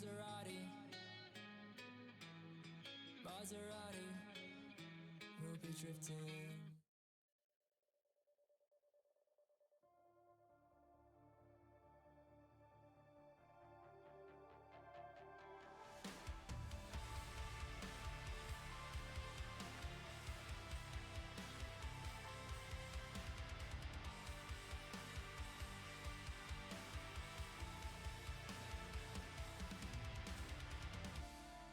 Maserati, Maserati, we'll be drifting.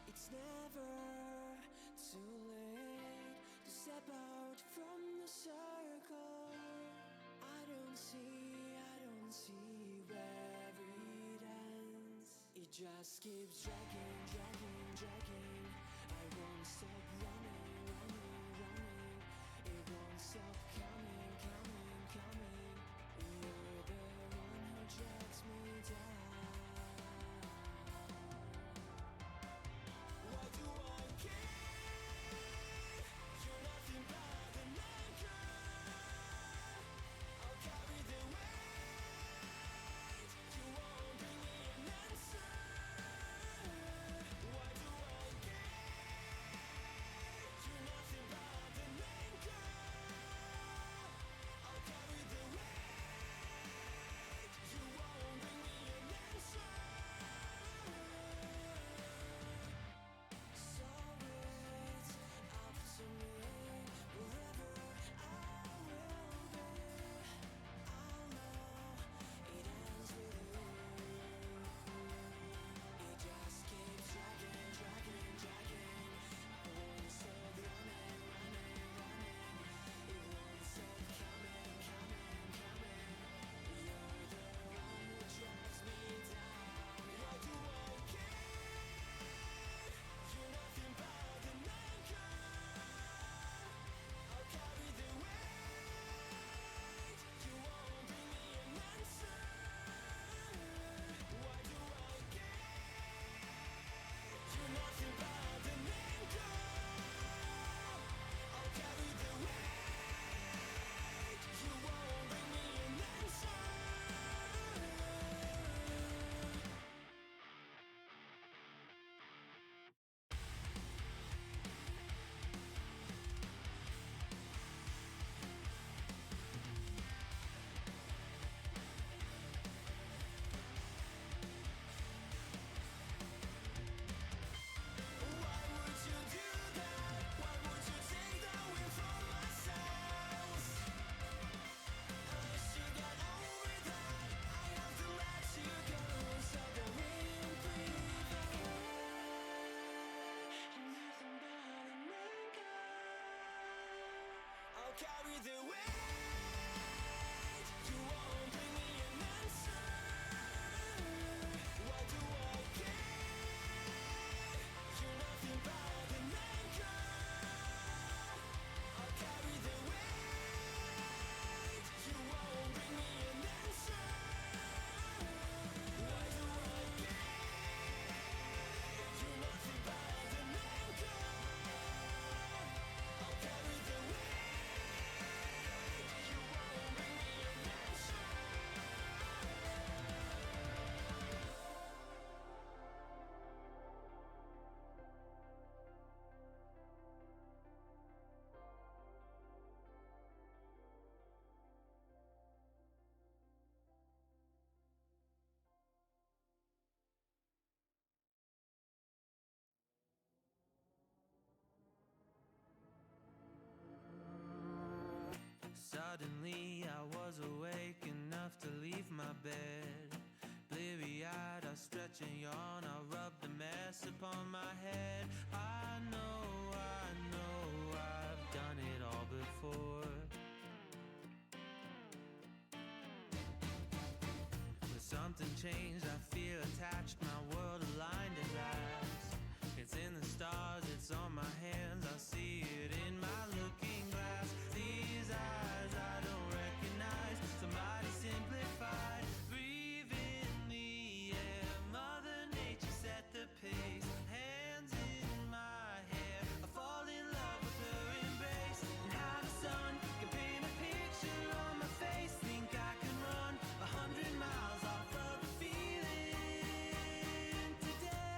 It's never too late to step out from the circle. I don't see where it ends. It just keeps dragging, dragging, dragging. I won't stop running, running, running. It won't stop coming, coming, coming. You're the one who drags me down. Why do I care? You're nothing but an anchor. I'll carry the weight. You won't bring me an answer. Why do I care? You're nothing but an anchor. I'll carry the weight. You won't bring me an answer. So it's up to me, wherever I will be. I'll know it ends with you. It just keeps dragging, dragging, dragging. I won't stop running, running, running. It won't stop coming, coming, coming. You're the one who drags me down. Why do I care? You're nothing but an anchor. I'll carry the weight. You won't bring me an answer. Why do I care? You're nothing but an anchor. I'll carry the weight. You won't bring me an answer. Why would you do that? Why would you take that away from myself? I should get over that. I have to let you go so that we can breathe again. You're nothing but an anchor. I'll carry the weight. You won't bring me an answer. Why do I care? You're nothing but an anchor. I'll carry the weight. You won't bring me an answer. Why do I care? You're nothing but an anchor. I'll carry the weight. You won't bring me an answer. Suddenly I was awake enough to leave my bed. Bleary-eyed, I stretch and yawn, I rub the mess upon my head. I know I've done it all before. But something changed, I feel attached, my world aligned at last. It's in the stars, it's on my hands, I see it in my looking glass. These eyes I don't recognize, somebody simplified. Breathe in the air, Mother Nature set the pace. Hands in my hair, I fall in love with her embrace. And how the sun can paint a picture on my face. Think I can run 100 miles off of the feeling today.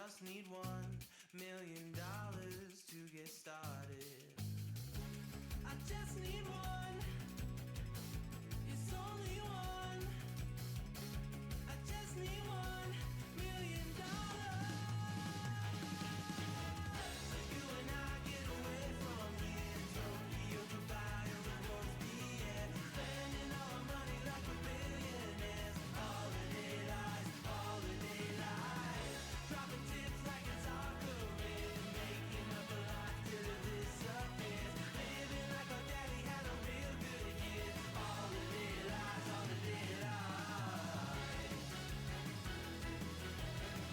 just need $1 million to get started. I just need one. It's only one. I just need $1 million. You and I get away from here. Tokyo, Dubai, or the North Korea. Spending all our money like we're billionaires. Holiday life, holiday life. Dropping tips like it's our career. Making up a life till it disappears. Living like our daddy had a real good year. Holiday life, holiday life.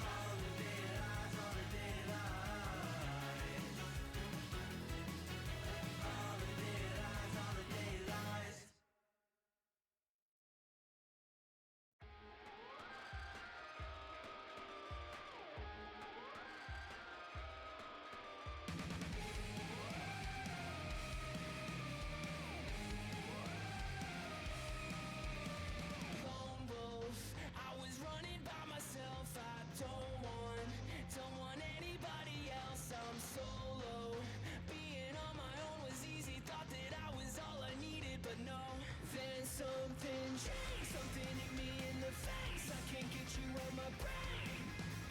Holiday life, holiday life. Holiday life, holiday life. Lone wolf, I was running by myself. I don't want anybody else. I'm solo. Being on my own was easy. Thought that I was all I needed, but no. Then something changed. Something hit me in the face. I can't get you out my brain.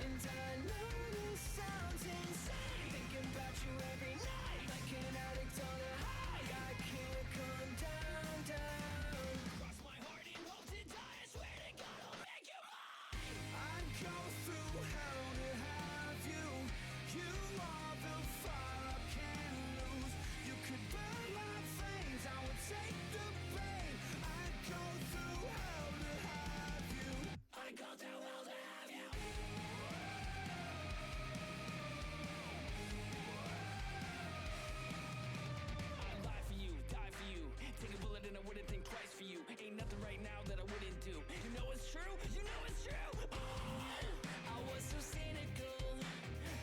And I know this sounds insane. Thinking about you every night, like an addict on a high. I can't come down, down. Cross my heart and hope to die. I swear to God, I'll make you mine. I'd go through hell to have you. You are the fire I can't lose. You could burn my flames. I would take the pain. I'd go through hell to have you. I'd go through hell to have you. I'd lie for you, die for you. Take a bullet and I wouldn't think twice for you. Ain't nothing right now that I wouldn't do. You know it's true, you know it's true. Oh, I was so cynical,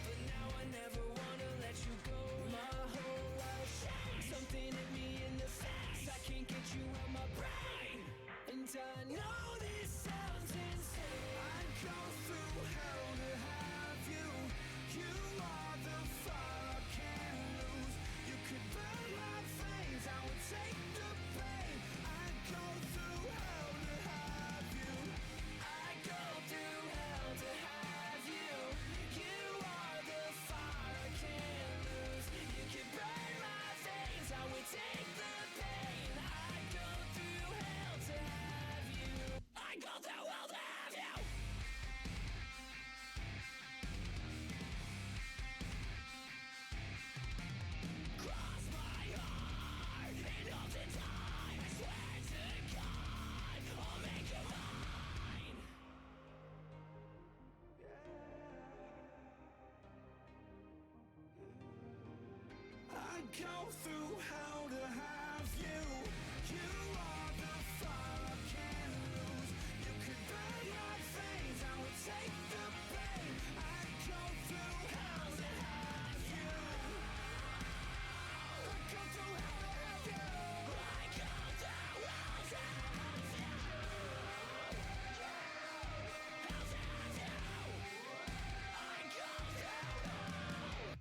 but now I never wanna let you go. My whole life changed. Something hit me in the face. I can't get you out my brain. And I know this sounds insane. I'd go through hell to have you. You are the fire I can't lose. You could burn my flames. I would take the pain. I'd go through hell to have you. I'd go through hell to have you. You are the fire I can't lose. You could burn my veins. I would take the pain. I'd go through hell to have you. I'd go through hell to have you. Cross my heart and hope to die. I swear to God, I'll make you mine. I'd go through hell to have you. You are the fire I can't lose. You could burn my veins. I would take the pain. I'd go through hell to have you. I'd go through hell to have you. I'd go through hell to have you. Hell to have you. I'd go through hell.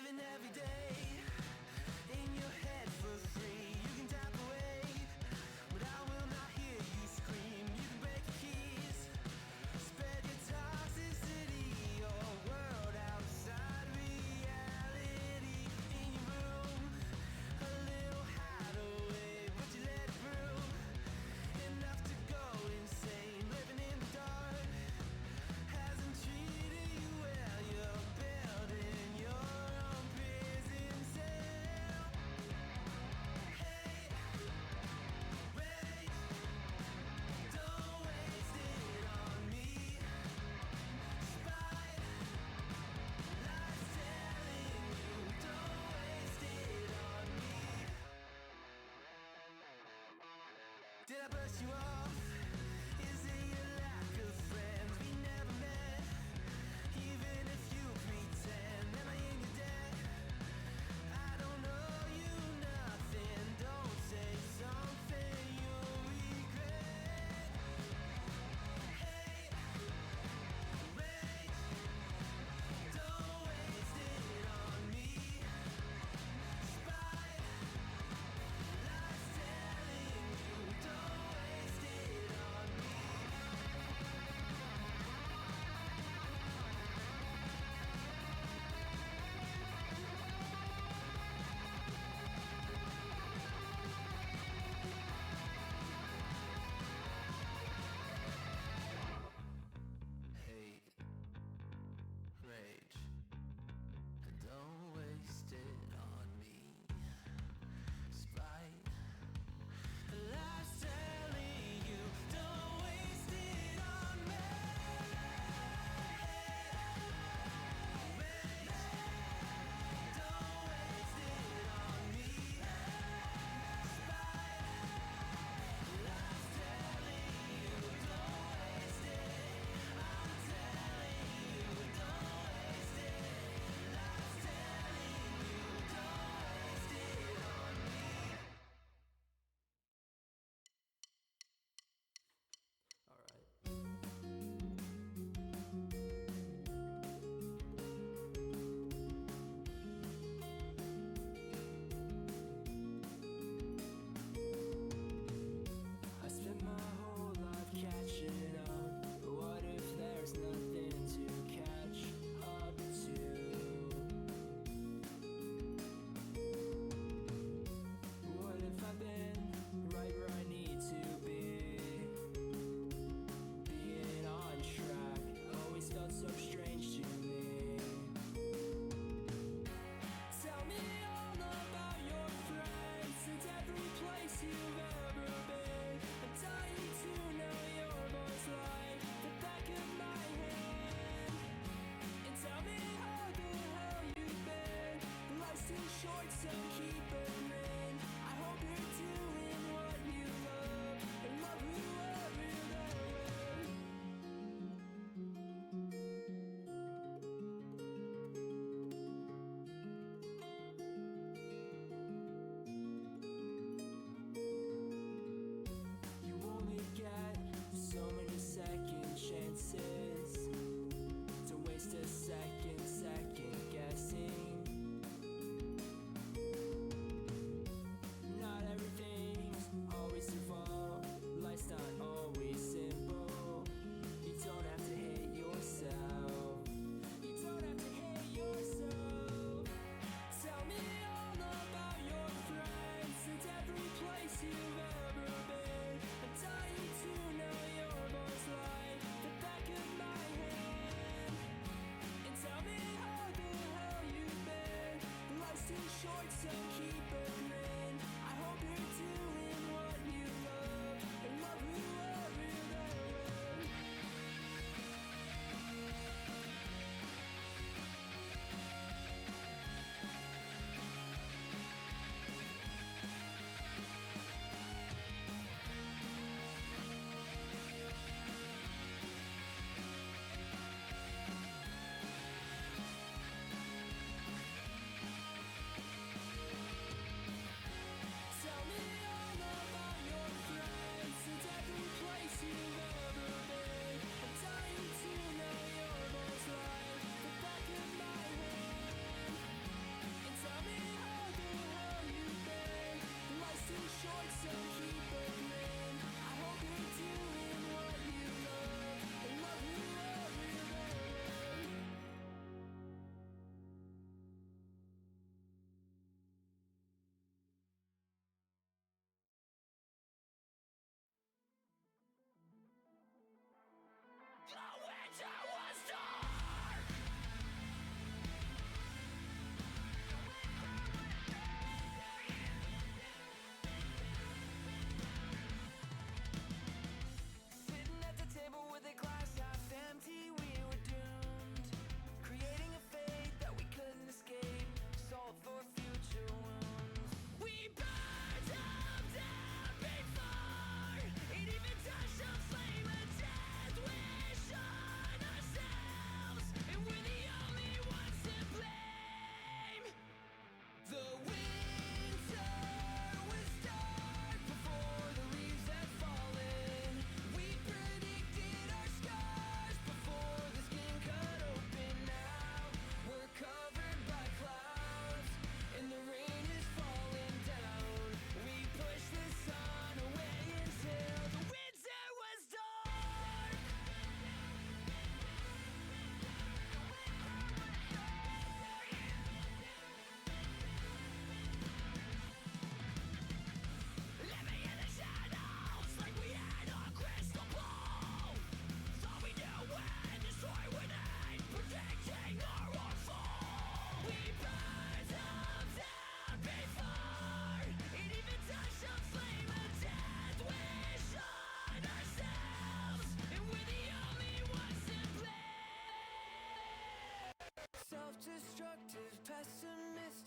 living every day in your head for free. You can tap away, but I will not hear you scream. You can break the keys, spread your toxicity, your world outside reality. In your room, a little hideaway, but you let it through. Enough to go insane, living in the dark hasn't treated you well. You're building your own prison cell. Hey, wait, don't waste it on me. Spite, lies telling you, don't waste it on me. Did I brush you off? Is it your lack of friends? We never met, even if you pretend. Am I in your debt? I don't owe you nothing. Don't say something you'll regret. Hey, wait, don't waste it on me. Spite, lies telling you, don't waste it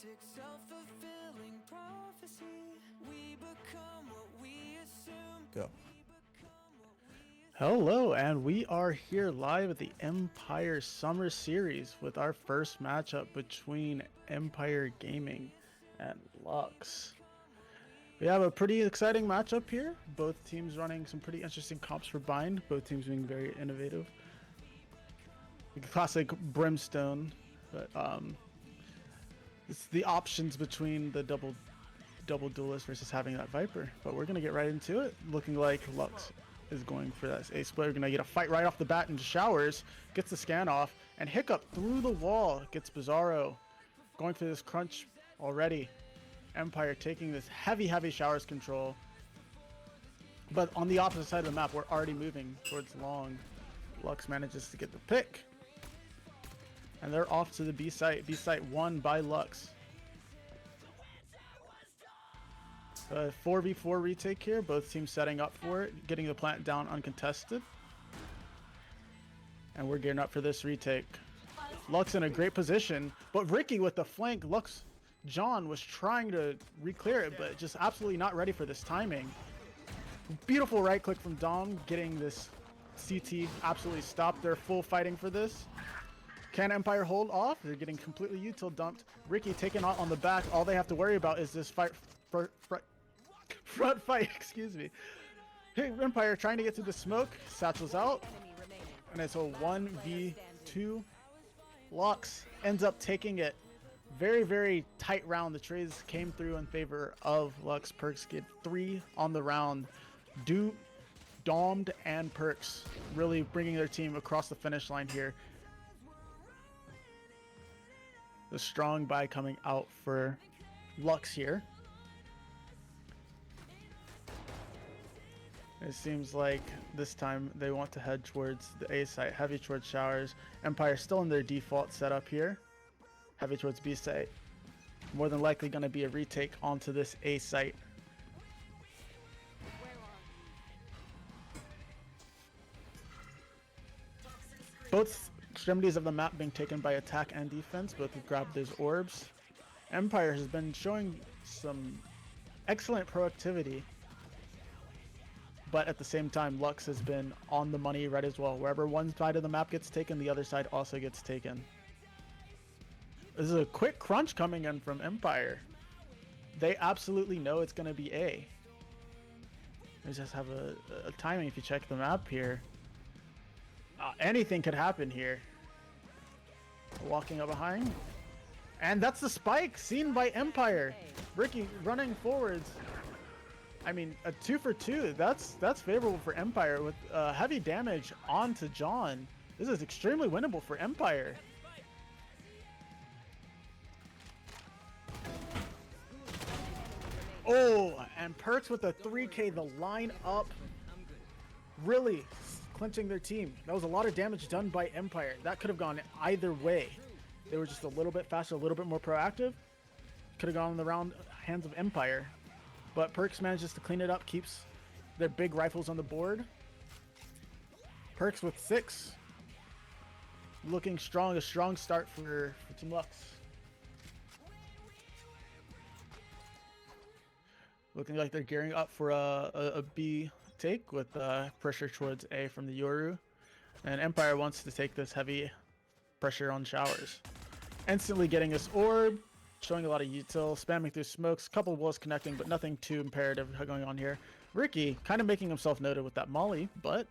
unrealistic, self-fulfilling prophecy. We become what we assume. Go. Hello, and we are here live at the Empire Summer Series with our first matchup between Empire Gaming and Lux. We have a pretty exciting matchup here. Both teams running some pretty interesting comps for Bind, both teams being very innovative. The classic Brimstone, but it's the options between the double duelist versus having that Viper. But we're gonna get right into it. Looking like Lux is going for that A split. We're gonna get a fight right off the bat into showers, gets the scan off, and Hiccup through the wall gets Bizarro. Going for this crunch already. Empire taking this heavy showers control. But on the opposite side of the map, we're already moving towards long. Lux manages to get the pick. And they're off to the B site. B site won by Lux. 4v4 retake here, both teams setting up for it, getting the plant down uncontested. And we're gearing up for this retake. Lux in a great position, but Ricky with the flank. Lux, John was trying to re-clear it, but just absolutely not ready for this timing. Beautiful right click from Dom, getting this CT absolutely stopped. They're full fighting for this. Can Empire hold off? They're getting completely util dumped. Ricky taken out on the back. All they have to worry about is this fight. Front fight, excuse me. Hey, Empire trying to get to the smoke. Satchel's out. And it's a 1v2. Lux ends up taking it. Very tight round. The trades came through in favor of Lux. Perkz get 3 on the round. Domed and Perkz really bringing their team across the finish line here. The strong buy coming out for Lux here. It seems like this time they want to head towards the A site, heavy towards showers. Empire still in their default setup here. Heavy towards B site. More than likely going to be a retake onto this A site. Both extremities of the map being taken by attack and defense. Both have grabbed those orbs. Empire has been showing some excellent proactivity. But at the same time, Lux has been on the money right as well. Wherever one side of the map gets taken, the other side also gets taken. This is a quick crunch coming in from Empire. They absolutely know it's going to be A. They just have a timing if you check the map here. Anything could happen here. Walking up behind. And that's the spike seen by Empire. Ricky running forwards. I mean, a 2 for 2. That's favorable for Empire with heavy damage onto John. This is extremely winnable for Empire. Oh, and Perkz with a 3K, the line up, really clinching their team. That was a lot of damage done by Empire. That could have gone either way. They were just a little bit faster, a little bit more proactive. Could have gone in the round hands of Empire. But Perkz manages to clean it up, keeps their big rifles on the board. Perkz with 6. Looking strong, a strong start for Team Lux. Looking like they're gearing up for a B take with pressure towards A from the Yoru. And Empire wants to take this heavy pressure on showers. Instantly getting this orb. Showing a lot of util, spamming through smokes, couple walls connecting, but nothing too imperative going on here. Ricky kind of making himself noted with that molly, but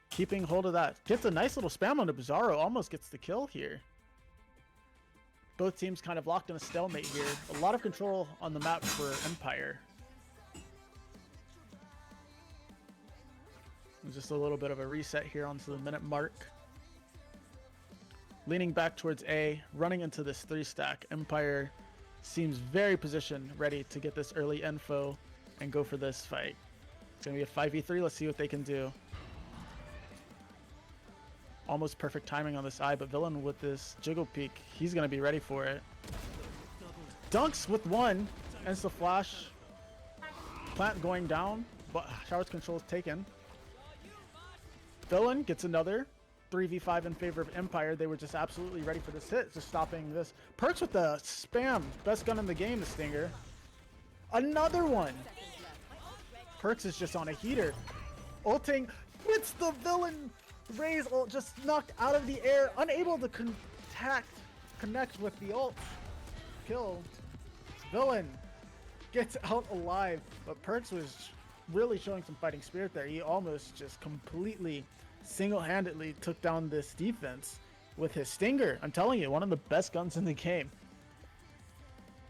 keeping hold of that. Gets a nice little spam on the Bizarro, almost gets the kill here. Both teams kind of locked in a stalemate here. A lot of control on the map for Empire. Just a little bit of a reset here onto the minute mark. Leaning back towards A, running into this 3-stack. Empire seems very positioned, ready to get this early info and go for this fight. It's going to be a 5v3. Let's see what they can do. Almost perfect timing on this eye, but Villain with this Jiggle Peek, he's going to be ready for it. Dunks with 1. Ends the flash. Plant going down, but Showers control is taken. Villain gets another. 3v5 in favor of Empire. They were just absolutely ready for this hit, just stopping this. Perks with the spam. Best gun in the game, the Stinger. Another one. Perks is just on a heater. Ulting hits the villain. Raze ult just knocked out of the air, unable to connect with the ult. Kill. Villain gets out alive, but Perks was really showing some fighting spirit there. He almost just completely single-handedly took down this defense with his Stinger. I'm telling you, one of the best guns in the game.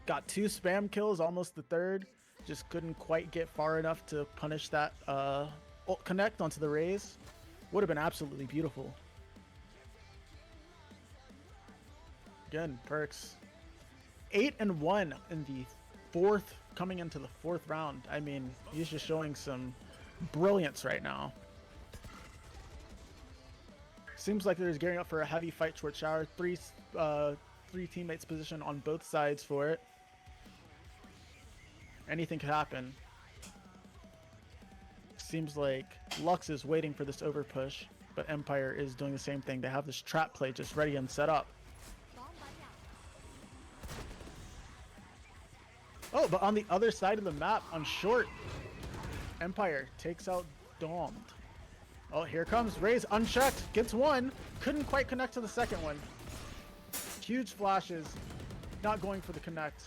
Got 2 spam kills, almost the third. Just couldn't quite get far enough to punish that ult connect onto the Raze. Would have been absolutely beautiful. Again, Perks 8-1 in the fourth, coming into the 4th round. I mean, he's just showing some brilliance right now. Seems like they're gearing up for a heavy fight towards Shower. Three teammates position on both sides for it. Anything could happen. Seems like Lux is waiting for this overpush, but Empire is doing the same thing. They have this trap play just ready and set up. Oh, but on the other side of the map, on short, Empire takes out Domed. Oh, here comes Raze, unchecked, gets one, couldn't quite connect to the second one. Huge flashes, not going for the connect.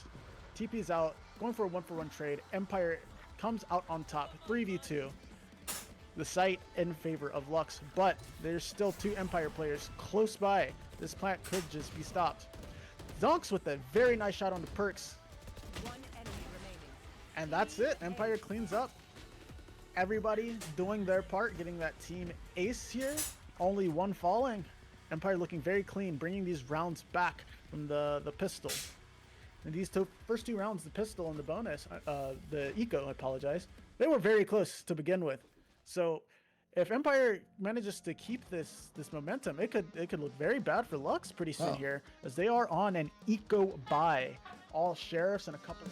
TP's out, going for a 1-for-1 trade. Empire comes out on top, 3v2. The site in favor of Lux, but there's still 2 Empire players close by. This plant could just be stopped. Zonks with a very nice shot on the Perks. And that's it. Empire cleans up. Everybody doing their part, getting that team ace here. Only one falling. Empire looking very clean, bringing these rounds back from the pistol. And these first 2 rounds, the pistol and the bonus, the eco, I apologize, they were very close to begin with. So if Empire manages to keep this momentum, it could look very bad for Lux pretty soon here, as they are on an eco buy. All sheriffs and a couple.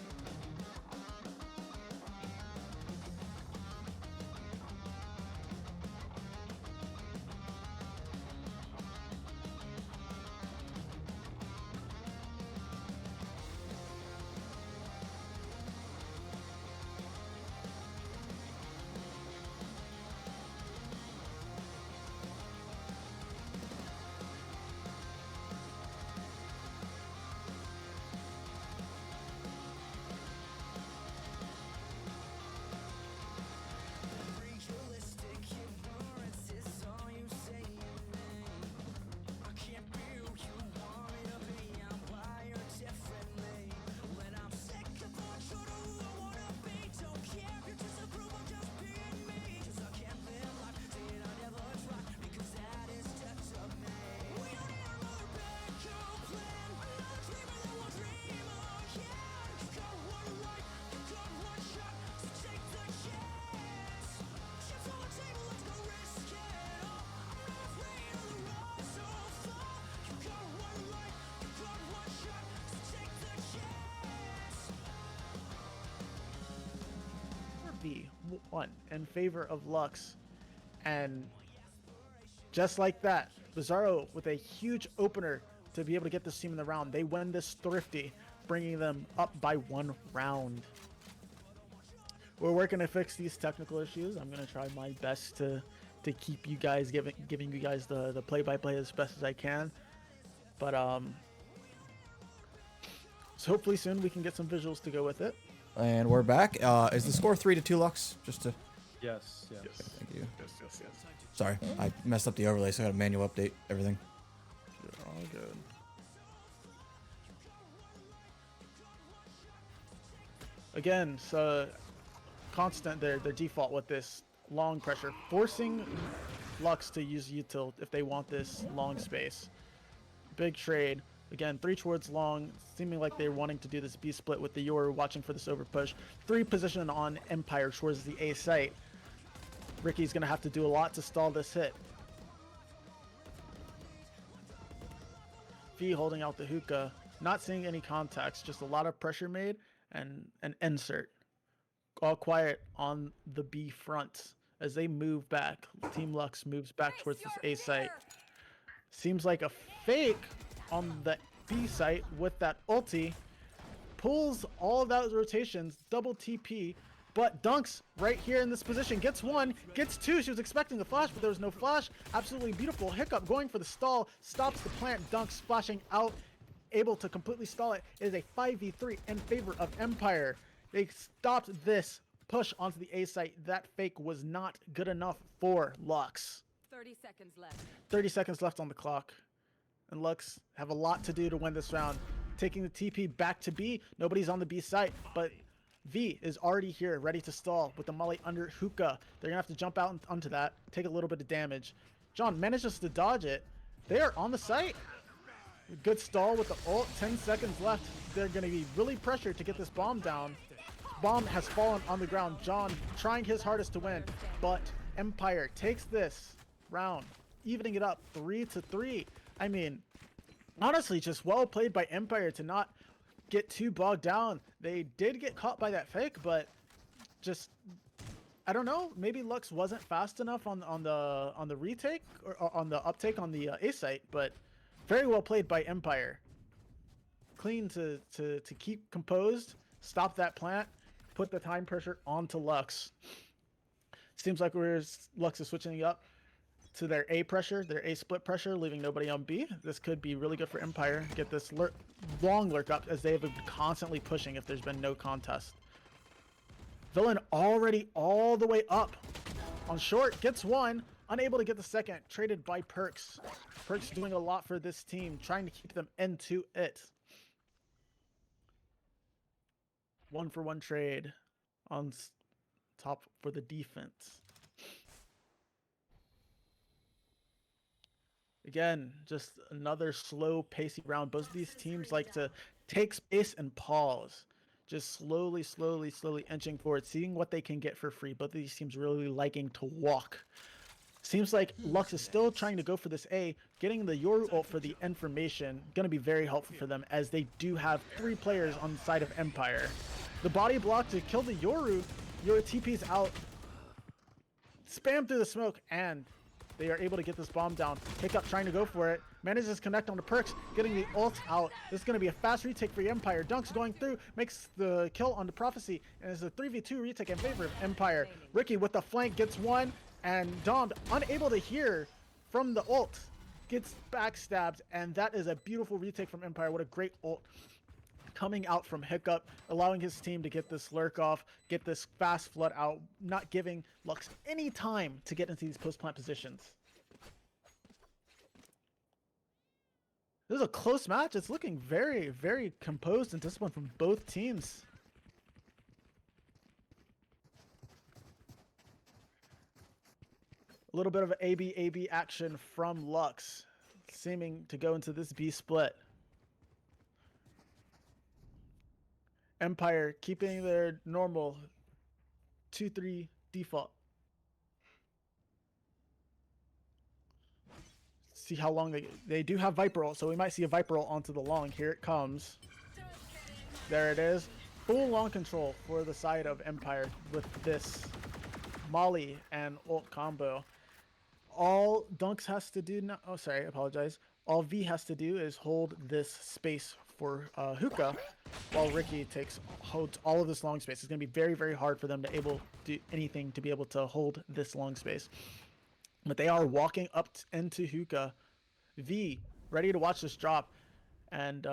One in favor of Lux, and just like that, Bizarro with a huge opener to be able to get this team in the round. They win this thrifty, bringing them up by 1 round. We're working to fix these technical issues. I'm gonna try my best to keep you guys giving you guys the play-by-play as best as I can, but so hopefully soon we can get some visuals to go with it. And we're back. Is the score 3-2 Lux? Just to. Yes. Okay, thank you. Yes. Sorry, I messed up the overlay, so I got to manual update everything. You're all good. Again, so constant their default with this long pressure, forcing Lux to use util if they want this long space. Big trade. Again, 3 towards long, seeming like they're wanting to do this B split with the Yoru, watching for this overpush. 3 position on Empire towards the A site. Ricky's going to have to do a lot to stall this hit. Fee holding out the hookah, not seeing any contacts, just a lot of pressure made and an insert. All quiet on the B front as they move back. Team Lux moves back towards this A site. Seems like a fake on the B site with that ulti. Pulls all of those rotations, double TP, but dunks right here in this position. Gets one, gets two. She was expecting the flash, but there was no flash. Absolutely beautiful. Hiccup going for the stall, stops the plant. Dunks splashing out, able to completely stall it. It is a 5v3 in favor of Empire. They stopped this push onto the A site. That fake was not good enough for Lux. 30 seconds left. 30 seconds left on the clock. And Lux have a lot to do to win this round. Taking the TP back to B. Nobody's on the B site, but V is already here, ready to stall with the molly under Hookah. They're gonna have to jump out onto that, take a little bit of damage. John manages to dodge it. They are on the site. Good stall with the ult. 10 seconds left. They're gonna be really pressured to get this bomb down. Bomb has fallen on the ground. John trying his hardest to win, but Empire takes this round, evening it up 3-3. I mean, honestly, just well played by Empire to not get too bogged down. They did get caught by that fake, but just, I don't know, maybe Lux wasn't fast enough on the retake or on the uptake on the A site, but very well played by Empire. Clean to keep composed, stop that plant, put the time pressure onto Lux. Seems like Lux is switching up to their A pressure, their A split pressure, leaving nobody on B. This could be really good for Empire. Get this long lurk up as they have been constantly pushing if there's been no contest. Villain already all the way up on short, gets one, unable to get the second, traded by Perkz. Perkz doing a lot for this team, trying to keep them into it. 1-for-1 trade on top for the defense. Again, just another slow, pacey round. Both of these teams like to take space and pause. Just slowly inching forward, seeing what they can get for free. Both of these teams really liking to walk. Seems like Lux is still trying to go for this A. Getting the Yoru ult for the information, going to be very helpful for them as they do have 3 players on the side of Empire. The body block to kill the Yoru. Yoru TP's out. Spam through the smoke, and they are able to get this bomb down. Hiccup trying to go for it. Manages to connect on the Perkz, getting the ult out. This is going to be a fast retake for Empire. Dunks going through, makes the kill on the Prophecy, and it's a 3v2 retake in favor of Empire. Ricky with the flank gets one, and Dom, unable to hear from the ult, gets backstabbed, and that is a beautiful retake from Empire. What a great ult coming out from Hiccup, allowing his team to get this lurk off, get this fast flood out, not giving Lux any time to get into these post-plant positions. This is a close match. It's looking very composed and disciplined from both teams. A little bit of AB action from Lux, seeming to go into this B split. Empire keeping their normal 2-3 default. See how long they do have Viper ult, so we might see a Viper ult onto the long. Here it comes. There it is. Full long control for the side of Empire with this Molly and ult combo. All Dunks has to do now, oh sorry, I apologize. All V has to do is hold this space for Hookah, while Ricky holds all of this long space. It's going to be very hard for them to do anything to be able to hold this long space. But they are walking up into Hookah. V ready to watch this drop, and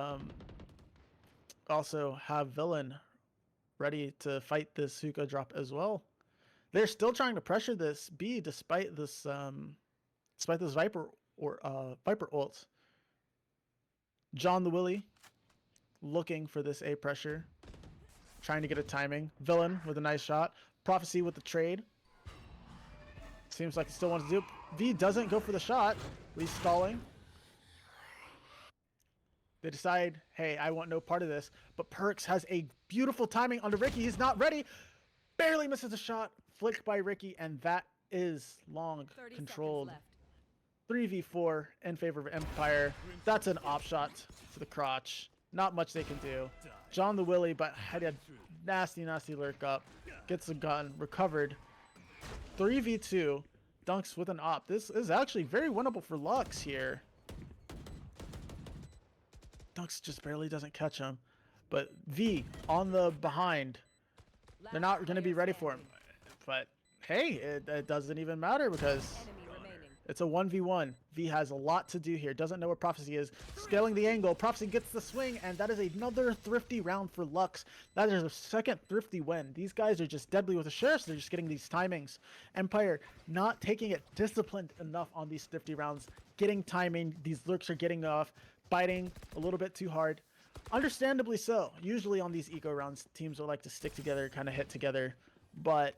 also have Villain ready to fight this Hookah drop as well. They're still trying to pressure this B despite this Viper ult. John the Willy looking for this A pressure, trying to get a timing. Villain with a nice shot. Prophecy with the trade. Seems like he still wants to do it. V doesn't go for the shot. He's stalling. They decide, hey, I want no part of this. But Perkz has a beautiful timing onto Ricky. He's not ready. Barely misses the shot. Flicked by Ricky, and that is long controlled. 3v4 in favor of Empire. That's an op shot to the crotch. Not much they can do. John the Willy, but had a nasty lurk up. Gets the gun, recovered. 3v2, Dunks with an op. This is actually very winnable for Lux here. Dux just barely doesn't catch him. But V on the behind. They're not going to be ready for him. But hey, it doesn't even matter because it's a 1v1. V has a lot to do here. Doesn't know where Prophecy is. Scaling the angle. Prophecy gets the swing, and that is another thrifty round for Lux. That is a second thrifty win. These guys are just deadly with the Sheriffs. They're just getting these timings. Empire not taking it disciplined enough on these thrifty rounds. Getting timing. These lurks are getting off. Biting a little bit too hard. Understandably so. Usually on these eco rounds, teams will like to stick together, kind of hit together. But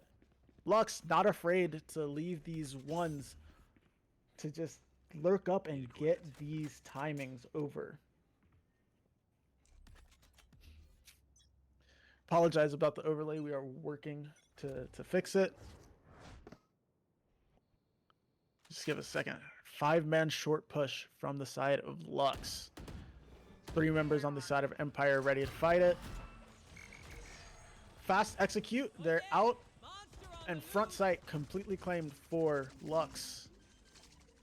Lux not afraid to leave these ones to just lurk up and get these timings over. Apologize about the overlay. We are working to fix it. Just give a second. 5-man short push from the side of Lux. 3 members on the side of Empire ready to fight it. Fast execute. They're out. And front sight completely claimed for Lux.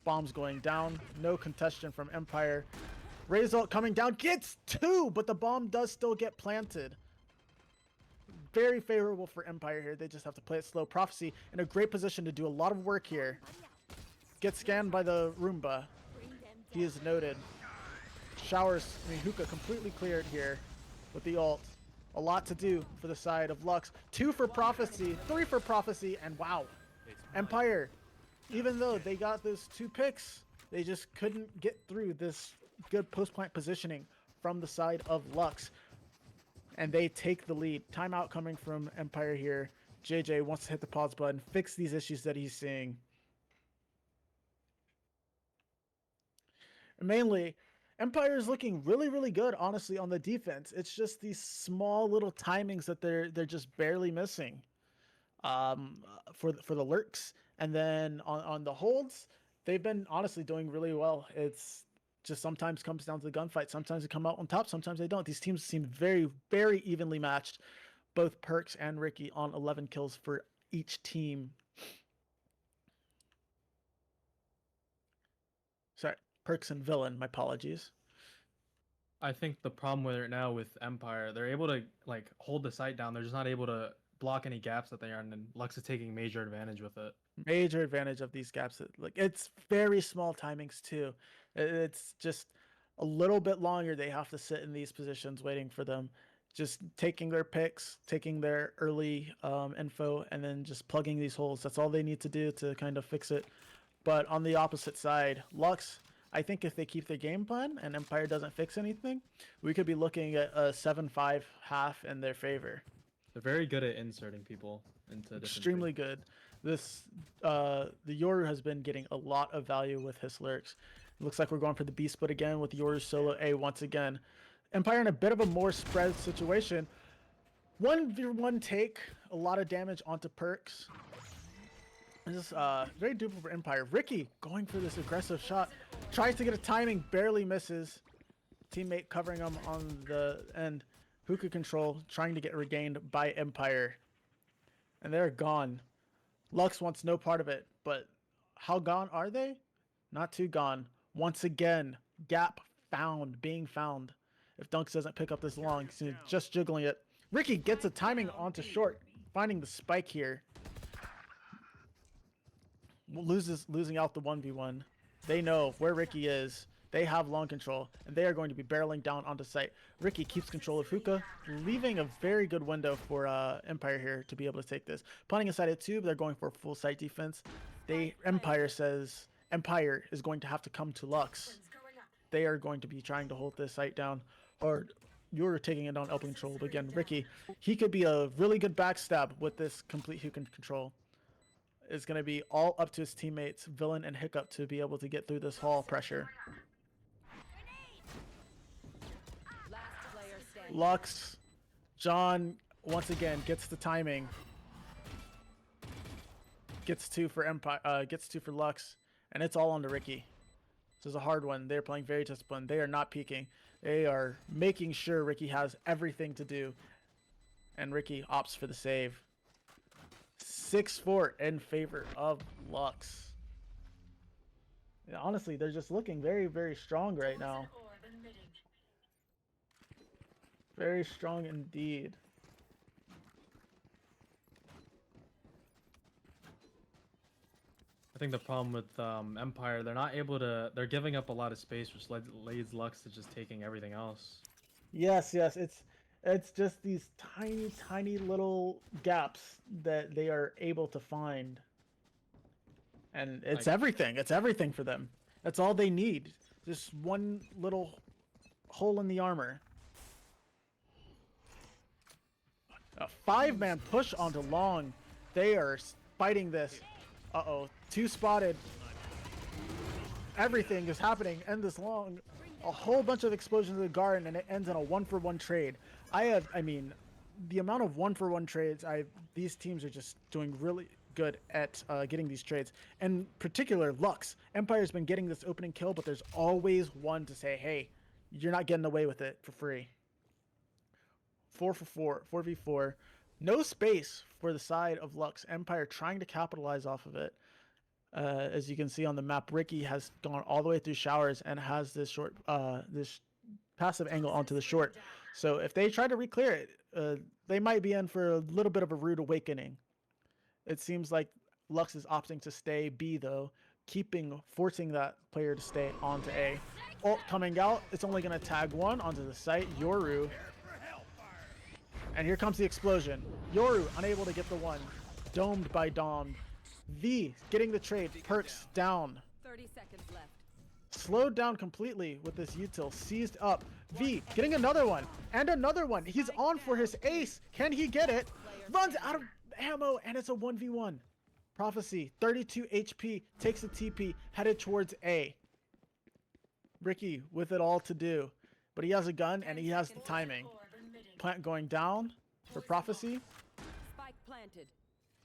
Bombs going down. No contestation from Empire. Razalt coming down. Gets 2, but the bomb does still get planted. Very favorable for Empire here. They just have to play it slow. Prophecy in a great position to do a lot of work here. Gets scanned by the Roomba. He is noted. Showers, Hookah completely cleared here with the ult. A lot to do for the side of Lux. 2 for Prophecy, 3 for Prophecy, and wow. Empire, even though they got those 2 picks, they just couldn't get through this good post-plant positioning from the side of Lux. And they take the lead. Timeout coming from Empire here. JJ wants to hit the pause button, fix these issues that he's seeing. Mainly, Empire is looking really, really good, honestly, on the defense. It's just these small little timings that they're just barely missing for the lurks. And then on the holds, they've been honestly doing really well. It's just sometimes comes down to the gunfight. Sometimes they come out on top, sometimes they don't. These teams seem very, very evenly matched. Both Perks and Ricky on 11 kills for each team. Sorry, Perks and Villain, my apologies. I think the problem with it now with Empire, they're able to like hold the site down. They're just not able to block any gaps that they are, and then Lux is taking major advantage with it. Major advantage of these gaps. Like, it's very small timings too. It's just a little bit longer. They have to sit in these positions waiting for them, just taking their picks, taking their early info, and then just plugging these holes. That's all they need to do to kind of fix it. But on the opposite side, Lux, I think if they keep their game plan and Empire doesn't fix anything, we could be looking at a 7-5 half in their favor. They're very good at inserting people into different Extremely good. This the Yoru has been getting a lot of value with his lurks. Looks like we're going for the B split again with Yoru solo A once again. Empire in a bit of a more spread situation. 1v1 take, a lot of damage onto Perks. This is very doable for Empire. Ricky going for this aggressive shot. Tries to get a timing, barely misses. Teammate covering him on the end. Hookah control trying to get regained by Empire. And they're gone. Lux wants no part of it, but how gone are they? Not too gone. Once again, gap found, being found. If Dunks doesn't pick up this long, he's just jiggling it. Ricky gets a timing onto short, finding the spike here. Losing out the 1v1. They know where Ricky is. They have long control, and they are going to be barreling down onto site. Ricky keeps control of Hookah, leaving a very good window for Empire here to be able to take this. Punting inside at 2, but they're going for full site defense. Empire says Empire is going to have to come to Lux. They are going to be trying to hold this site down, or you're taking it on elbow control. But again, Ricky, he could be a really good backstab with this complete Hookah control. It's going to be all up to his teammates, Villain and Hiccup, to be able to get through this hall pressure. Lux, John once again gets the timing. Gets 2 for Empire. Gets 2 for Lux, and it's all on to Ricky. This is a hard one. They're playing very disciplined. They are not peeking. They are making sure Ricky has everything to do, and Ricky opts for the save. 6-4 in favor of Lux. Yeah, honestly, they're just looking very, very strong right now. Very strong indeed. I think the problem with Empire, they're not able to. They're giving up a lot of space, which leads Lux to just taking everything else. Yes, yes, it's just these tiny, tiny little gaps that they are able to find. And it's Like- everything. It's everything for them. That's all they need. Just one little hole in the armor. A 5-man push onto Long. They are fighting this. Uh-oh. 2 spotted. Everything is happening. End this Long. A whole bunch of explosions in the garden, and it ends in a 1-for-1 trade. I mean, the amount of 1-for-1 trades, these teams are just doing really good at getting these trades. In particular, Lux. Empire's been getting this opening kill, but there's always one to say, hey, you're not getting away with it for free. 4-for-4, 4v4. No space for the side of Lux. Empire trying to capitalize off of it. As you can see on the map, Ricky has gone all the way through showers and has this short, this passive angle onto the short. So if they try to re-clear it, they might be in for a little bit of a rude awakening. It seems like Lux is opting to stay B though, forcing that player to stay onto A. Ult coming out, it's only going to tag one onto the site, Yoru. And here comes the explosion. Yoru unable to get the one, domed by Dom. V getting the trade, Perks down. 30 seconds left. Slowed down completely with this util, seized up. V getting another one, and another one. He's on for his ace. Can he get it? Runs out of ammo, and it's a 1v1. Prophecy, 32 HP, takes a TP, headed towards A. Ricky with it all to do, but he has a gun and he has the timing. Plant going down for Prophecy. Spike planted.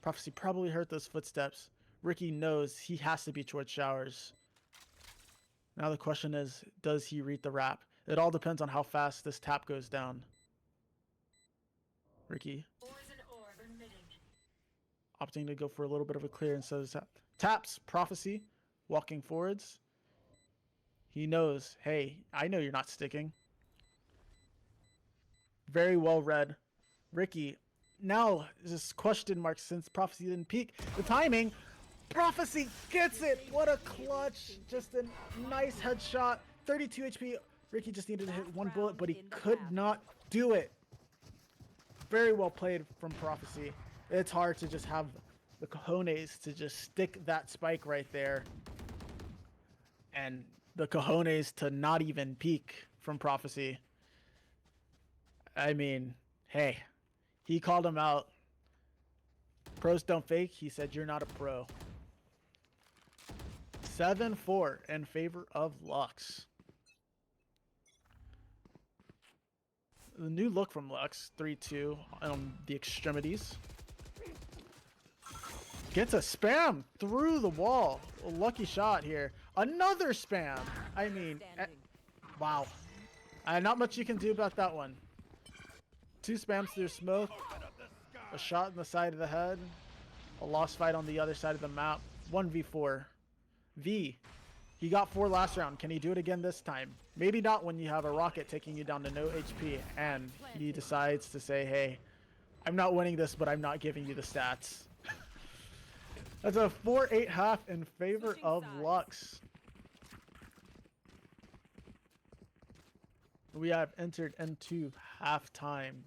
Prophecy probably heard those footsteps. Ricky knows he has to be towards showers. Now the question is, does he read the wrap? It all depends on how fast this tap goes down. Ricky opting to go for a little bit of a clear instead of taps. Prophecy walking forwards. He knows, hey, I know you're not sticking. Very well read. Ricky, now this question mark since Prophecy didn't peek. The timing, Prophecy gets it. What a clutch. Just a nice headshot. 32 HP. Ricky just needed to hit one bullet, but he could not do it. Very well played from Prophecy. It's hard to just have the cojones to just stick that spike right there. And the cojones to not even peek from Prophecy. I mean, hey, he called him out. Pros don't fake. He said, you're not a pro. 7-4 in favor of Lux. The new look from Lux, 3-2 on the extremities. Gets a spam through the wall. A lucky shot here. Another spam. I mean, wow. Not much you can do about that one. 2 spams through smoke. A shot in the side of the head. A lost fight on the other side of the map. 1v4. V. He got 4 last round. Can he do it again this time? Maybe not when you have a rocket taking you down to no HP. And he decides to say, hey, I'm not winning this, but I'm not giving you the stats. That's a 4-8 half in favor of Lux. We have entered into halftime.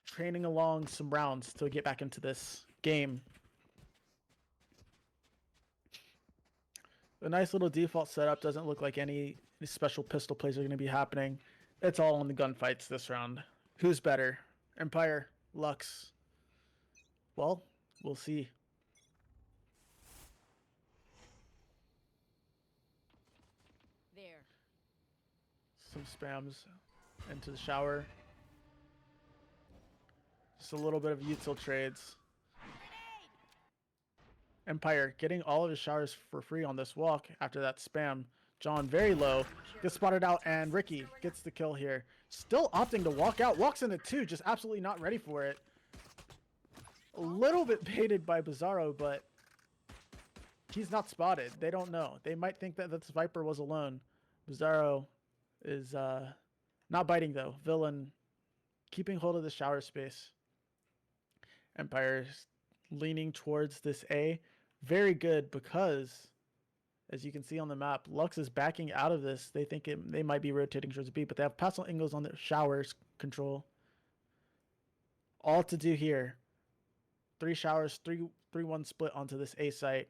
Training along some rounds to get back into this game. The nice little default setup doesn't look like any special pistol plays are going to be happening. It's all on the gunfights this round. Who's better? Empire, Lux. Well, we'll see. There. Some spams into the shower. Just a little bit of util trades. Empire getting all of his showers for free on this walk after that spam. John very low. Gets spotted out, and Ricky gets the kill here. Still opting to walk out. Walks into 2, just absolutely not ready for it. A little bit baited by Bizarro, but he's not spotted. They don't know. They might think that this Viper was alone. Bizarro is not biting, though. Villain keeping hold of the shower space. Empire's leaning towards this A. Very good because, as you can see on the map, Lux is backing out of this. They think they might be rotating towards B, but they have Pastel Ingles on their showers control. All to do here. 3 showers, 3-1 split onto this A site.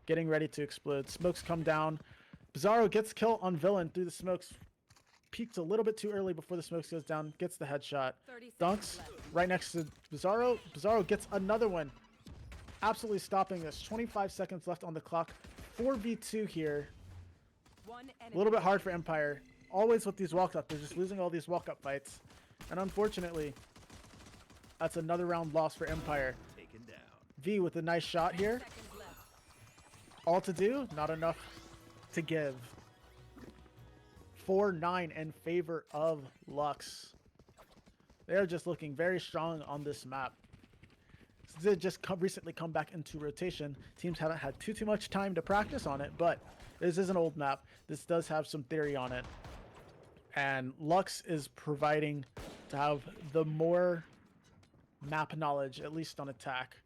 Getting ready to explode. Smokes come down. Bizarro gets kill on Villain through the smokes. Peeks a little bit too early before the smokes goes down. Gets the headshot. 30 seconds Dunks left. right next to Bizarro. Bizarro gets another one. Absolutely stopping this. 25 seconds left on the clock. 4v2 here. One enemy. A little bit hard for Empire. Always with these walk-up. They're just losing all these walk-up fights. And unfortunately, that's another round loss for Empire. Taken down. V with a nice shot here. Seconds left. All to do, not enough to give. 4-9 in favor of Lux. They are just looking very strong on this map. They just recently come back into rotation. Teams haven't had too much time to practice on it, but this is an old map. This does have some theory on it. And Lux is providing to have the more map knowledge, at least on attack.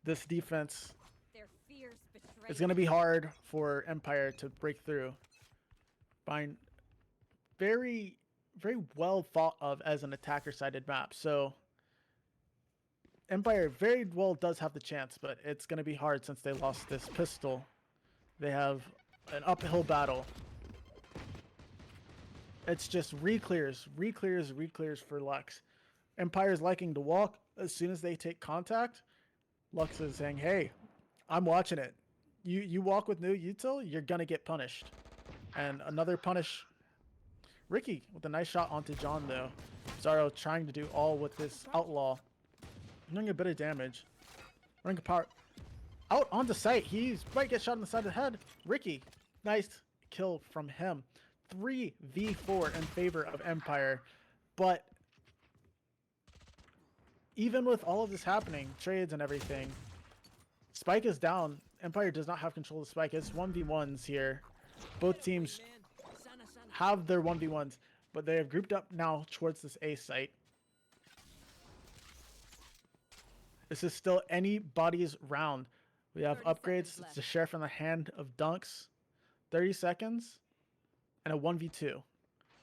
This defense Their fears betray. it's going to be hard for Empire to break through. Find very, very well thought of as an attacker-sided map. So Empire very well does have the chance, but it's going to be hard since they lost this pistol. They have an uphill battle. It's just re-clears for Lux. Empire's liking to walk. As soon as they take contact, Lux is saying, hey, I'm watching it. You walk with no util, you're going to get punished. And another punish. Ricky with a nice shot onto John, though. Zaro trying to do all with this Outlaw. Doing a bit of damage. Running power. Out onto sight. He might get shot in the side of the head. Ricky. Nice kill from him. 3v4 in favor of Empire. But even with all of this happening, trades and everything, Spike is down. Empire does not have control of the Spike. It's 1v1s here. Both teams have their 1v1s, but they have grouped up now towards this A site. This is still anybody's round. We have 30 upgrades. seconds It's the left. Sheriff in the hand of Dunks. 30 seconds and a 1v2.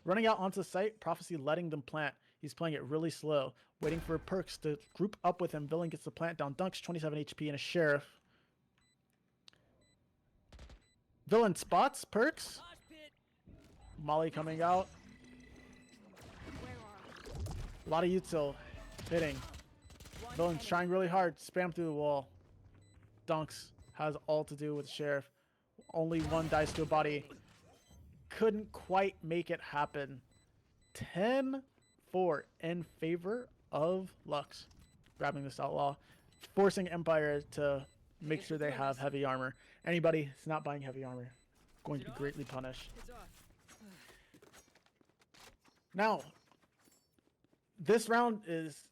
Running out onto the site, Prophecy letting them plant. He's playing it really slow, waiting for Perks to group up with him. Villain gets the plant down. Dunks 27 HP and a Sheriff. Villain spots Perks. Molly coming out. Where are A lot of util hitting. one Villain's enemy. trying really hard. Spam through the wall. Dunks has all to do with Sheriff. Only one dice to a body. Couldn't quite make it happen. 10-4 in favor of Lux. Grabbing this Outlaw. Forcing Empire to make sure they have heavy armor. Anybody who's not buying heavy armor going to be greatly punished. Now, this round is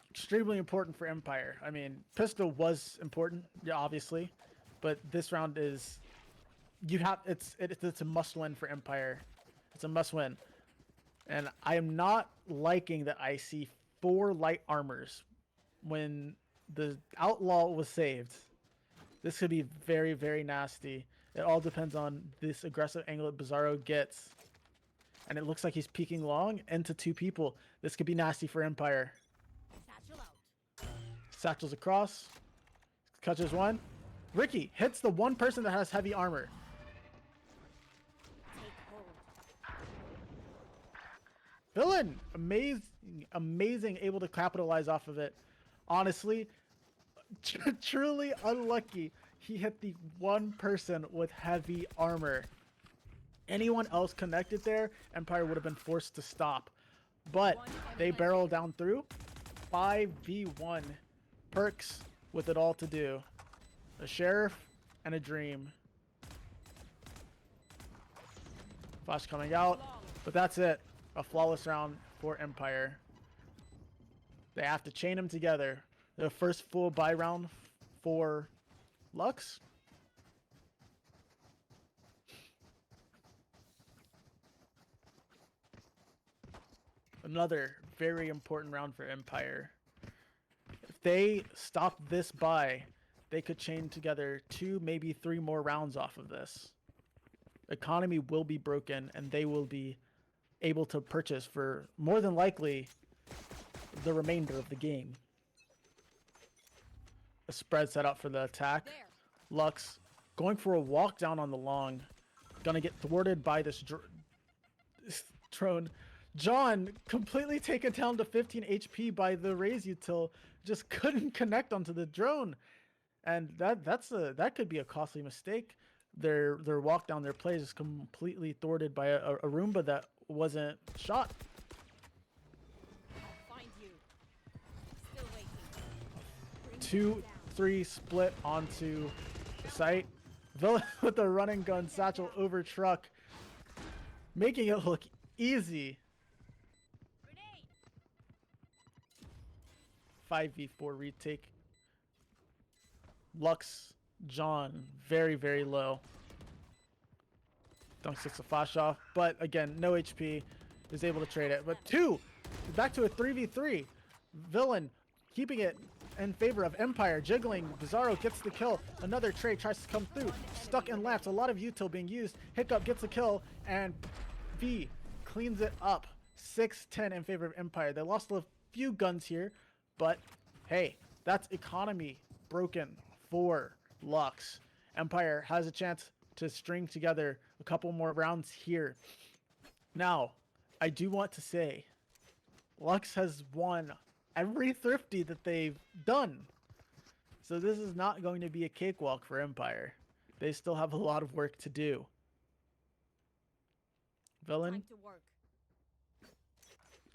extremely important for Empire. I mean, pistol was important, yeah, obviously, but this round is it's a must win for Empire. It's a must win, and I am not liking that I see 4 light armors when the Outlaw was saved. This could be very, very nasty. It all depends on this aggressive angle that Bizarro gets. And it looks like he's peeking long into 2 people. This could be nasty for Empire. Satchel out. Satchels across. Catches one. Ricky hits the one person that has heavy armor. Take hold. Villain, amazing, able to capitalize off of it. Honestly, truly unlucky. He hit the one person with heavy armor. Anyone else connected there, Empire would have been forced to stop. But they barrel down through. 5v1. Perks with it all to do. A Sheriff and a Dream. Flash coming out, but that's it. A flawless round for Empire. They have to chain them together. The first full buy round for Lux. Another very important round for Empire. If they stop this buy, they could chain together 2, maybe 3 more rounds off of this. Economy will be broken, and they will be able to purchase for more than likely the remainder of the game. A spread set up for the attack. There. Lux going for a walk down on the long. Gonna get thwarted by this drone. John completely taken down to 15 HP by the Raze util. Just couldn't connect onto the drone. And that could be a costly mistake. Their walk down, their plays is completely thwarted by a Roomba that wasn't shot. I'll find you. Still waiting. 2-3 split onto the site. Villain with the running gun satchel over truck, making it look easy. Grenade. 5v4 retake. Lux, John, very, very low. Dunk 6 of flash off, but again, no HP, is able to trade it. But 2, back to a 3v3. Villain keeping it in favor of Empire, jiggling. Bizarro gets the kill. Another trade tries to come through. Stuck in lamps, a lot of util being used. Hiccup gets the kill, and V cleans it up. 6-10 in favor of Empire. They lost a few guns here, but hey, that's economy broken for Lux. Empire has a chance to string together a couple more rounds here. Now, I do want to say, Lux has won every thrifty that they've done. So this is not going to be a cakewalk for Empire. They still have a lot of work to do. Villain Time to work.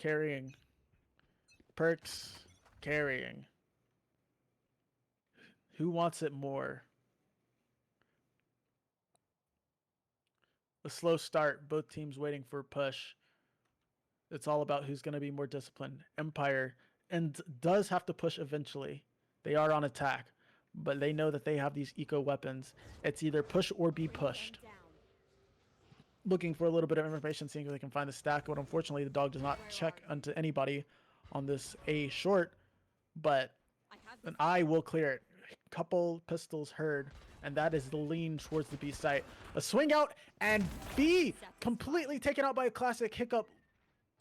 carrying. Perks carrying. Who wants it more? A slow start, both teams waiting for a push. It's all about who's going to be more disciplined. Empire and does have to push eventually. They are on attack, but they know that they have these eco weapons. It's either push or be pushed. Down. Looking for a little bit of information, seeing if they can find the stack, but unfortunately the dog does not check onto anybody on this A short, but I have an eye will clear it. Couple pistols heard, and that is the lean towards the B site. A swing out, and B completely taken out by a classic Hiccup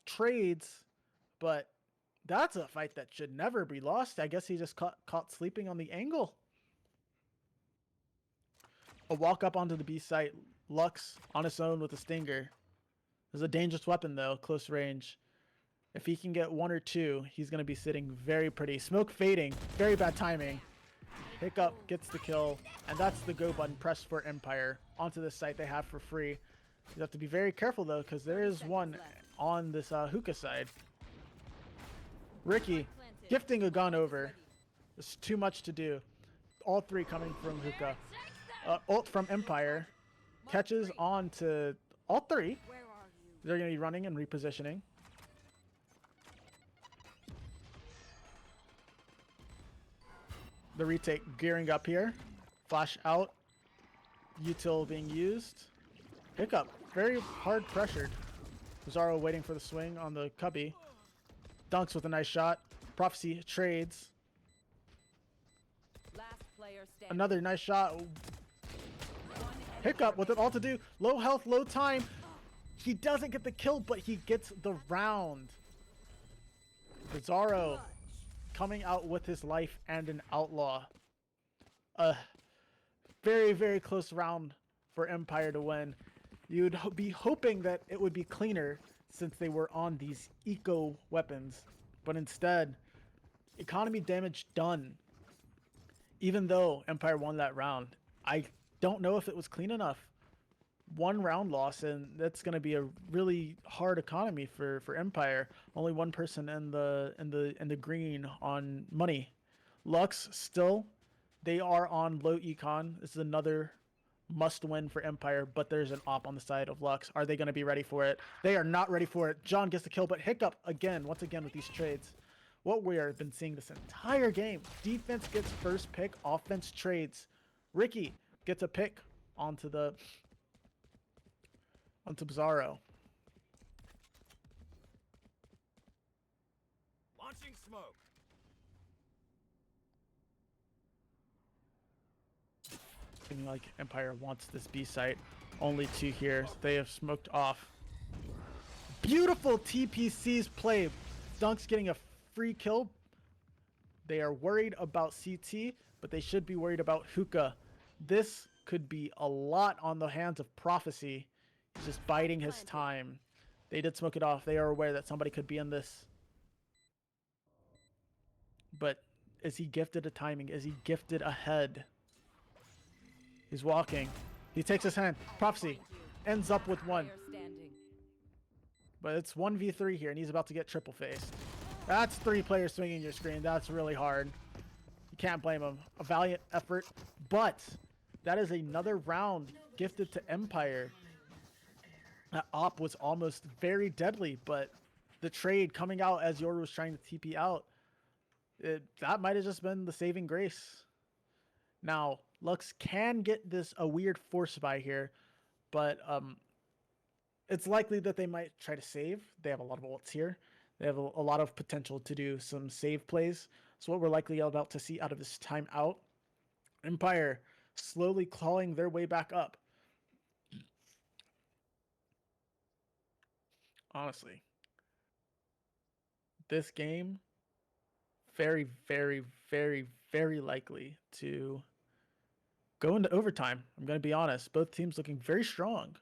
trades, but that's a fight that should never be lost. I guess he just caught sleeping on the angle. A walk up onto the B site. Lux on his own with a stinger. This is a dangerous weapon though, close range. If he can get 1 or 2, he's going to be sitting very pretty. Smoke fading, very bad timing. Hiccup gets the kill, and that's the go button pressed for Empire. Onto this site they have for free. You have to be very careful though, because there is one on this hookah side. Ricky gifting a gun over. It's too much to do. All 3 coming from hookah. Ult from Empire. Catches on to all 3. Where are you? They're going to be running and repositioning. The retake gearing up here. Flash out. Util being used. Hiccup. Very hard pressured. Bizarro waiting for the swing on the cubby. Dunks with a nice shot. Prophecy trades. Last player standing. Another nice shot. Hiccup with it all to do. Low health, low time. He doesn't get the kill, but he gets the round. Bizarro coming out with his life and an outlaw. A very, very close round for Empire to win. You'd be hoping that it would be cleaner since they were on these eco weapons. But instead, economy damage done. Even though Empire won that round, I don't know if it was clean enough. 1 round loss, and that's going to be a really hard economy for Empire. Only 1 person in the green on money. Lux still, they are on low econ. This is another must win for Empire, but there's an op on the side of Lux. Are they going to be ready for it? They are not ready for it. John gets the kill, but Hiccup again, once again with these trades. What we have been seeing this entire game. Defense gets first pick, offense trades. Ricky gets a pick onto Bizarro. Launching smoke. Feeling like Empire wants this B site. Only 2 here. They have smoked off. Beautiful TPC's play. Dunk's getting a free kill. They are worried about CT, but they should be worried about Hookah. This could be a lot on the hands of Prophecy. He's just biding his time. They did smoke it off. They are aware that somebody could be in this. But is he gifted a timing? Is he gifted a head? He's walking. He takes his hand. Prophecy ends up with 1. Player standing. But it's 1v3 here, and he's about to get triple faced. That's 3 players swinging your screen. That's really hard. You can't blame him. A valiant effort. But that is another round gifted to Empire. That op was almost very deadly, but the trade coming out as Yoru was trying to TP out, that might have just been the saving grace. Now, Lux can get this a weird force buy here, but it's likely that they might try to save. They have a lot of ults here. They have a lot of potential to do some save plays. So what we're likely about to see out of this timeout, Empire slowly clawing their way back up. Honestly, this game, very, very, very, very likely to go into overtime. I'm going to be honest. Both teams looking very strong.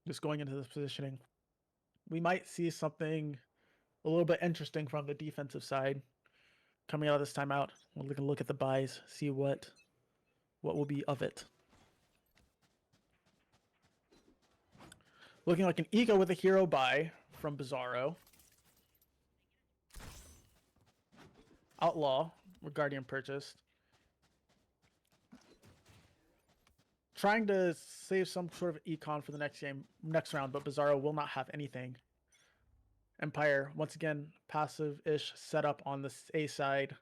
Just going into this positioning, we might see something a little bit interesting from the defensive side coming out of this timeout. We're going to look at the buys, see what will be of it. Looking like an eco with a hero buy from Bizarro. Outlaw with Guardian purchased. Trying to save some sort of econ for the next round, but Bizarro will not have anything. Empire, once again, passive-ish setup on the A side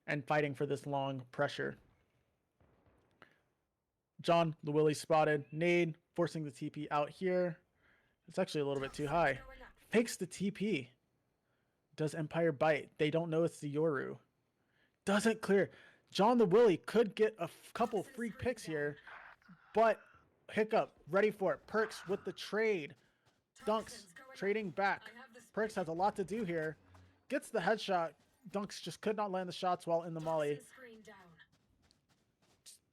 and fighting for this long pressure. John, the Willie spotted. Nade, forcing the TP out here. It's actually a little bit too high. Fakes the TP. Does Empire bite? They don't know it's the Yoru. Doesn't clear. John the Willie could get a couple free picks here, but Hiccup, ready for it. Perks with the trade. Dunks, trading back. Perks has a lot to do here. Gets the headshot. Dunks just could not land the shots while in the molly.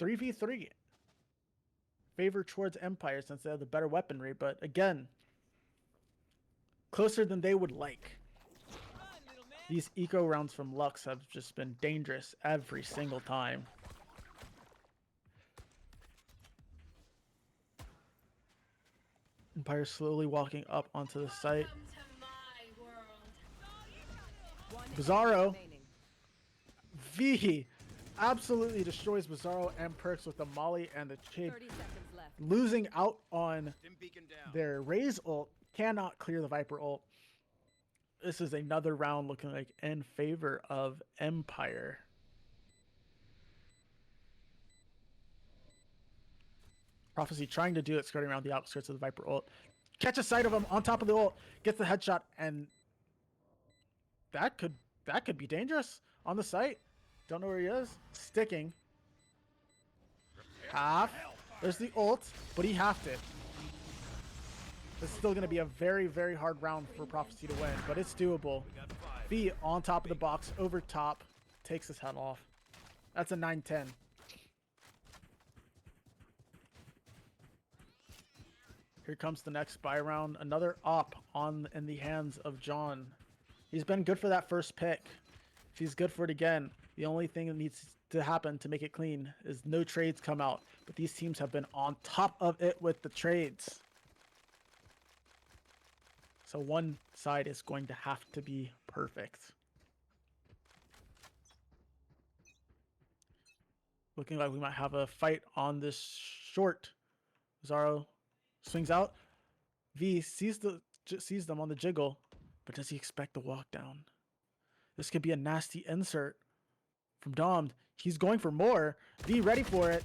3v3. Favor towards Empire since they have the better weaponry, but again, closer than they would like. These eco rounds from Lux have just been dangerous every single time. Empire slowly walking up onto the site. Bizarro. V absolutely destroys Bizarro and Perks with the molly and the chip. 30 seconds left. Losing out on their Raze ult. Cannot clear the Viper ult. This is another round looking like in favor of Empire. Prophecy trying to do it, skirting around the outskirts of the Viper ult. Catch a sight of him on top of the ult, gets the headshot, and that could be dangerous on the site. Don't know where he is. Sticking. Half. There's the ult, but he halved it. It's still going to be a very, very hard round for Prophecy to win, but it's doable. V on top of the box, over top, takes his head off. That's a 9-10. Here comes the next buy round. Another op in the hands of John. He's been good for that first pick. If he's good for it again, the only thing that needs to happen to make it clean is no trades come out. But these teams have been on top of it with the trades. So one side is going to have to be perfect. Looking like we might have a fight on this short. Zaro swings out. V sees them on the jiggle, but does he expect the walk down? This could be a nasty insert from Dom. He's going for more. V ready for it,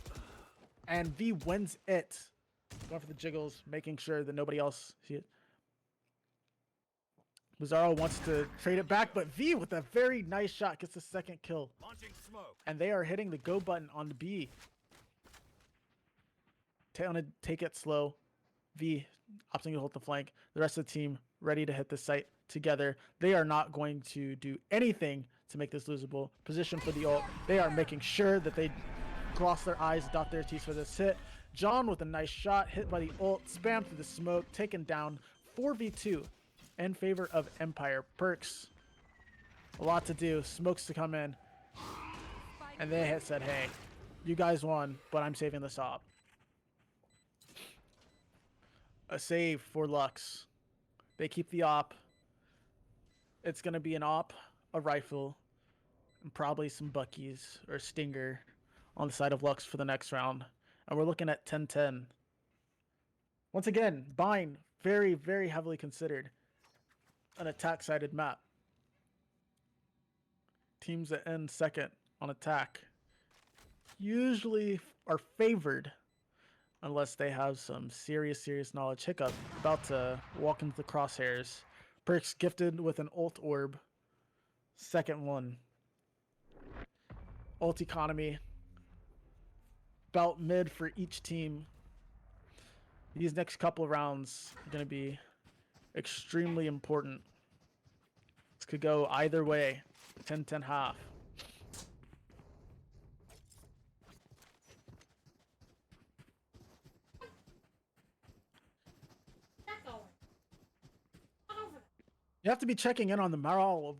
and V wins it. Going for the jiggles, making sure that nobody else see it. Bizarro wants to trade it back, but V with a very nice shot gets the second kill. And they are hitting the go button on the B. To take it slow. V opting to hold the flank. The rest of the team ready to hit the site together. They are not going to do anything to make this losable. Position for the ult. They are making sure that they cross their eyes, dot their T's for this hit. John with a nice shot, hit by the ult, spam through the smoke, taken down. 4v2 in favor of Empire. Perks, a lot to do. Smokes to come in. And they had said, hey, you guys won, but I'm saving this op. A save for Lux. They keep the op. It's going to be an op, a rifle, and probably some Buckies or Stinger on the side of Lux for the next round. And we're looking at 10-10. Once again, Bind, very, very heavily considered an attack-sided map. Teams that end second on attack usually are favored unless they have some serious knowledge. Hiccup about to walk into the crosshairs. Perks gifted with an ult orb. Second one. Ult economy. About mid for each team. These next couple of rounds are going to be extremely important. This could go either way. 10-10 half. You have to be checking in on the morale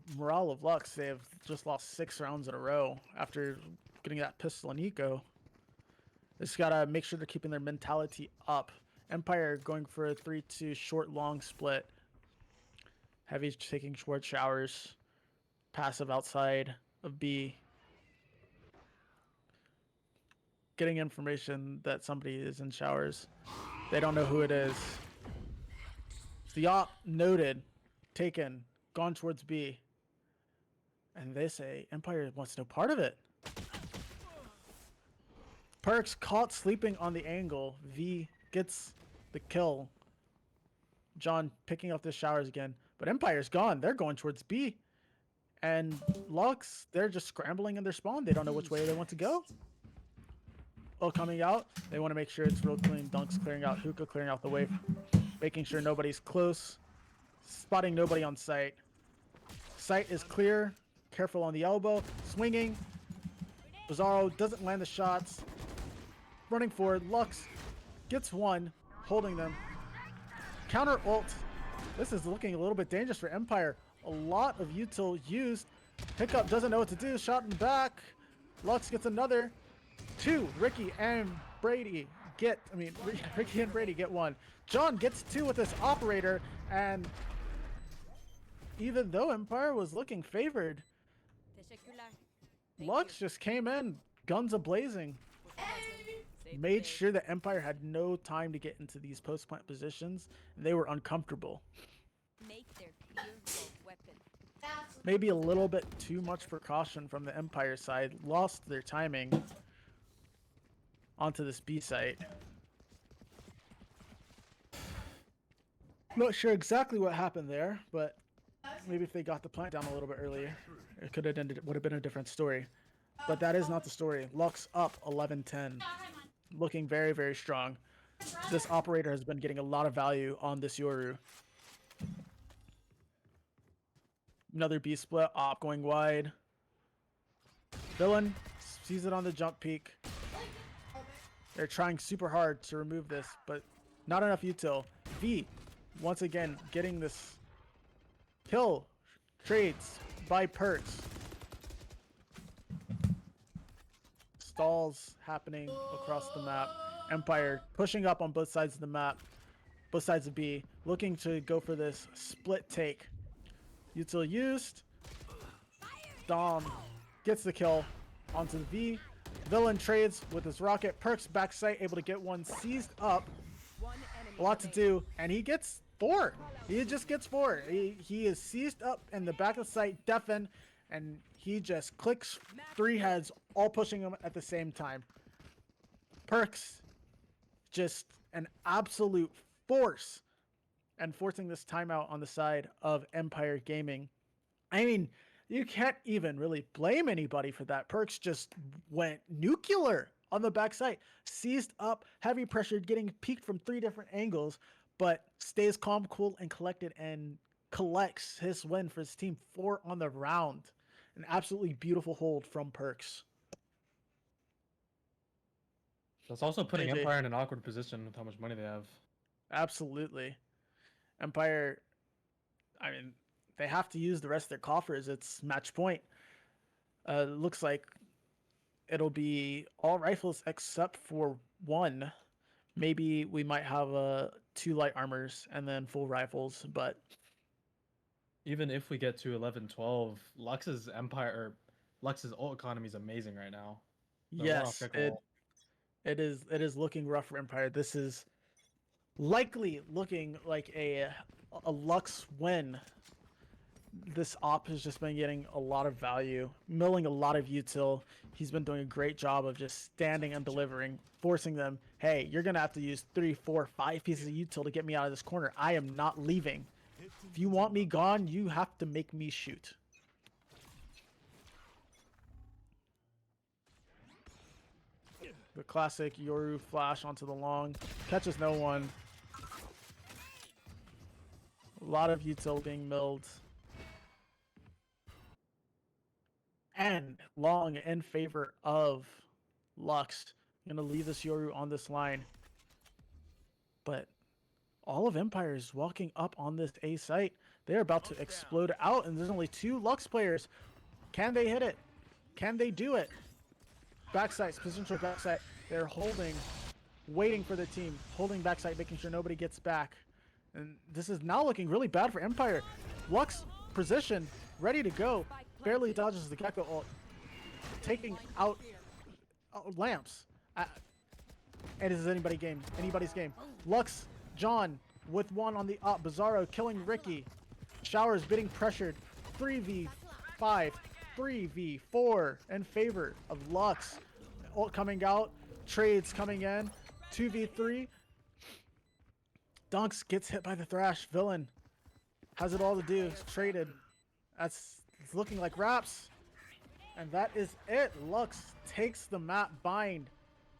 of Lux. They have just lost 6 rounds in a row after getting that pistol and eco. They just gotta make sure they're keeping their mentality up. Empire going for a 3-2 short-long split. Heavy's taking short showers. Passive outside of B. Getting information that somebody is in showers. They don't know who it is. The op noted. Taken, gone towards B. And they say Empire wants no part of it. Perks caught sleeping on the angle. V gets the kill. John picking up the showers again. But Empire's gone. They're going towards B. And Lux, they're just scrambling in their spawn. They don't know which way they want to go. Oh, coming out. They want to make sure it's real clean. Dunks clearing out. Hookah clearing out the way. Making sure nobody's close. Spotting nobody on site. Site is clear. Careful on the elbow. Swinging. Bizarro doesn't land the shots. Running forward. Lux gets one. Holding them. Counter ult. This is looking a little bit dangerous for Empire. A lot of util used. Hiccup doesn't know what to do. Shot in the back. Lux gets another. 2. Ricky and Brady get one. John gets 2 with this operator, and even though Empire was looking favored, Lux just came in, guns a-blazing. Made sure that Empire had no time to get into these post-plant positions, and they were uncomfortable. Maybe a little bit too much precaution from the Empire side. Lost their timing onto this B site. Not sure exactly what happened there, but maybe if they got the plant down a little bit earlier, it would have been a different story. But that is not the story. Lux up 11-10, looking very, very strong. This operator has been getting a lot of value on this Yoru. Another B split, op going wide. Villain sees it on the jump peak. They're trying super hard to remove this, but not enough util. V, once again, getting this kill. Trades by Perks. Stalls happening across the map. Empire pushing up on both sides of the map. both sides of B, looking to go for this split take. Util used. Dom gets the kill onto the V. Villain trades with his rocket. Perks backside, able to get one seized up. One enemy A lot to remaining. do, and he gets 4. He just gets 4. He is seized up in the back of the site, deafen, and he just clicks 3 heads, all pushing him at the same time. Perks, just an absolute force, and forcing this timeout on the side of Empire Gaming. I mean, you can't even really blame anybody for that. Perks just went nuclear on the backside, seized up, heavy pressured, getting peeked from 3 different angles, but stays calm, cool, and collected, and collects his win for his team. 4 on the round. An absolutely beautiful hold from Perks. That's also putting AJ. Empire in an awkward position with how much money they have. Absolutely. Empire, I mean, they have to use the rest of their coffers. It's match point. Looks like it'll be all rifles except for 1. Maybe we might have 2 light armors and then full rifles, but Even if we get to 11-12, Lux's ult economy is amazing right now. The one off yes, Gekko ult. it is looking rough for Empire. This is likely looking like a Lux win. This op has just been getting a lot of value, milling a lot of util. He's been doing a great job of just standing and delivering, forcing them, hey, you're going to have to use 3, 4, 5 pieces of util to get me out of this corner. I am not leaving. If you want me gone, you have to make me shoot. The classic Yoru flash onto the long. Catches no one. A lot of util being milled. And long in favor of Lux. I'm going to leave this Yoru on this line. But all of Empire is walking up on this A site. They're about to explode out, and there's only 2 Lux players. Can they hit it? Can they do it? Backside, positional backside. They're holding, waiting for the team, holding backside, making sure nobody gets back. And this is now looking really bad for Empire. Lux position, ready to go. Barely dodges the Gekko ult, taking out lamps. It is anybody's game. Lux, John with 1 on the up. Bizarro killing Ricky. Showers getting pressured. 3v5, 3v4 in favor of Lux. Ult coming out, trades coming in. 2v3. Dunks gets hit by the Thrash. Villain has it all to do. It's traded. It's looking like Raps. And that is it. Lux takes the map bind.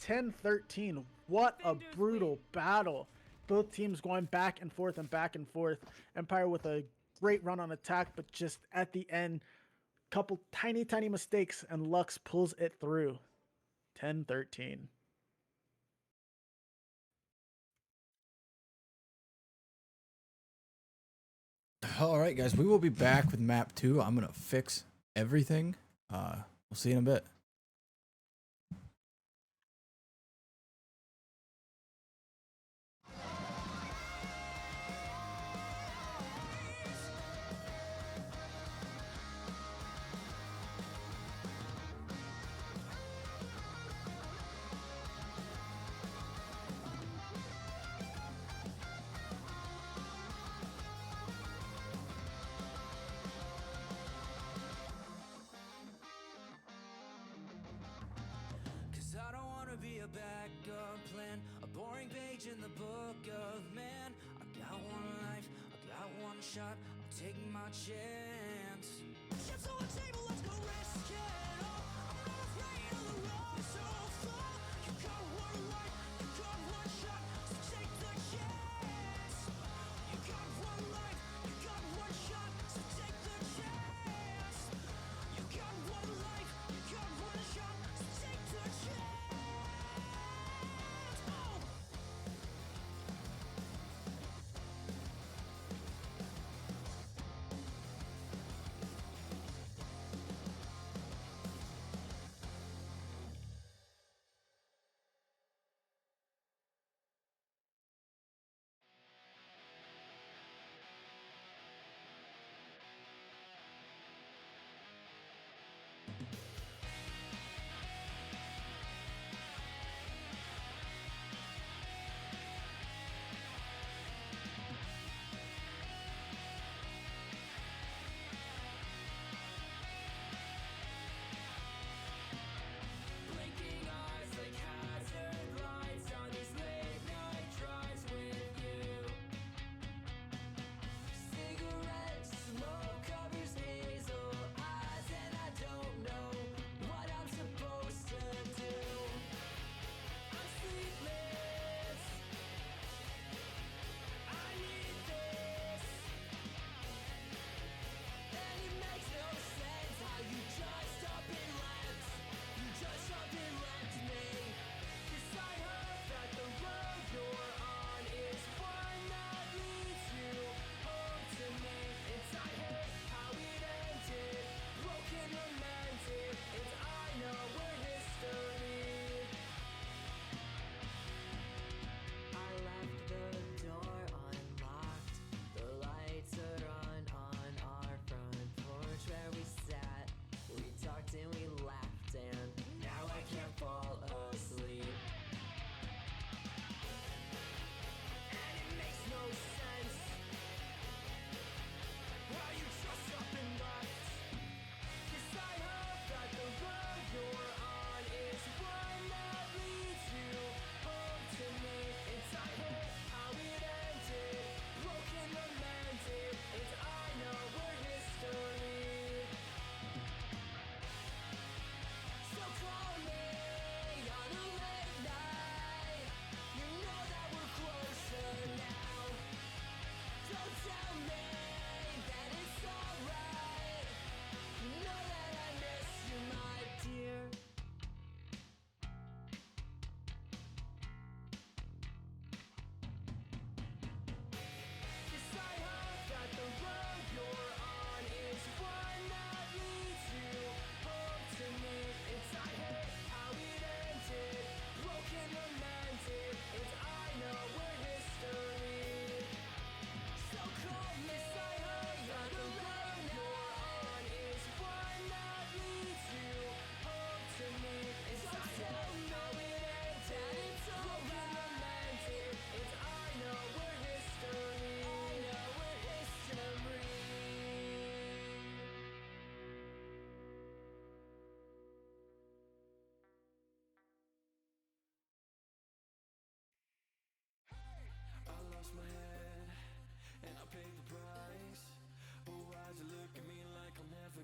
10-13. What a brutal battle. Both teams going back and forth and back and forth. Empire with a great run on attack, but just at the end, couple tiny mistakes, and Lux pulls it through. 10-13. All right, guys, we will be back with map 2. I'm gonna fix everything. We'll see you in a bit. Cause I don't wanna be a backup plan, a boring page in the book of man. I got one life, I got one shot, I'll take my chance. Chips on the table, let's go risk it all. I'm not afraid of the road so far. You got one life, you got one shot, so take the chance. You got one life, you got one shot, so take the chance. You got one life, you got one shot, so take the chance. Oh.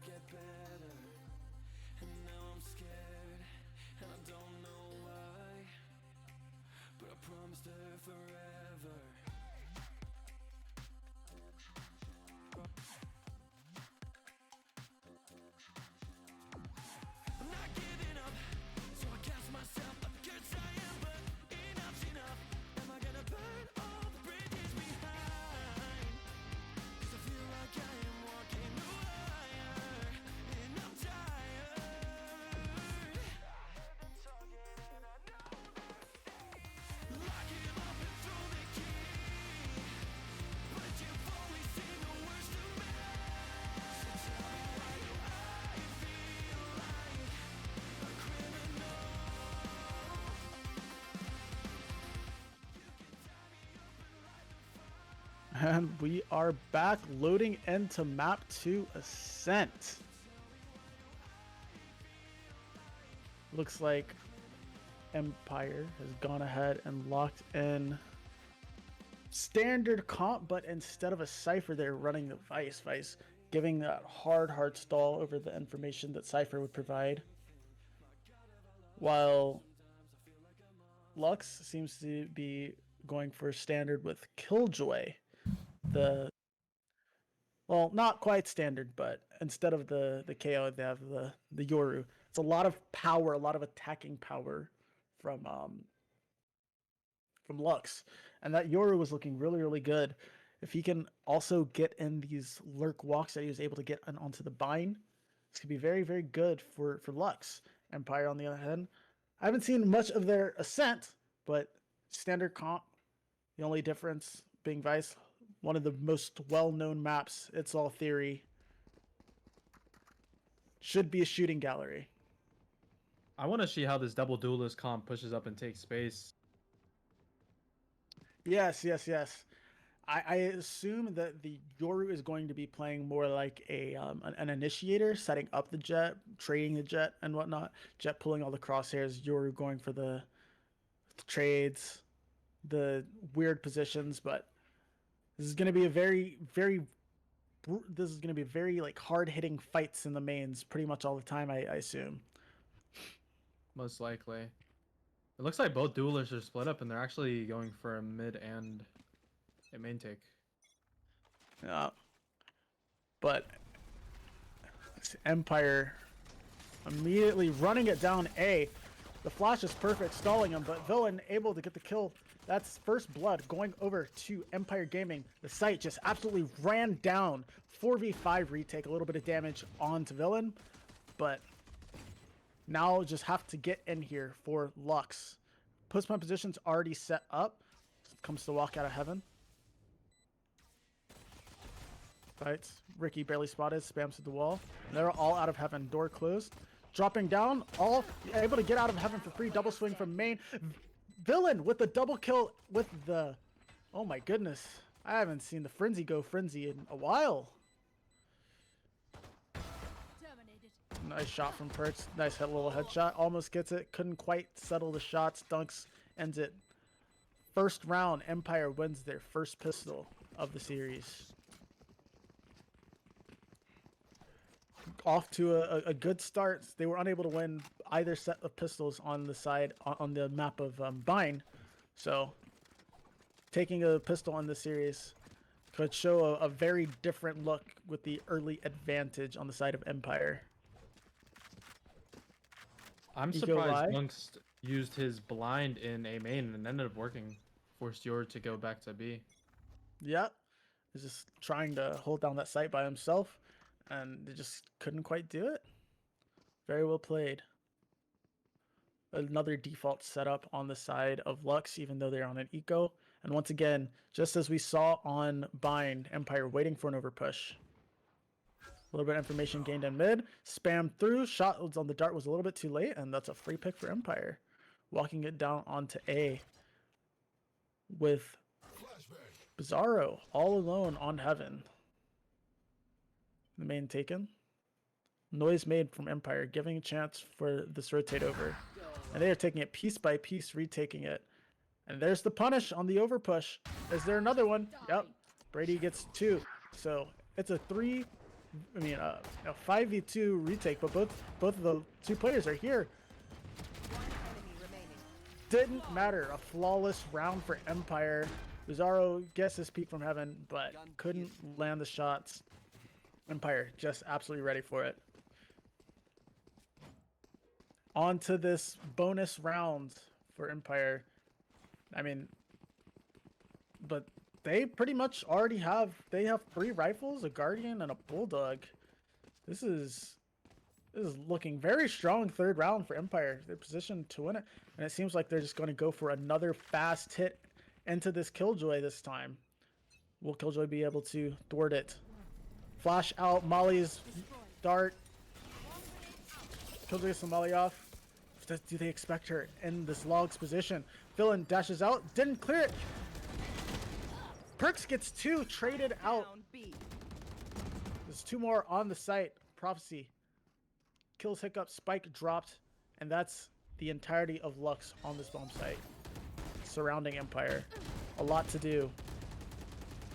get better. And now I'm scared, and I don't know why. But I promised her forever. I'm not giving up, so I cast myself against I am, but enough's enough. Am I gonna burn all the bridges behind? 'Cause I feel like I am walking the wire, and I'm tired. I've been talking and I know that lock him up and throw the key. But you've only seen the worst of me. So tell me, why do I feel like a criminal? And we are back loading into map 2 Ascent. Looks like Empire has gone ahead and locked in standard comp, but instead of a Cypher, they're running the Vice. Vice giving that hard stall over the information that Cypher would provide. While Lux seems to be going for standard with Killjoy. Well, not quite standard, but instead of the KO, they have the Yoru. It's a lot of power, a lot of attacking power from Lux, and that Yoru was looking really good. If he can also get in these lurk walks that he was able to get onto the bind, this could be very good for Lux. Empire, on the other hand, I haven't seen much of their Ascent, but standard comp. The only difference being Vice, one of the most well-known maps. It's all theory. Should be a shooting gallery. I want to see how this double duelist comp pushes up and takes space. Yes. I assume that the Yoru is going to be playing more like an initiator, setting up the Jet, trading the Jet and whatnot. Jet pulling all the crosshairs, Yoru going for the trades, the weird positions. But this is going to be a very like hard hitting fights in the mains pretty much all the time. I assume. Most likely. It looks like both duelists are split up and they're actually going for a mid and a main take. Yeah. But Empire immediately running it down A. The flash is perfect, stalling him, but Villain able to get the kill. That's first blood going over to Empire Gaming. The site just absolutely ran down. 4v5 retake, a little bit of damage onto Villain, but now just have to get in here for Lux. Postman position's already set up. Comes to walk out of heaven. Fights. Ricky barely spotted, spams to the wall. And they're all out of heaven. Door closed. Dropping down. All able to get out of heaven for free. Double swing from main. Villain with the double kill with the... Oh my goodness. I haven't seen the Frenzy go Frenzy in a while. Terminated. Nice shot from Perks. Nice little headshot. Almost gets it. Couldn't quite settle the shots. Dunks ends it. First round, Empire wins their first pistol of the series. Off to a good start. They were unable to win either set of pistols on the side on the map of Bind. So taking a pistol on this series could show a very different look with the early advantage on the side of Empire. I'm Eco surprised Lie. Dunks used his blind in A main and ended up working. Forced Yor to go back to B. Yep. He's just trying to hold down that site by himself, and they just couldn't quite do it. Very well played. Another default setup on the side of Lux, even though they're on an eco. And once again, just as we saw on Bind, Empire waiting for an overpush. A little bit of information gained in mid. Spam through. Shot was on the dart was a little bit too late, and that's a free pick for Empire. Walking it down onto A with Bizarro all alone on heaven. The main taken. Noise made from Empire, giving a chance for this rotate over. And they are taking it piece by piece, retaking it. And there's the punish on the overpush. Is there another one? Yep. Brady gets 2. So it's a 3 a 5v2 retake, but both of the two players are here. One enemy remaining. Didn't matter. A flawless round for Empire. Bizarro gets his peek from heaven, but couldn't land the shots. Empire just absolutely ready for it. On to this bonus round for Empire. I mean, but they pretty much already have, they have 3 rifles, a Guardian, and a Bulldog. This is looking very strong third round for Empire. They're positioned to win it, and it seems like they're just going to go for another fast hit into this Killjoy this time. Will Killjoy be able to thwart it? Flash out Molly's dart. Killjoy gets the Molly off. Do they expect her in this log's position? Villain dashes out, didn't clear it. Perks gets 2 traded out. Down B. There's 2 more on the site. Prophecy kills Hiccup, Spike dropped, and that's the entirety of Lux on this bomb site surrounding Empire. A lot to do.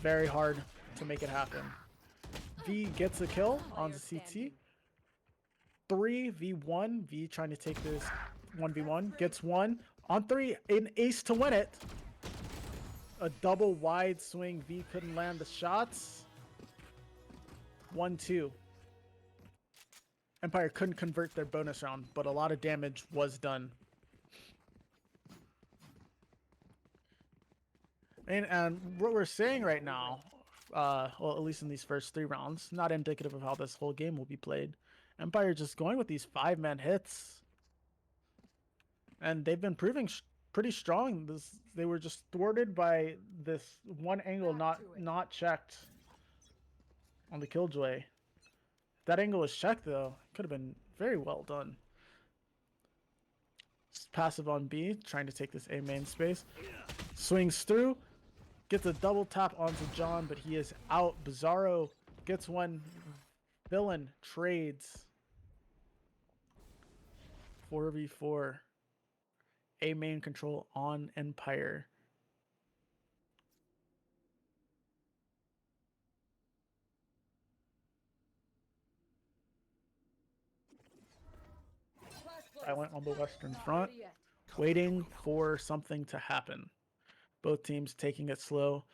Very hard to make it happen. V gets a kill on the CT. 3v1. V trying to take this 1v1. Gets 1 on 3. An ace to win it. A double wide swing. V couldn't land the shots. 1-2. Empire couldn't convert their bonus round, but a lot of damage was done. And what we're saying right now, well, at least in these first 3 rounds, not indicative of how this whole game will be played. Empire just going with these 5-man hits. And they've been proving pretty strong. They were just thwarted by this one angle not checked on the Killjoy. If that angle was checked, though, could have been very well done. Passive on B, trying to take this A main space. Swings through, gets a double tap onto John, but he is out. Bizarro gets 1. Villain trades. 4v4. A main control on Empire. I went on the Western Front, waiting for something to happen. Both teams taking it slow,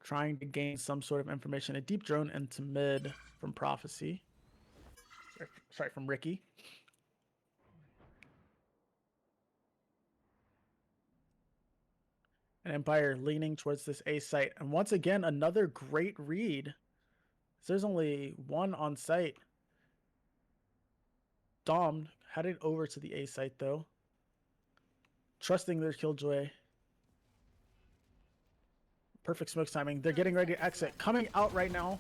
trying to gain some sort of information. A deep drone into mid from Prophecy. Sorry, from Ricky. And Empire leaning towards this A site. And once again, another great read. There's only 1 on site. Dom heading over to the A site, though. Trusting their Killjoy. Perfect smoke timing. They're getting ready to exit. Coming out right now.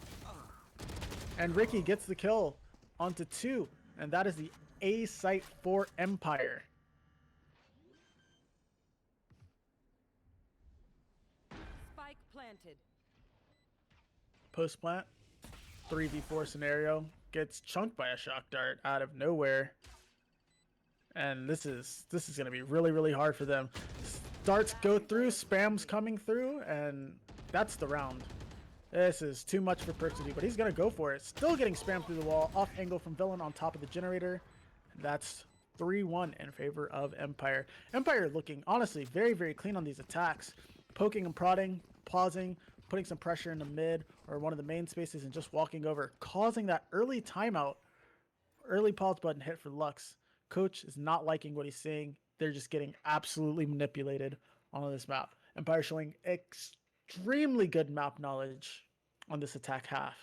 And Ricky gets the kill onto 2. And that is the A site for Empire. Spike planted. Post plant. 3v4 scenario. Gets chunked by a shock dart out of nowhere. And this is going to be really, really hard for them. Darts go through, spam's coming through, and that's the round. This is too much for Perk to do, but he's going to go for it. Still getting spammed through the wall. Off angle from Villain on top of the generator. That's 3-1 in favor of Empire. Empire looking, honestly, very, very clean on these attacks. Poking and prodding, pausing, putting some pressure in the mid or one of the main spaces and just walking over, causing that early timeout. Early pause button hit for Lux. Coach is not liking what he's seeing. They're just getting absolutely manipulated on this map. Empire showing extremely good map knowledge on this attack half.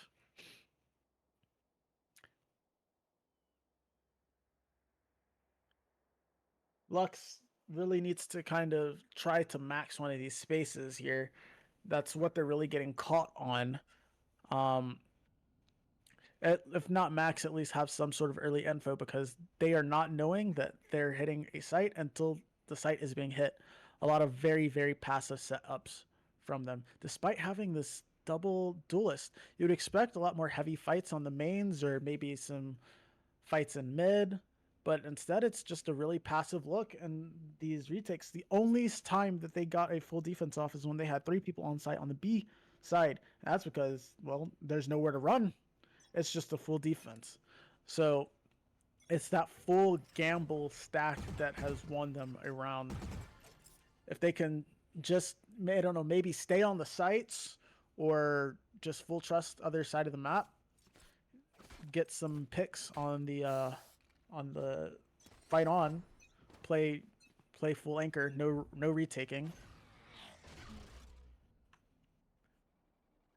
Lux really needs to kind of try to max one of these spaces here. That's what they're really getting caught on. If not max, at least have some sort of early info, because they are not knowing that they're hitting a site until the site is being hit. A lot of very, very passive setups from them. Despite having this double duelist, you would expect a lot more heavy fights on the mains or maybe some fights in mid, but instead it's just a really passive look. And these retakes, the only time that they got a full defense off is when they had 3 people on site on the B side. And that's because, well, there's nowhere to run. It's just a full defense. So it's that full gamble stack that has won them around. If they can just, I don't know, maybe stay on the sites or just full trust other side of the map, get some picks on the fight on, play full anchor, no retaking.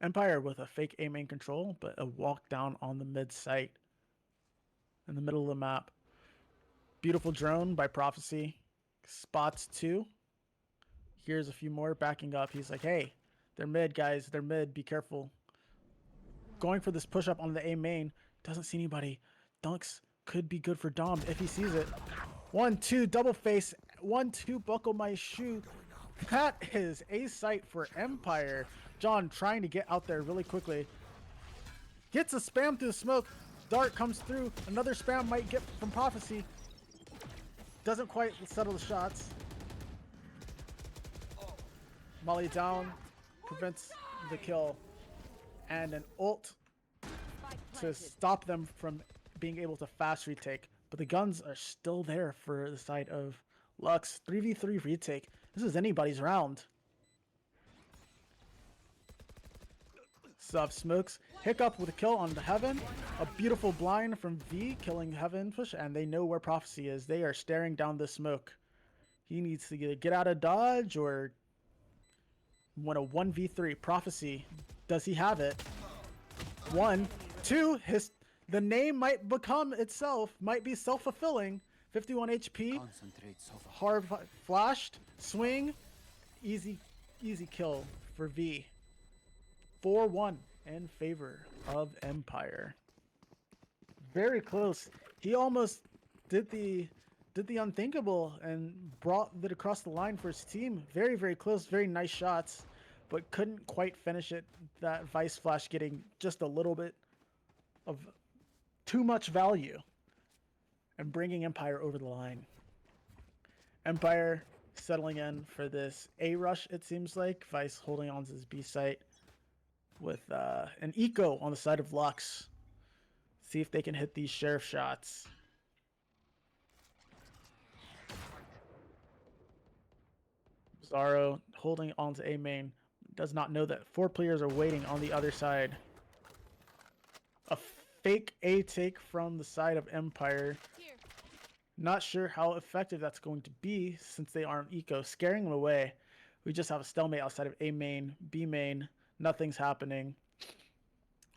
Empire with a fake A main control, but a walk down on the mid site in the middle of the map. Beautiful drone by Prophecy. Spots 2. Here's a few more backing up. He's like, hey, they're mid, guys. They're mid. Be careful. Going for this push up on the A main. Doesn't see anybody. Dunks could be good for Dom if he sees it. 1-2 double face. 1-2 buckle my shoe. That is a sight for Empire. John trying to get out there really quickly. Gets a spam through the smoke. Dart comes through. Another spam might get from Prophecy. Doesn't quite settle the shots. Molly down. Prevents the kill. And an ult to stop them from being able to fast retake. But the guns are still there for the side of Lux. 3v3 retake. This is anybody's round. Sub smokes. Hiccup with a kill on the Heaven. A beautiful blind from V killing Heaven push, and they know where Prophecy is. They are staring down the smoke. He needs to either get out of dodge or win a 1v3. Prophecy. Does he have it? 1, 2. The name might become itself, might be self-fulfilling. 51 HP. Hard flashed. Swing. Easy kill for V. 4-1 in favor of Empire. Very close. He almost did the unthinkable and brought it across the line for his team. Very, very close. Very nice shots, but couldn't quite finish it. That Vice Flash getting just a little bit of too much value and bringing Empire over the line. Empire settling in for this A rush, it seems like. Vice holding on to his B site with an eco on the side of Lux. See if they can hit these sheriff shots. Zaro holding on to A main. Does not know that 4 players are waiting on the other side. A fake A take from the side of Empire. Not sure how effective that's going to be since they aren't eco. Scaring them away. We just have a stalemate outside of A main, B main. Nothing's happening.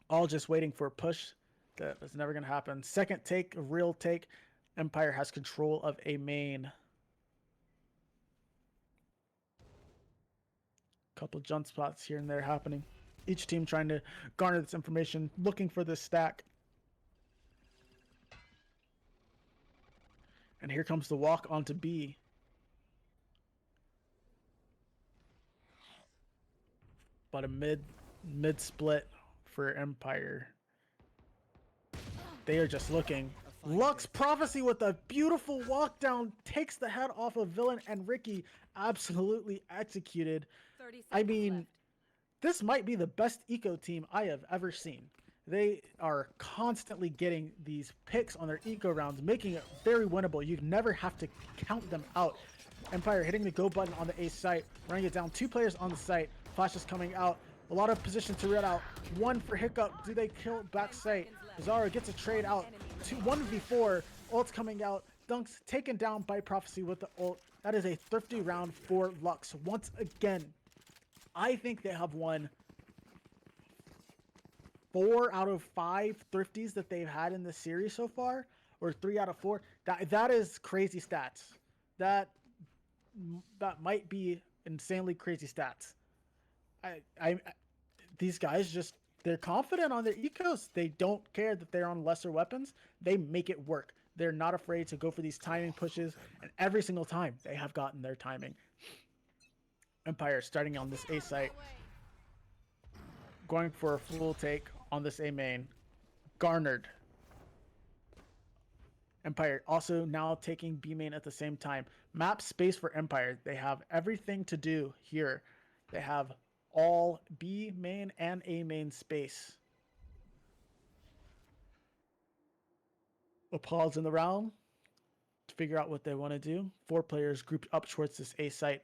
All just waiting for a push that is never going to happen. Second take, a real take. Empire has control of A main. Couple jump spots here and there happening. Each team trying to garner this information, looking for this stack. And here comes the walk onto B. But a mid split for Empire. They are just looking. Lux Prophecy with a beautiful walk down takes the head off of Villain, and Ricky absolutely executed. 30 seconds I mean, left. this might be the best eco team I have ever seen. They are constantly getting these picks on their eco rounds, making it very winnable. You never have to count them out. Empire hitting the go button on the A site, running it down. 2 players on the site. Flash is coming out. A lot of position to read out. 1 for Hiccup. Do they kill back site? Zara gets a trade out. 1v4. Ult's coming out. Dunks taken down by Prophecy with the ult. That is a thrifty round for Lux. Once again, I think they have won 4 out of 5 thrifties that they've had in the series so far, or 3 out of 4. That is crazy stats. That might be insanely crazy stats. These guys just, they're confident on their ecos. They don't care that they're on lesser weapons. They make it work. They're not afraid to go for these timing pushes, and every single time they have gotten their timing. Empire starting on this A site, going for a full take on this A main. Garnered. Empire also now taking B main at the same time. Map space for Empire. They have everything to do here. They have all B main and A main space. A pause in the round to figure out what they want to do. 4 players grouped up towards this A site.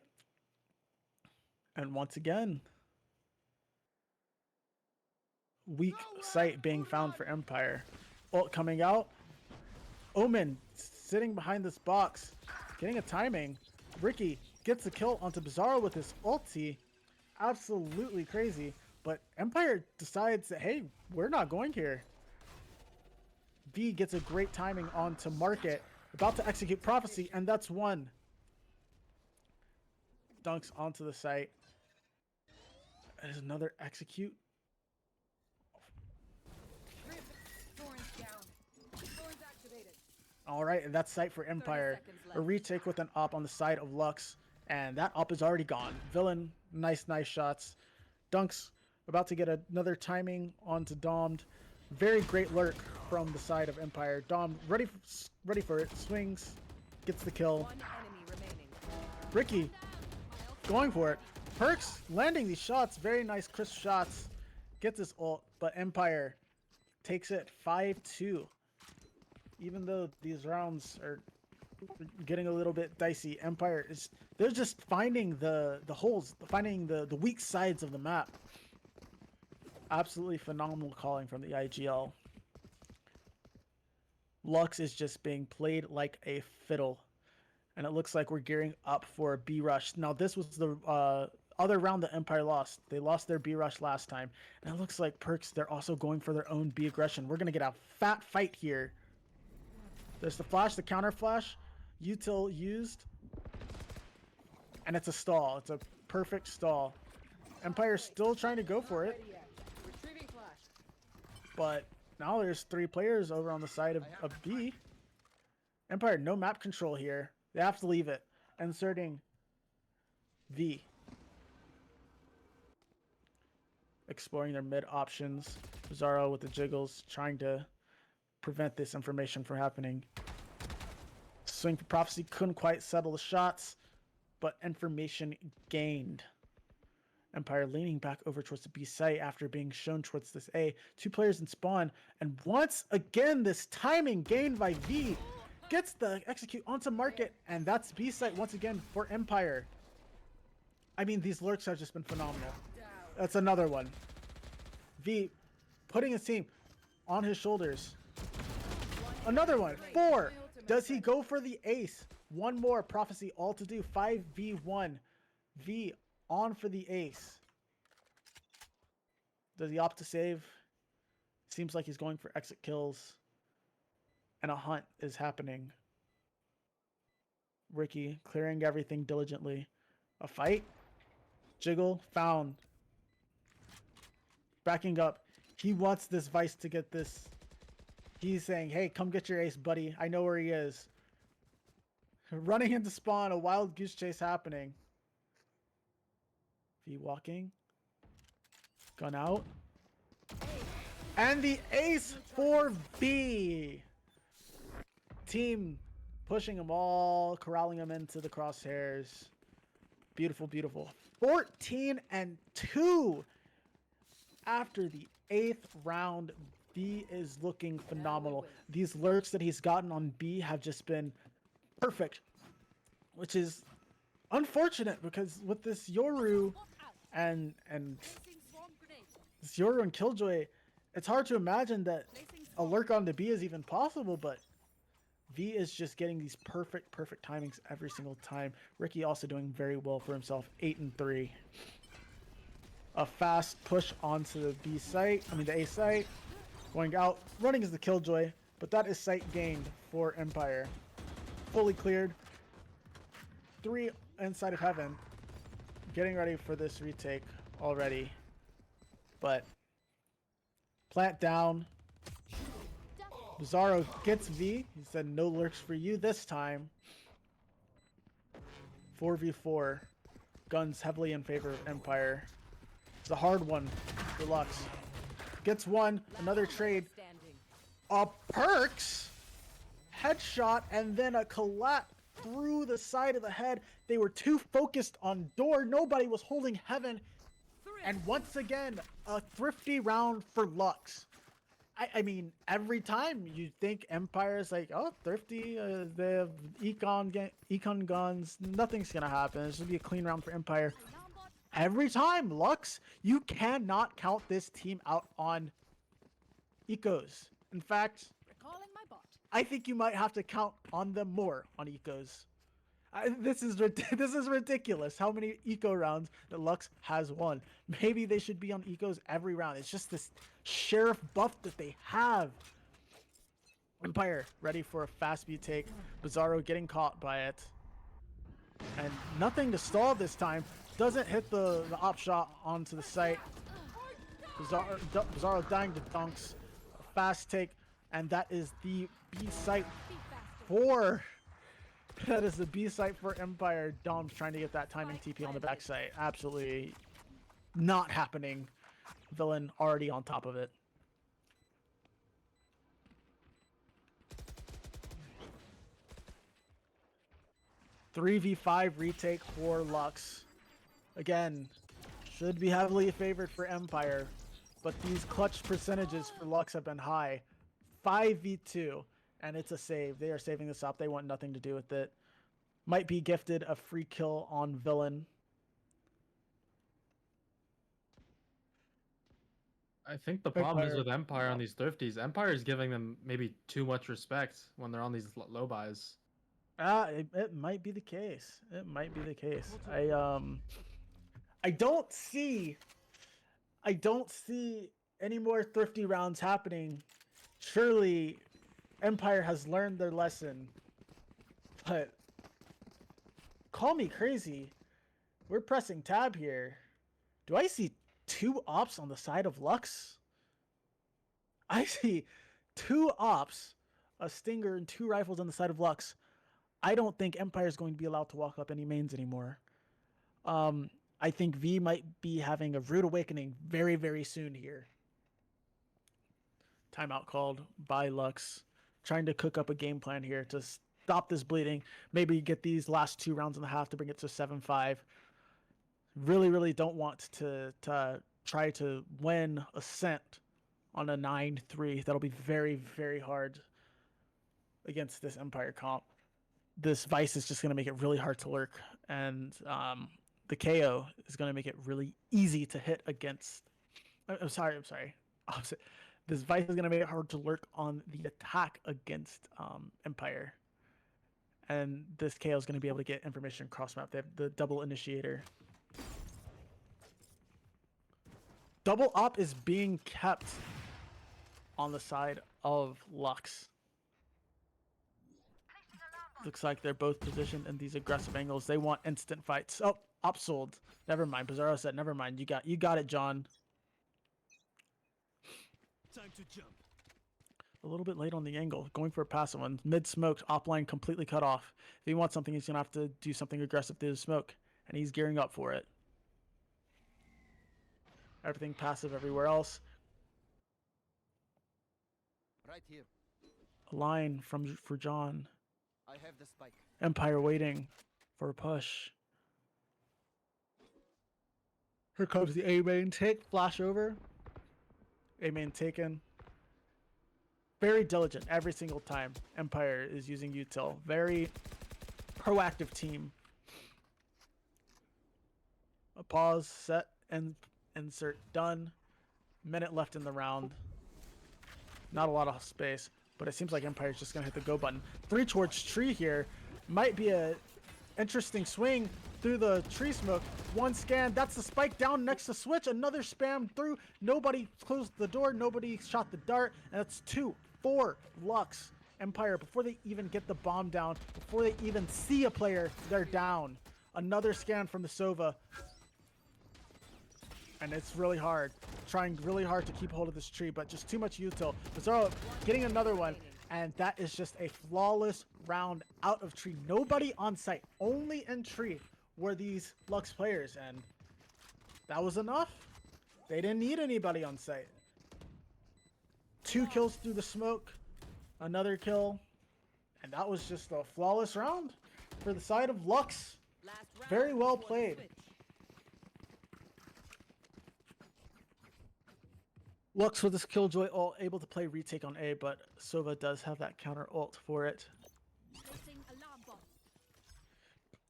And once again, weak site being found for Empire. Ult coming out. Omen sitting behind this box, getting a timing. Ricky gets a kill onto Bizarro with his ulti. Absolutely crazy. But Empire decides that, hey, we're not going here. V gets a great timing onto Market. About to execute Prophecy, and that's one. Dunks onto the site. There's another execute. Thorns down. Thorns activated. All right, and that's site for Empire. seconds A left. retake with an op on the side of Lux, and that op is already gone. Villain, nice shots. Dunks about to get another timing onto Domed. Very great lurk from the side of Empire. Dom ready for it. Swings, gets the kill. One enemy remaining. Ricky going for it. Perks landing these shots. Very nice, crisp shots. Gets his ult, but Empire takes it 5-2. Even though these rounds are getting a little bit dicey, Empire they're just finding the holes, finding the weak sides of the map. Absolutely phenomenal calling from the IGL. Lux is just being played like a fiddle. And it looks like we're gearing up for a B rush. Now this was the other round that Empire lost. They lost their B rush last time. And it looks like Perks, they're also going for their own B aggression. We're going to get a fat fight here. There's the flash, the counter flash. Util used. And it's a stall. It's a perfect stall. Empire's still trying to go for it. Retrieving flash. But now there's 3 players over on the side of B. Empire, no map control here. They have to leave it. Inserting V. Exploring their mid options. Bizarro with the jiggles, trying to prevent this information from happening. Swing for Prophecy, couldn't quite settle the shots, but information gained. Empire leaning back over towards the B site after being shown towards this A. 2 players in spawn, and once again this timing gained by V gets the execute onto Market, and that's B site once again for Empire. I mean, these lurks have just been phenomenal. That's another one. V putting his team on his shoulders. Another one. 4. Does he go for the ace? One more Prophecy, all to do. 5v1. V on for the ace. Does he opt to save? Seems like he's going for exit kills. And a hunt is happening. Ricky clearing everything diligently. A fight. Jiggle found. Backing up. He wants this Vice to get this. He's saying, hey, come get your ace, buddy. I know where he is. Running into spawn, a wild goose chase happening. V walking. Gun out. And the ace for V. Team pushing them all, corralling them into the crosshairs. Beautiful, beautiful. 14-2 after the 8th round. V is looking phenomenal. These lurks that he's gotten on B have just been perfect, which is unfortunate because with this Yoru and this Yoru and Killjoy, it's hard to imagine that a lurk on the B is even possible, but V is just getting these perfect timings every single time. Ricky also doing very well for himself, 8-3. A fast push onto the B site, the A site. Going out, running is the Killjoy, but that is site gained for Empire. Fully cleared. 3 inside of heaven. Getting ready for this retake already. But plant down. Bizarro gets V. He said no lurks for you this time. 4v4. Guns heavily in favor of Empire. It's a hard one for Lux. Gets one. Another trade. Standing. A Perks headshot and then a collat through the side of the head. They were too focused on door. Nobody was holding heaven. And once again, a thrifty round for Lux. I mean, every time you think Empire's like, oh, Thrifty, they have econ guns, nothing's gonna happen. It's gonna be a clean round for Empire. Every time, Lux, you cannot count this team out on ecos. In fact, Recalling my bot. I think you might have to count on them more on ecos. This is ridiculous. How many eco rounds that Lux has won? Maybe they should be on ecos every round. It's just this sheriff buff that they have. Empire ready for a fast beat take. Bizarro getting caught by it, and nothing to stall this time. Doesn't hit the op shot onto the site. Bizarro dying to dunks. A fast take, and that is the B site for. That is the B site for Empire. Dom's trying to get that timing TP on the back site. Absolutely not happening. Villain already on top of it. (3v5) retake for Lux. Again, should be heavily favored for Empire, but these clutch percentages for Lux have been high. 5v2. And it's a save. They are saving this up. They want nothing to do with it. Might be gifted a free kill on Villain. I think the problem is with Empire on these Thrifties. Empire is giving them maybe too much respect when they're on these low buys. It might be the case. It might be the case. I don't see any more Thrifty rounds happening. Surely Empire has learned their lesson, but call me crazy. We're pressing tab here. Do I see 2 ops on the side of Lux? I see 2 ops, a Stinger, and 2 rifles on the side of Lux. I don't think Empire is going to be allowed to walk up any mains anymore. I think V might be having a rude awakening very, very soon here. Timeout called by Lux. Trying to cook up a game plan here to stop this bleeding. Maybe get these last 2 rounds and a half to bring it to 7-5. Really, really don't want to try to win Ascent on a 9-3. That'll be very, very hard against this Empire comp. This Vice is just going to make it really hard to lurk. And the KO is going to make it really easy to hit against... I'm sorry. Opposite. This Vice is going to make it hard to lurk on the attack against Empire. And this KO is going to be able to get information cross map. They have the double initiator. Double op is being kept on the side of Lux. Looks like they're both positioned in these aggressive angles. They want instant fights. Oh, op sold. Never mind. Bizarro said, never mind. You got it, John. Time to jump. A little bit late on the angle. Going for a passive one. Mid smoked, op line completely cut off. If he wants something, he's going to have to do something aggressive through the smoke. And he's gearing up for it. Everything passive everywhere else. Right here. A line for John. I have the spike. Empire waiting for a push. Here comes the A main take. Flash over. A main taken. Very diligent every single time Empire is using util. Very proactive team. A pause, set, and insert done. Minute left in the round. Not a lot of space, but it seems like Empire's just gonna hit the go button. 3 towards tree here. Might be a interesting swing through the tree smoke. 1 scan, that's the spike down next to switch. Another spam through. Nobody closed the door. Nobody shot the dart. And that's 2, 4 Lux. Empire, before they even get the bomb down, before they even see a player, they're down. Another scan from the Sova. And it's really hard. Trying really hard to keep hold of this tree, but just too much util. Bizarro getting another one. And that is just a flawless round out of tree. Nobody on site. Only in tree were these Lux players. And that was enough. They didn't need anybody on site. 2 kills through the smoke. Another kill. And that was just a flawless round for the side of Lux. Last round Very well before the played. switch. Lux with this Killjoy ult able to play retake on A, but Sova does have that counter ult for it. Placing alarm bot.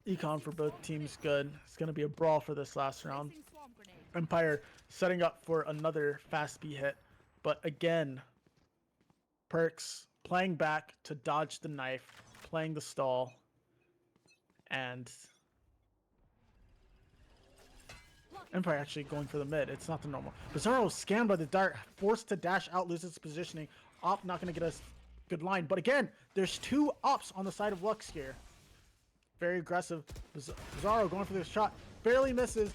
Econ for both teams good. It's going to be a brawl for this last round. Placing swarm grenade. Empire setting up for another fast B hit, but again, Perks playing back to dodge the knife, playing the stall, and Empire actually going for the mid. It's not the normal. Bizarro scanned by the dart, forced to dash out, loses positioning. Op not going to get us good line, but again, there's two ops on the side of Lux here. Very aggressive. Bizarro going for this shot, barely misses,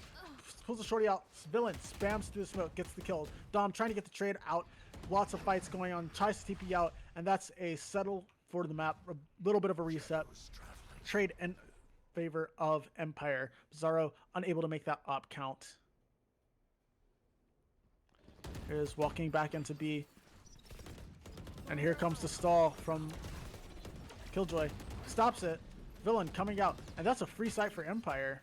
pulls the shorty out. Villain spams through the smoke, gets the kill. Dom trying to get the trade out. Lots of fights going on, tries to TP out, and that's a settle for the map. A little bit of a reset. Trade in favor of Empire. Bizarro unable to make that op count. Is walking back into B. And here comes the stall from Killjoy. Stops it. Villain coming out. And that's a free site for Empire.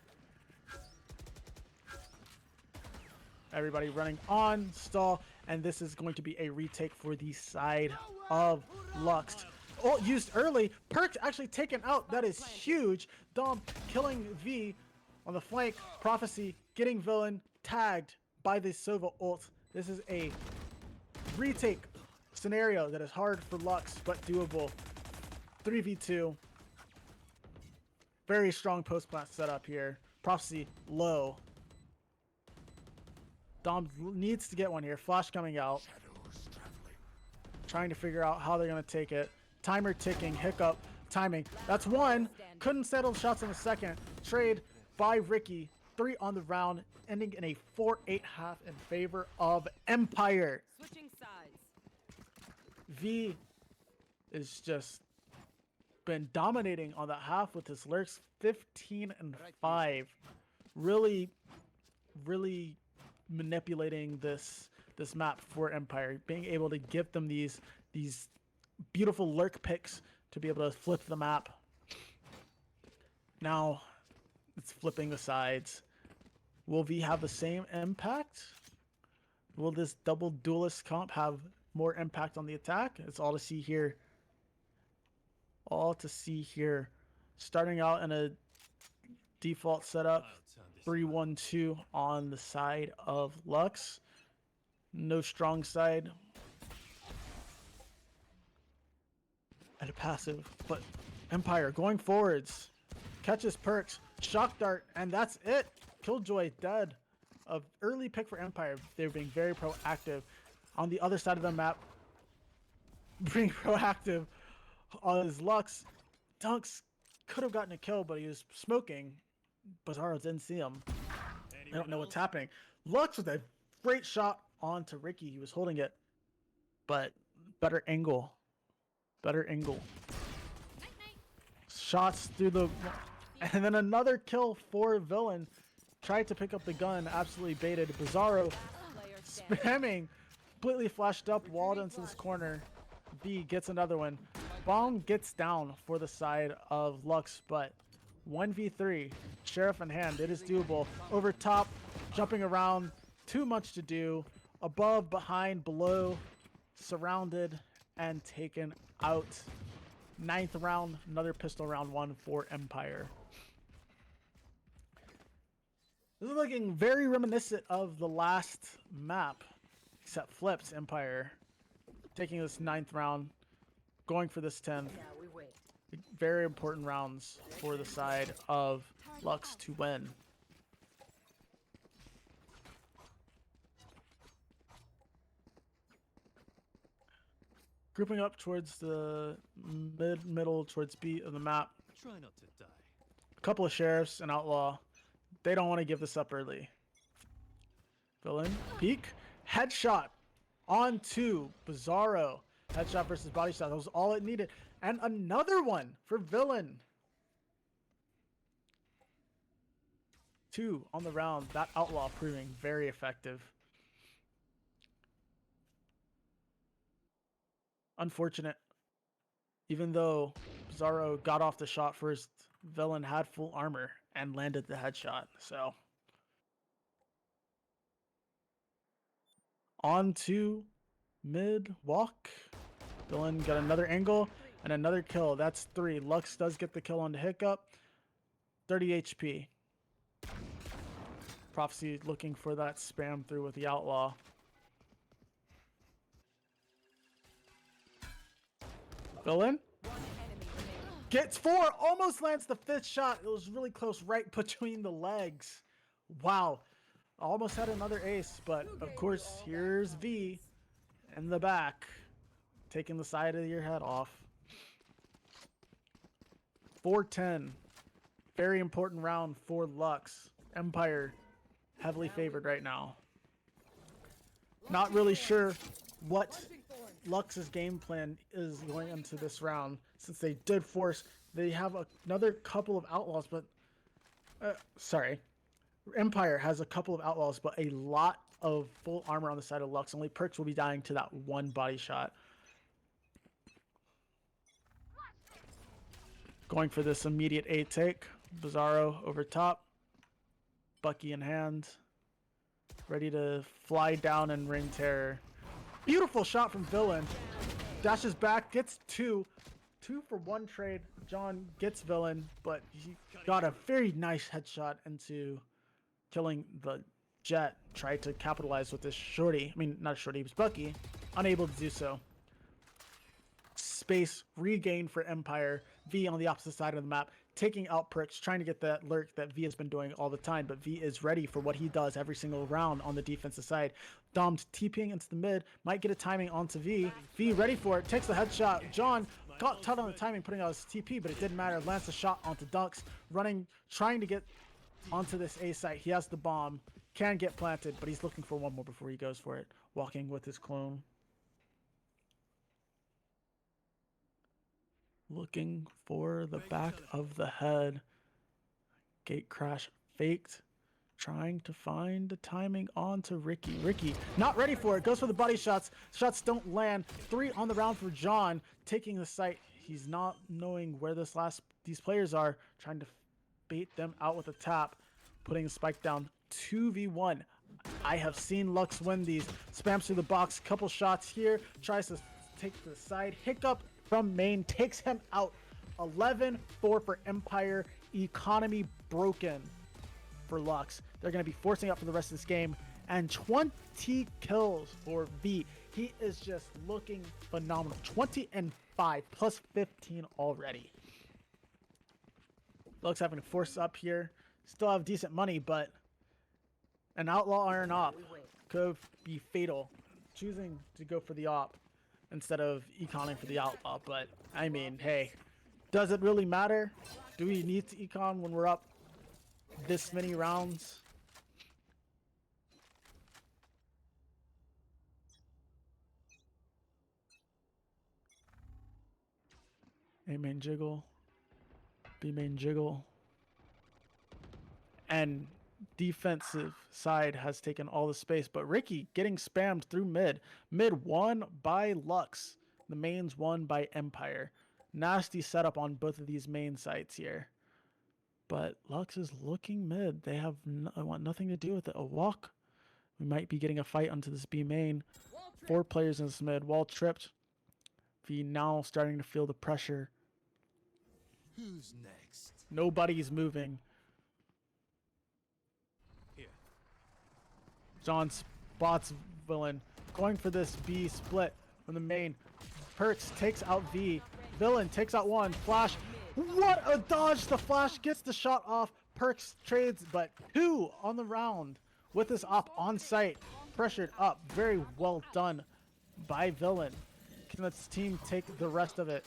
Everybody running on stall. And this is going to be a retake for the side of Lux. Oh, used early. Perks actually taken out. That is huge. Dom killing V on the flank. Prophecy getting Villain tagged by the Sova ult. This is a retake scenario that is hard for Lux, but doable. 3v2. Very strong post-plant setup here. Prophecy low. Dom needs to get one here. Flash coming out. Trying to figure out how they're going to take it. Timer ticking. Hiccup. Timing. That's one. Couldn't settle shots in the second. Trade by Ricky. 3 on the round. Ending in a 4-8 half in favor of Empire. Switching sides. V is just been dominating on that half with his lurks. 15 and 5. Really manipulating this map for Empire, being able to give them these beautiful lurk picks to be able to flip the map. Now it's flipping the sides. Will V have the same impact? Will this double duelist comp have more impact on the attack? It's all to see here. All to see here. Starting out in a default setup. 3-1-2 on the side of Lux. No strong side. And a passive, but Empire going forwards. Catches Perks. Shock dart, and that's it. Killjoy dead. A early pick for Empire. They're being very proactive. On the other side of the map, being proactive on his Lux. Dunks could have gotten a kill, but he was smoking. Bizarro didn't see him. I don't know what's happening. Lux with a great shot onto Ricky. He was holding it, but better angle. Better angle. Shots through the... And then another kill for Villain. Tried to pick up the gun. Absolutely baited. Bizarro Player standing. spamming. Completely flashed up. Walled into this corner. B gets another one. Bong gets down for the side of Lux, but 1v3. Sheriff in hand. It is doable. Over top. Jumping around. Too much to do. Above, behind, below. Surrounded and taken out. 9th round. Another pistol round 1 for Empire. This is looking very reminiscent of the last map. Except flips Empire. Taking this 9th round. Going for this 10th. Now we wait. Very important rounds for the side of Lux to win. Grouping up towards the middle towards B of the map. Try not to die. A couple of sheriffs and outlaw. They don't want to give this up early. Villain peek. Headshot onto Bizarro. Headshot versus body shot. That was all it needed. And another one for Villain. 2 on the round. That outlaw proving very effective. Unfortunate. Even though Bizarro got off the shot first, Villain had full armor and landed the headshot. So onto mid walk. Villain got another angle and another kill. That's 3. Lux does get the kill on the Hiccup. 30 HP. Prophecy looking for that spam through with the Outlaw. Villain One enemy remaining. gets 4. Almost lands the 5th shot. It was really close right between the legs. Wow. Almost had another ace, but of course, here's V in the back, taking the side of your head off. 4-10. Very important round for Lux. Empire heavily favored right now. Not really sure what Lux's game plan is going into this round, since they did force. They have another couple of outlaws, but sorry. Empire has a couple of outlaws, but a lot of full armor on the side of Lux. Only Perks will be dying to that one body shot. Going for this immediate A take. Bizarro over top. Bucky in hand. Ready to fly down and ring terror. Beautiful shot from Villain. Dashes back, gets 2. 2 for 1 trade. John gets Villain, but he got a very nice headshot into killing the Jet. Tried to capitalize with this shorty. I mean, not shorty, it was Bucky. Unable to do so. Space regained for Empire. V on the opposite side of the map, taking out Pricks, trying to get that lurk that V has been doing all the time, but V is ready for what he does every single round on the defensive side. Dom's TPing into the mid, might get a timing onto V. V ready for it, takes the headshot. John got tight on the timing, putting out his TP, but it didn't matter. Lands a shot onto Dunks, running, trying to get onto this A site. He has the bomb, can get planted, but he's looking for one more before he goes for it. Walking with his clone. Looking for the back of the head. Gate crash faked. Trying to find the timing onto Ricky. Ricky not ready for it. Goes for the body shots. Shots don't land. 3 on the round for John. Taking the site. He's not knowing where these players are. Trying to bait them out with a tap. Putting the spike down. 2v1. I have seen Lux win these. Spams through the box. Couple shots here. Tries to take to the side. Hiccup from main takes him out. 11-4 for Empire. Economy broken for Lux. They're going to be forcing up for the rest of this game. And 20 kills for V. He is just looking phenomenal. 20 and 5 plus 15 already. Lux having to force up here. Still have decent money, but an outlaw iron op could be fatal. Choosing to go for the op instead of econing for the outlaw, but I mean, hey, does it really matter? Do we need to econ when we're up this many rounds? A main jiggle, B main jiggle, and defensive side has taken all the space, but Ricky getting spammed through mid. Mid won by Lux. The main's won by Empire. Nasty setup on both of these main sites here. But Lux is looking mid. They have want nothing to do with it. A walk. We might be getting a fight onto this B main. 4 players in this mid. Wall tripped. V now starting to feel the pressure. Who's next? Nobody's moving. John spots Villain. Going for this B split from the main. Perks takes out V. Villain takes out 1. Flash. What a dodge! The Flash gets the shot off. Perks trades, but 2 on the round with this op on site. Pressured up. Very well done by Villain. Can this team take the rest of it?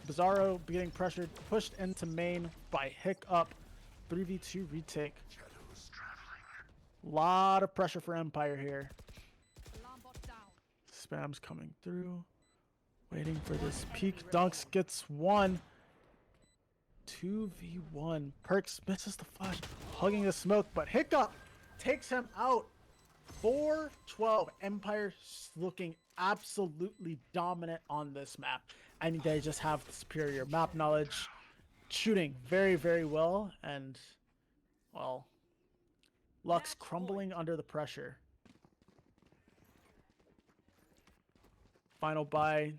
Bizarro getting pressured. Pushed into main by Hiccup. 3v2 retake. Lot of pressure for Empire here. Alarm bot down. Spam's coming through. Waiting for this peak. Dunks gets 1. 2v1. Perks misses the flash. Hugging the smoke, but Hiccup takes him out. 4-12. Empire looking absolutely dominant on this map. I mean, they just have the superior map knowledge. Shooting very, very well. And, well, Lux crumbling under the pressure. Final buy,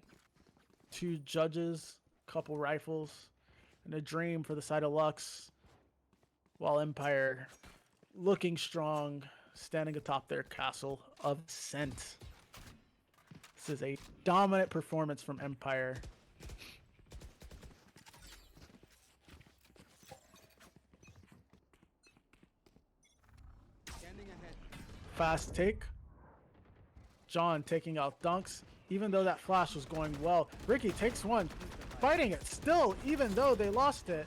2 judges, couple rifles, and a dream for the side of Lux. While Empire looking strong, standing atop their castle of Ascent. This is a dominant performance from Empire. Scanning ahead. Fast take. John taking out Dunks. Even though that flash was going well, Ricky takes one. Fighting it still, even though they lost it.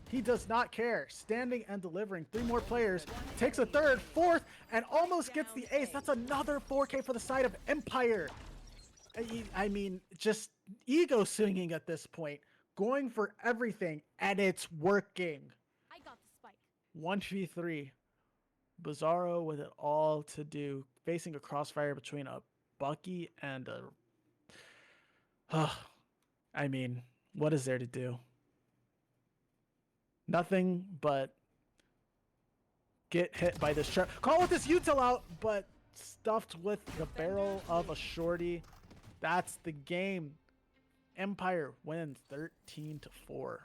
He does not care. Standing and delivering. 3 more players. Takes a third, fourth, and almost gets the ace. That's another 4K for the side of Empire. I mean, just ego swinging at this point. Going for everything, and it's working. I got the spike. 1v3. Bizarro with it all to do. Facing a crossfire between a Bucky and a... I mean, what is there to do? Nothing but get hit by this trap. Call with this util out, but stuffed with the barrel of a shorty. That's the game. Empire wins 13-4.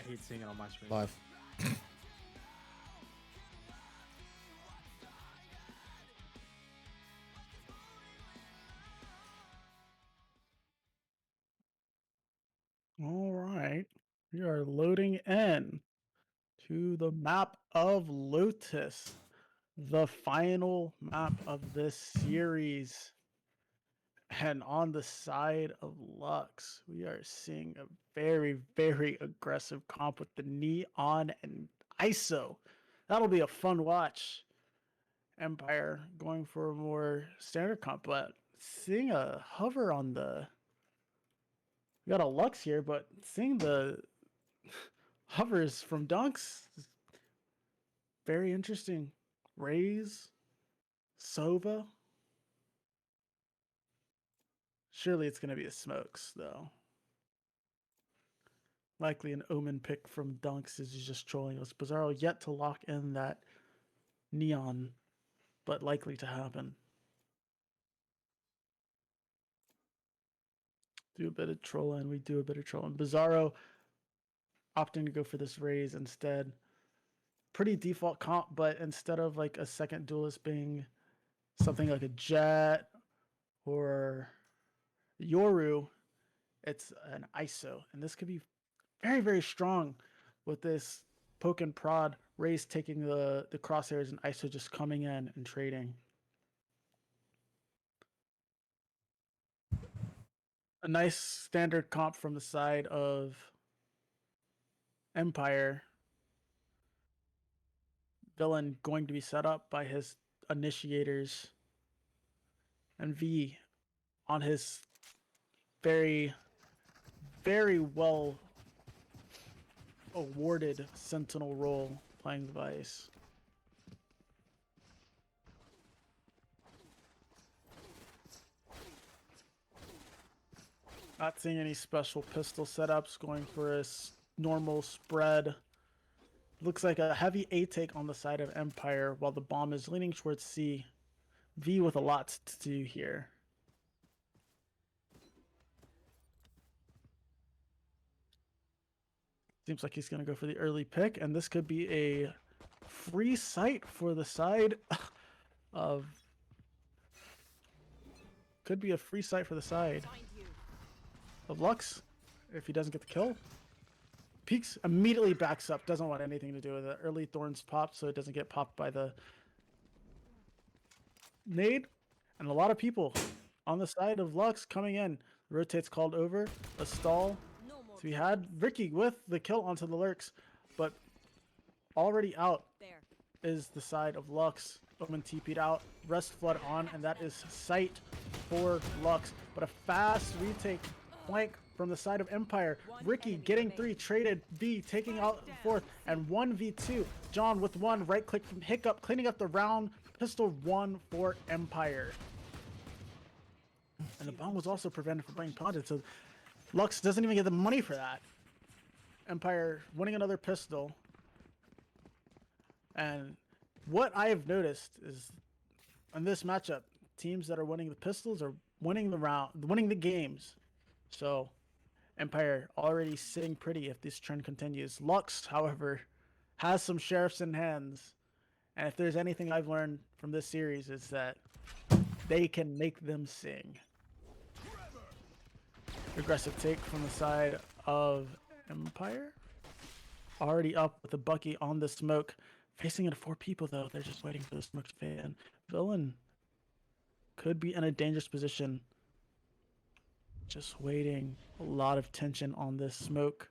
I hate seeing it on my screen. Live. All right. We are loading in to the map of Lotus, the final map of this series. And on the side of Lux, we are seeing a very, very aggressive comp with the Neon and ISO. That'll be a fun watch. Empire going for a more standard comp, but seeing a hover on the. We got a Lux here, but seeing the hovers from Dunks is very interesting. Raze, Sova. Surely it's going to be a Smokes, though. Likely an Omen pick from Dunks is just trolling us. Bizarro yet to lock in that Neon, but likely to happen. Do a bit of trolling. We do a bit of trolling. Bizarro opting to go for this Raze instead. Pretty default comp, but instead of like a second duelist being something like a Jet or Yoru, it's an ISO, and this could be very, very strong with this poke and prod. Raze taking the crosshairs and ISO just coming in and trading. A nice standard comp from the side of Empire. Villain going to be set up by his initiators. And V on his very, very well awarded Sentinel role playing the Vice. Not seeing any special pistol setups, going for a normal spread. Looks like a heavy A take on the side of Empire while the bomb is leaning towards C. V with a lot to do here. Seems like he's going to go for the early pick, and this could be a free sight for the side of... Could be a free sight for the side of Lux if he doesn't get the kill. Peeks immediately backs up, doesn't want anything to do with it. Early Thorns popped so it doesn't get popped by the nade. And a lot of people on the side of Lux coming in. Rotates called over, a stall. So we had Ricky with the kill onto the Lurks, but already out There. is the side of Lux. Omen TP'd out, Rest Flood on, and that is sight for Lux. But a fast retake flank from the side of Empire. Ricky getting 3, traded V, taking out 4th, and 1v2. John with 1, right click from Hiccup, cleaning up the round. Pistol 1 for Empire. And the bomb was also prevented from being planted, so Lux doesn't even get the money for that. Empire winning another pistol. And what I have noticed is in this matchup, teams that are winning the pistols are winning the round, winning the games. So Empire already sitting pretty if this trend continues. Lux, however, has some sheriffs in hands. And if there's anything I've learned from this series is that they can make them sing. Aggressive take from the side of Empire. Already up with the Bucky on the smoke. Facing it 4 people though. They're just waiting for the smoke to fade in. Villain could be in a dangerous position. Just waiting. A lot of tension on this smoke.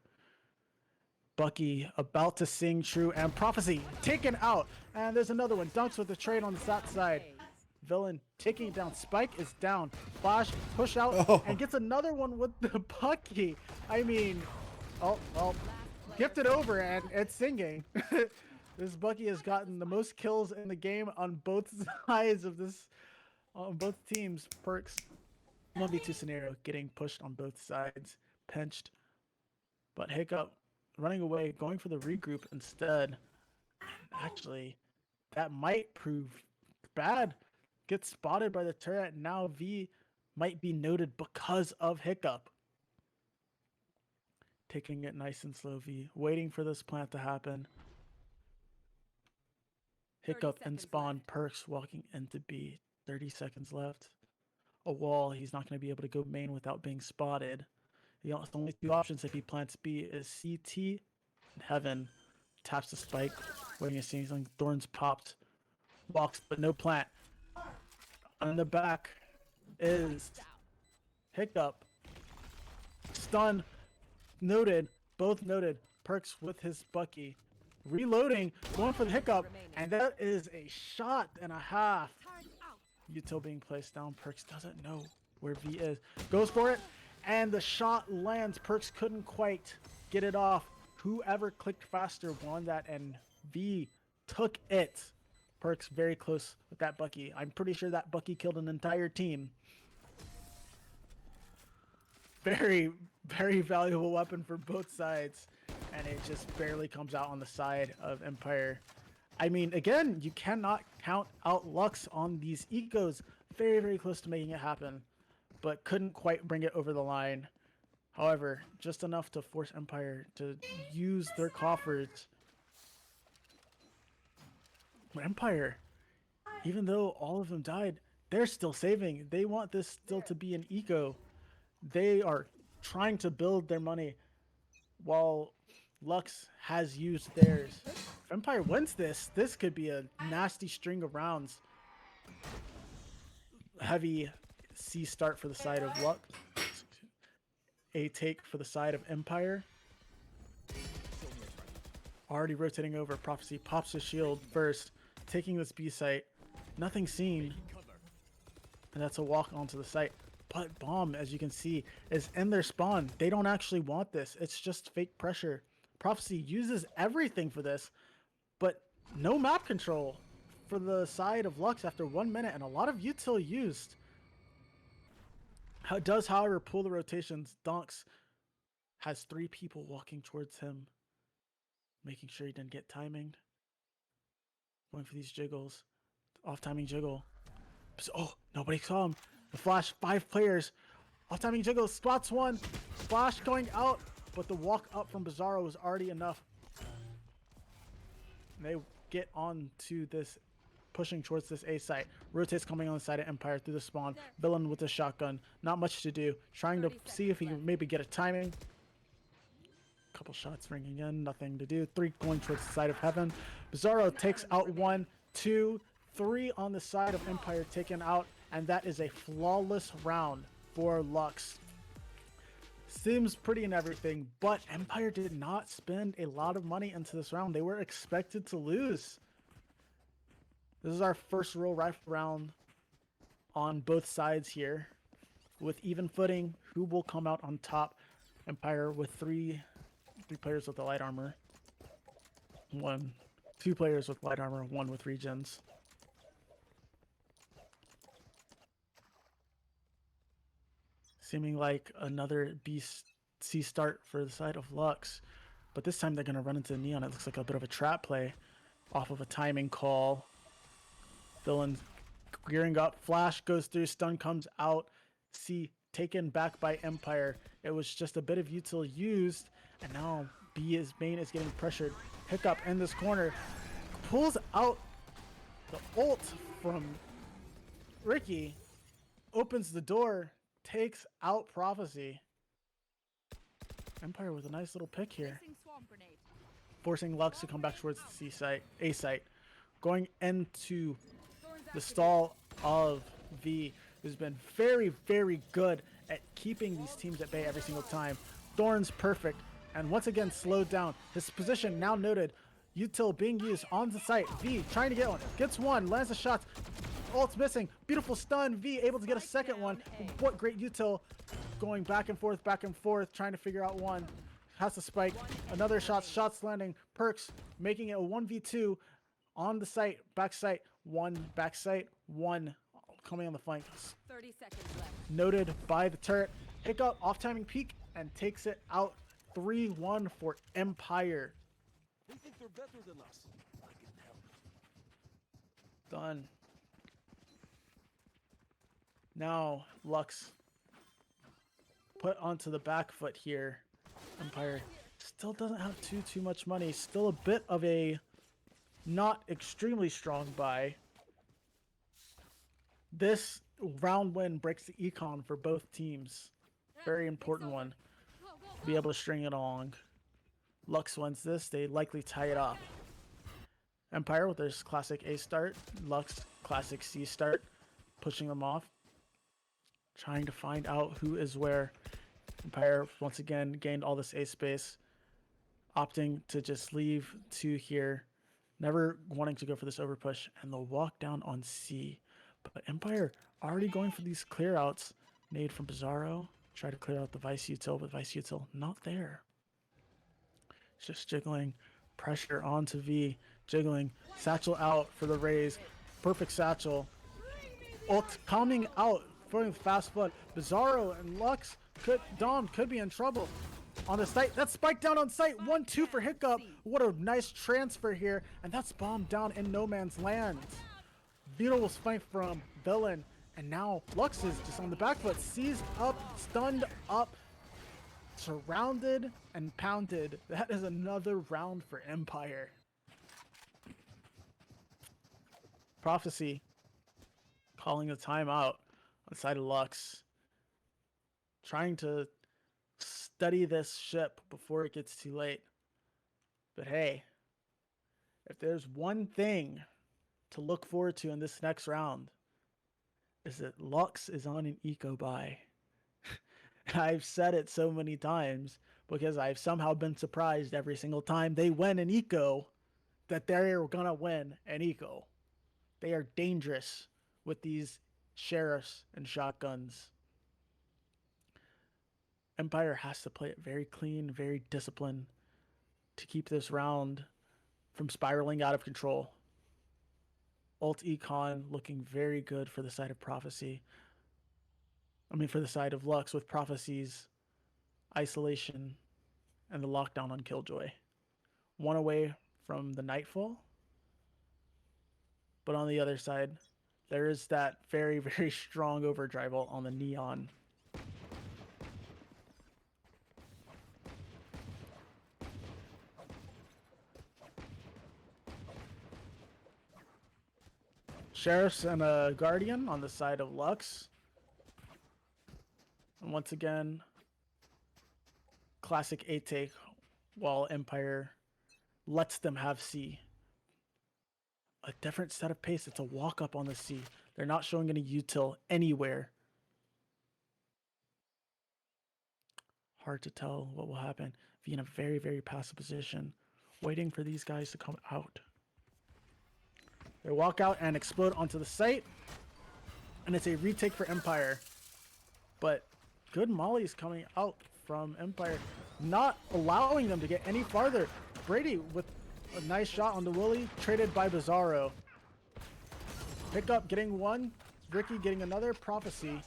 Bucky about to sing true and prophecy taken out. And there's another one. Dunks with the trade on that side. Villain taking it down. Spike is down. Flash, push out, and gets another one with the Bucky. I mean, oh, well, gifted over and it's singing. This Bucky has gotten the most kills in the game on both sides of this, on both teams. Perks, 1v2 scenario, getting pushed on both sides, pinched. But Hiccup running away, going for the regroup instead. Actually, that might prove bad. Gets spotted by the turret. Now V might be noted because of Hiccup. Taking it nice and slow, V. Waiting for this plant to happen. Hiccup and spawn. Perks walking into B. 30 seconds left. A wall. He's not going to be able to go main without being spotted. The only 2 options if he plants B is CT and Heaven. Taps the spike. Waiting to see something. Thorns popped. Walks, but no plant. On the back is Hiccup. Stun. Noted. Both noted. Perks with his Bucky. Reloading. Going for the Hiccup. And that is a shot and a half. Util being placed down. Perks doesn't know where V is. Goes for it. And the shot lands. Perks couldn't quite get it off. Whoever clicked faster won that. And V took it. Perks very close with that Bucky. I'm pretty sure that Bucky killed an entire team. Very, very valuable weapon for both sides. And it just barely comes out on the side of Empire. I mean, again, you cannot count out Lux on these ecos. Very, very close to making it happen. But couldn't quite bring it over the line. However, just enough to force Empire to use their coffers. Empire, even though all of them died, they're still saving. They want this still to be an eco. They are trying to build their money while Lux has used theirs. If Empire wins this, this could be a nasty string of rounds. Heavy C start for the side of Lux. A take for the side of Empire. Already rotating over. Prophecy pops his shield first, taking this B site. Nothing seen. And that's a walk onto the site. But Bomb, as you can see, is in their spawn. They don't actually want this. It's just fake pressure. Prophecy uses everything for this, but no map control for the side of Lux after 1 minute, and a lot of util used. Does, however, pull the rotations. Donks has 3 people walking towards him, making sure he didn't get timing. Going for these jiggles. Off timing jiggle. Oh, nobody saw him. The flash, 5 players. Off timing jiggle, spots one. Flash going out, but the walk up from Bizarro was already enough. They get on to this, pushing towards this A site. Rotates coming on the side of Empire through the spawn. Villain with the shotgun. Not much to do. Trying to see if he can maybe get a timing. Couple shots ringing in, nothing to do. 3 going towards the side of Heaven. Bizarro takes out 1, 2, 3 on the side of Empire taken out, and that is a flawless round for Lux. Seems pretty and everything, but Empire did not spend a lot of money into this round. They were expected to lose. This is our first real rifle round on both sides here, with even footing. Who will come out on top? Empire with three players with the light armor. 2 players with light armor, 1 with regens. Seeming like another C start for the side of Lux. But this time they're going to run into Neon. It looks like a bit of a trap play off of a timing call. Villain gearing up. Flash goes through. Stun comes out. C taken back by Empire. It was just a bit of util used. And now Main is getting pressured. Hiccup in this corner. Pulls out the ult from Ricky. Opens the door. Takes out Prophecy. Empire with a nice little pick here. Placing swarm grenade. Forcing Lux to come back towards the C site, A site. Going into the stall of V, who's been very, very good at keeping these teams at bay every single time. Thorn's perfect, and once again slowed down. His position now noted. Util being used on the site. V trying to get one. Gets one, lands the shots. Ult's missing. Beautiful stun. V able to get a second one. What great util. Going back and forth, trying to figure out one. Has to spike. Another shot. Shots landing. Perks making it a 1v2 on the site. Back site. 1 back site. 1 coming on the flank. 30 seconds left. Noted by the turret. Hiccup off timing peak and takes it out. 3-1 for Empire. They think they're better than us. I can help. Done. Now Lux put onto the back foot here. Empire still doesn't have too much money. Still a bit of a not extremely strong buy. This round win breaks the econ for both teams. Very important one. Go, go, Be able to string it along. Lux wins this. They likely tie it up. Empire with their classic A start. Lux classic C start. Pushing them off. Trying to find out who is where. Empire once again gained all this A space. Opting to just leave 2 here. Never wanting to go for this overpush. And they'll walk down on C. But Empire already going for these clear outs. Made from Bizarro. Try to clear out the Vice Util, but Vice Util not there. Just jiggling. Pressure onto V. Jiggling. Satchel out for the raise. Perfect satchel. Ult coming out. Throwing fast foot. Bizarro and Lux Dom could be in trouble on the site. That's spiked down on site. 1-2 for Hiccup. What a nice transfer here. And that's bombed down in no man's land. Beautiful spike from Villain. And now Lux is just on the back foot. Seized up, stunned up, surrounded and pounded. That is another round for Empire. Prophecy calling a timeout on the side of Lux. Trying to study this ship before it gets too late. But hey, if there's one thing to look forward to in this next round, is that Lux is on an eco buy. I've said it so many times because I've somehow been surprised every single time they win an eco that they're gonna win an eco. They are dangerous with these sheriffs and shotguns. Empire has to play it very clean, very disciplined to keep this round from spiraling out of control. Ult Econ looking very good for the side of Prophecy. For the side of Lux with Prophecy's isolation and the lockdown on Killjoy. One away from the Nightfall. But on the other side, there is that very, very strong overdrive ult on the Neon. Sheriffs and a Guardian on the side of Lux. And once again, classic 8-take while Empire lets them have C. A different set of pace. It's a walk up on the C. They're not showing any util anywhere. Hard to tell what will happen. V in a very, very passive position, waiting for these guys to come out. They walk out and explode onto the site, and it's a retake for Empire. But good mollies coming out from Empire, not allowing them to get any farther. Brady with a nice shot on the Willy, traded by Bizarro. Pickup getting one, Ricky getting another, Prophecy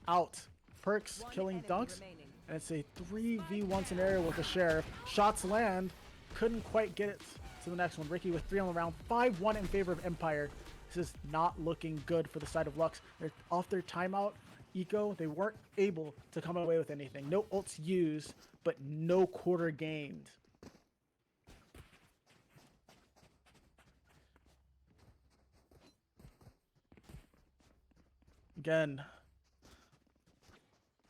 out. Perks killing Dunks, and it's a 3v1 scenario with the Sheriff. Shots land, couldn't quite get it to the next one. Ricky with 3 on the round, 5-1 in favor of Empire. This is not looking good for the side of Lux. They're off their timeout. Eco, they weren't able to come away with anything. No ults used, but no quarter gained. Again,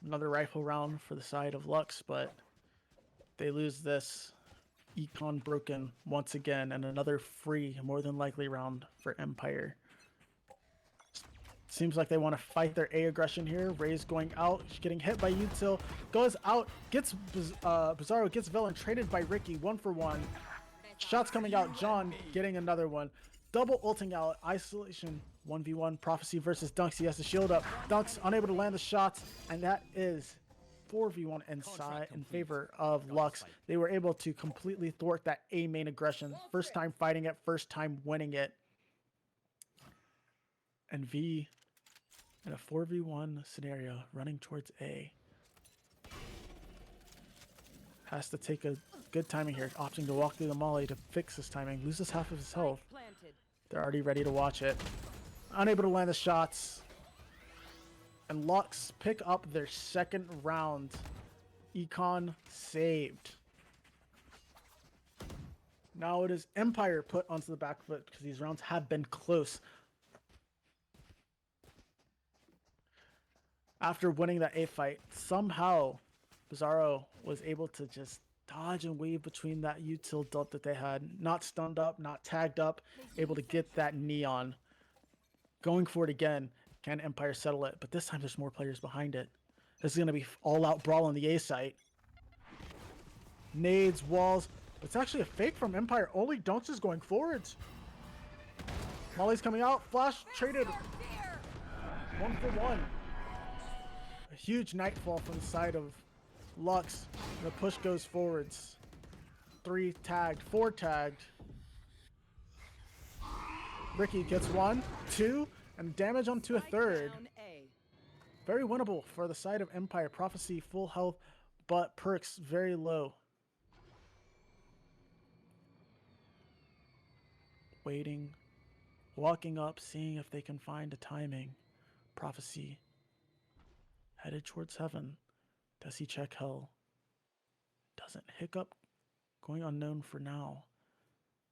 another rifle round for the side of Lux, but they lose this. Econ broken once again, and another free, more than likely round for Empire. Seems like they want to fight their A aggression here. Ray's going out, she's getting hit by Util, goes out, gets Bizarro, gets Villain, traded by Ricky, 1-for-1. Shots coming out, John getting another one. Double ulting out, isolation, 1v1, Prophecy versus Dunks. He has the shield up. Dunks unable to land the shots, and that is 4v1 inside in favor of Lux. They were able to completely thwart that A main aggression. First time fighting it, first time winning it. And V in a 4v1 scenario running towards A. Has to take a good timing here, opting to walk through the molly to fix his timing. Loses half of his health. They're already ready to watch it. Unable to land the shots. And Lux pick up their second round. Econ saved. Now it is Empire put onto the back foot because these rounds have been close. After winning that A fight, somehow Bizarro was able to just dodge and weave between that util dot that they had. Not stunned up, not tagged up, able to get that Neon. Going for it again. Can Empire settle it? But this time there's more players behind it. This is going to be all-out brawl on the A site. Nades, walls. But it's actually a fake from Empire. Only Dunks is going forwards. Molly's coming out. Flash traded. 1-for-1. A huge nightfall from the side of Lux. The push goes forwards. 3 tagged. 4 tagged. Ricky gets 1, 2. And damage onto a third. Very winnable for the side of Empire. Prophecy full health, but Perks very low. Waiting, walking up, seeing if they can find a timing. Prophecy headed towards heaven. Does he check hell? Doesn't. Hiccup going unknown for now.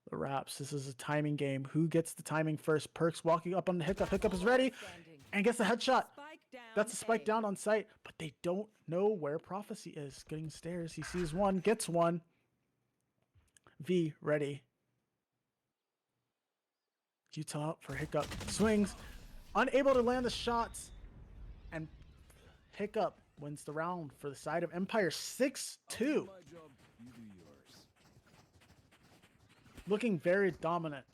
The Raps. This is a timing game. Who gets the timing first? Perks walking up on the Hiccup. Hiccup is ready and gets the headshot. Spike down That's a spike down on site, but they don't know where Prophecy is. Getting stairs. He sees one, gets one. V ready. Utah up for Hiccup. Swings. Unable to land the shots. And Hiccup wins the round for the side of Empire 6-2. Looking very dominant.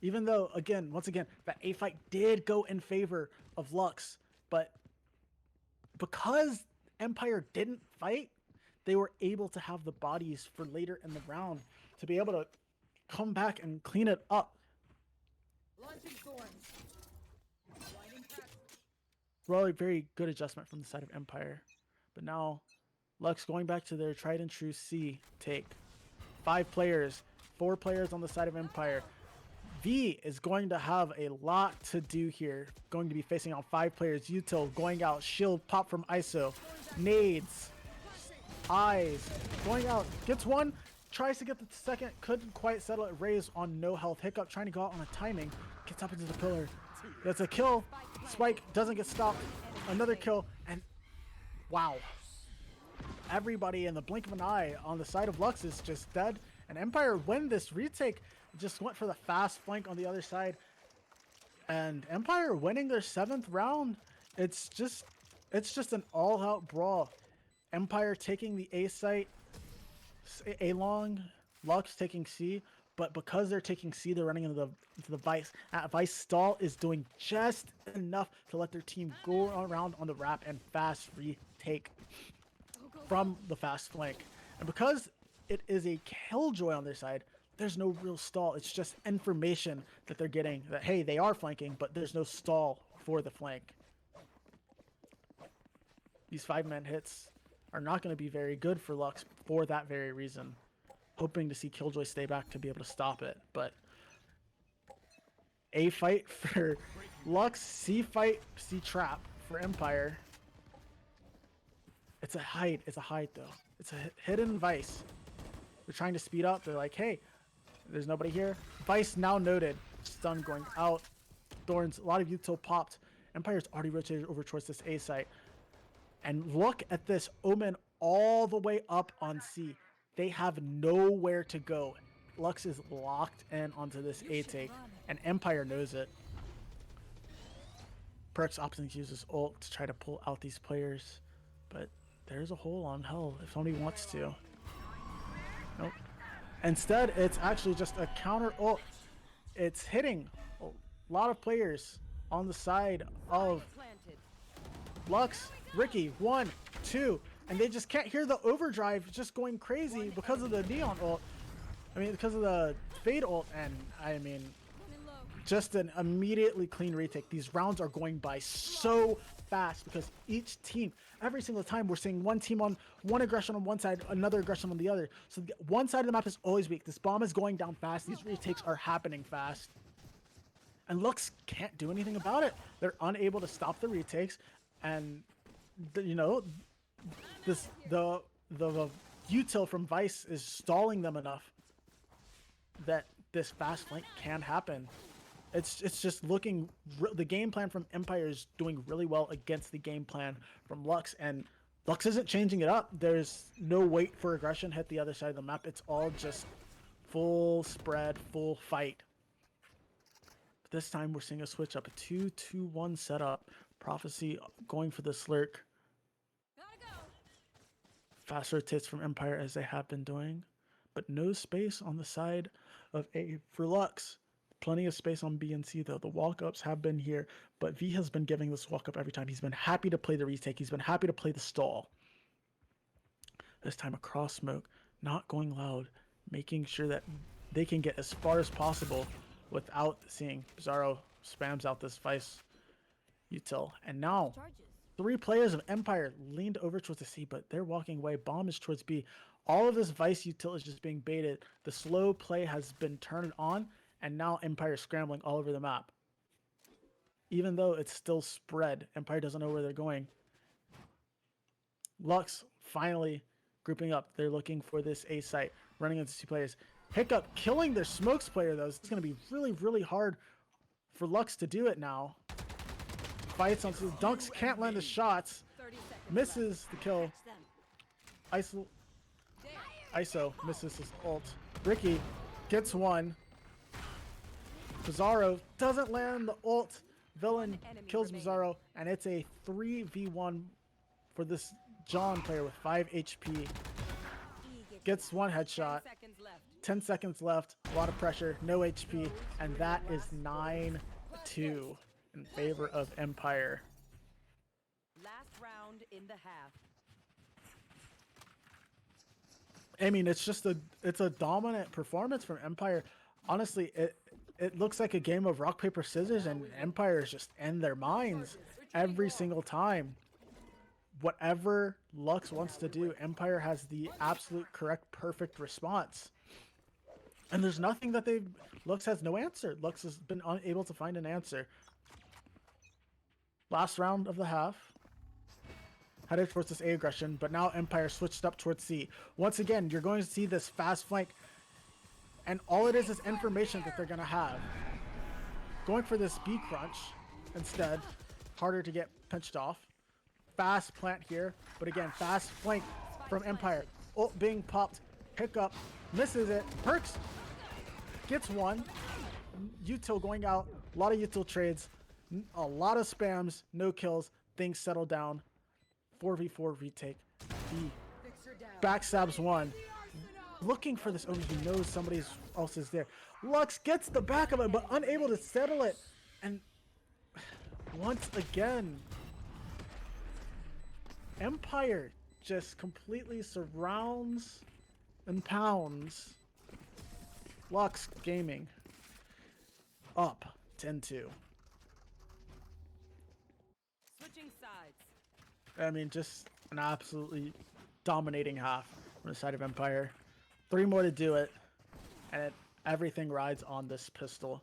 Even though, again, once again, that A fight did go in favor of Lux. But because Empire didn't fight, they were able to have the bodies for later in the round to be able to come back and clean it up. Launching thorns. Blinding crack. Really very good adjustment from the side of Empire. But now Lux going back to their tried and true C take. 5 players, 4 players on the side of Empire. V is going to have a lot to do here. Going to be facing out 5 players. Util going out. Shield pop from ISO. Nades. Eyes. Going out. Gets one. Tries to get the second. Couldn't quite settle it. Raise on no health. Hiccup trying to go out on a timing. Gets up into the pillar. That's a kill. Spike doesn't get stopped. Another kill. And wow. Everybody in the blink of an eye on the side of Lux is just dead. And Empire win this retake. Just went for the fast flank on the other side. And Empire winning their 7th round. It's just an all-out brawl. Empire taking the A site, A long, Lux taking C, but because they're taking C, they're running into the Vice. Vice stall is doing just enough to let their team go around on the wrap and fast retake from the fast flank. And because it is a Killjoy on their side, there's no real stall. It's just information that they're getting that, hey, they are flanking, but there's no stall for the flank. These 5-man hits are not going to be very good for Lux for that very reason. Hoping to see Killjoy stay back to be able to stop it. But A fight for Lux, C fight, C trap for Empire. It's a hide. It's a hide, though. It's a hidden Vice. They're trying to speed up. They're like, hey, there's nobody here. Vice now noted. Stun going out. Thorns, a lot of util popped. Empire's already rotated over towards this A site. And look at this. Omen all the way up on C. They have nowhere to go. Lux is locked in onto this A take. And Empire knows it. Perks opting to use his ult to try to pull out these players. But there's a hole on Hell if somebody wants to. Nope. Instead, it's actually just a counter ult. It's hitting a lot of players on the side of Planted. Lux. Ricky, 1, 2, and they just can't hear the overdrive just going crazy because of the neon ult. I mean, because of the fade ult, and I mean, Running low. just an immediately clean retake. These rounds are going by so fast because each team, every single time, we're seeing one team on one aggression on one side, another aggression on the other. So one side of the map is always weak. This bomb is going down fast. These retakes are happening fast. And Lux can't do anything about it. They're unable to stop the retakes. And, you know, the util from Vice is stalling them enough that this fast flank can happen. It's just looking, the game plan from Empire is doing really well against the game plan from Lux, and Lux isn't changing it up. There's no wait for aggression hit the other side of the map. It's all just full spread, full fight. But this time we're seeing a switch up, a 2-2-1 setup. Prophecy going for the slurk. Gotta go. Fast rotates from Empire as they have been doing, but no space on the side of A for Lux. Plenty of space on B and C though. The walk-ups have been here, but V has been giving this walk-up every time. He's been happy to play the retake. He's been happy to play the stall. This time across smoke, not going loud, making sure that they can get as far as possible without seeing. Bizarro spams out this Vice util. And now, Charges. 3 players of Empire leaned over towards the C, but they're walking away. Bomb is towards B. All of this Vice util is just being baited. The slow play has been turned on, and now Empire is scrambling all over the map. Even though it's still spread, Empire doesn't know where they're going. Lux finally grouping up. They're looking for this A site, running into 2 players. Hiccup killing their smokes player though. It's going to be really, really hard for Lux to do it now. fights on Dunks can't land the shots. 30 seconds. Misses the kill. Catch them. ISO misses his ult. Ricky gets one. Bizarro doesn't land the ult. Villain kills Bizarro, and it's a 3v1 for this John player with 5 HP. Gets one headshot. 10 seconds left. 10 seconds left. A lot of pressure. No HP. And that is 9-2 in favor of Empire. Last round in the half. I mean, it's a dominant performance from Empire. Honestly, it looks like a game of rock, paper, scissors, and Empire is just in their minds every single time. Whatever Lux wants to do, Empire has the absolute correct, perfect response. And there's nothing that Lux has no answer. Lux has been unable to find an answer. Last round of the half. Headed towards this A aggression, but now Empire switched up towards C. Once again, you're going to see this fast flank, and all it is information that they're going to have. Going for this B crunch instead, harder to get pinched off. Fast plant here, but again, fast flank from Empire. Ult being popped, pickup, misses it. Perks gets one. Util going out, a lot of util trades, a lot of spams, no kills, things settle down. 4v4 retake. B backstabs one. Looking for this. Oh, he knows somebody else is there. Lux gets the back of it, but unable to settle it. And once again, Empire just completely surrounds and pounds Lux Gaming. Up 10-2. Switching sides. I mean, just an absolutely dominating half from the side of Empire. 3 more to do it, and everything rides on this pistol.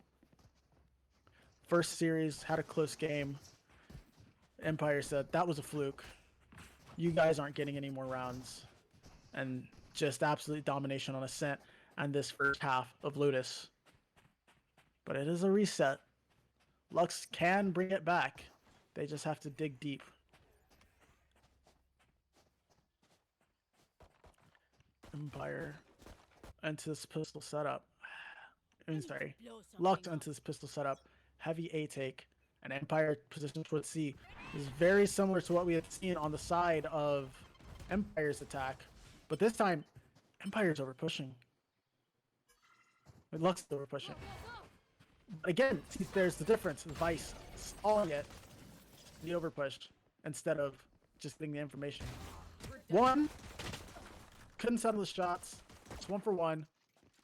First series had a close game. Empire said that was a fluke. You guys aren't getting any more rounds, and just absolute domination on Ascent and this first half of Lotus. But it is a reset. Lux can bring it back. They just have to dig deep. Empire into this pistol setup. I'm sorry. Locked into this pistol setup. Heavy A take. And Empire position towards C is very similar to what we had seen on the side of Empire's attack. But this time, Empire's over pushing. Lux is over pushing. Again, see, there's the difference. Vice stalling it, the over push, instead of just getting the information. One. Couldn't settle the shots. It's 1 for 1.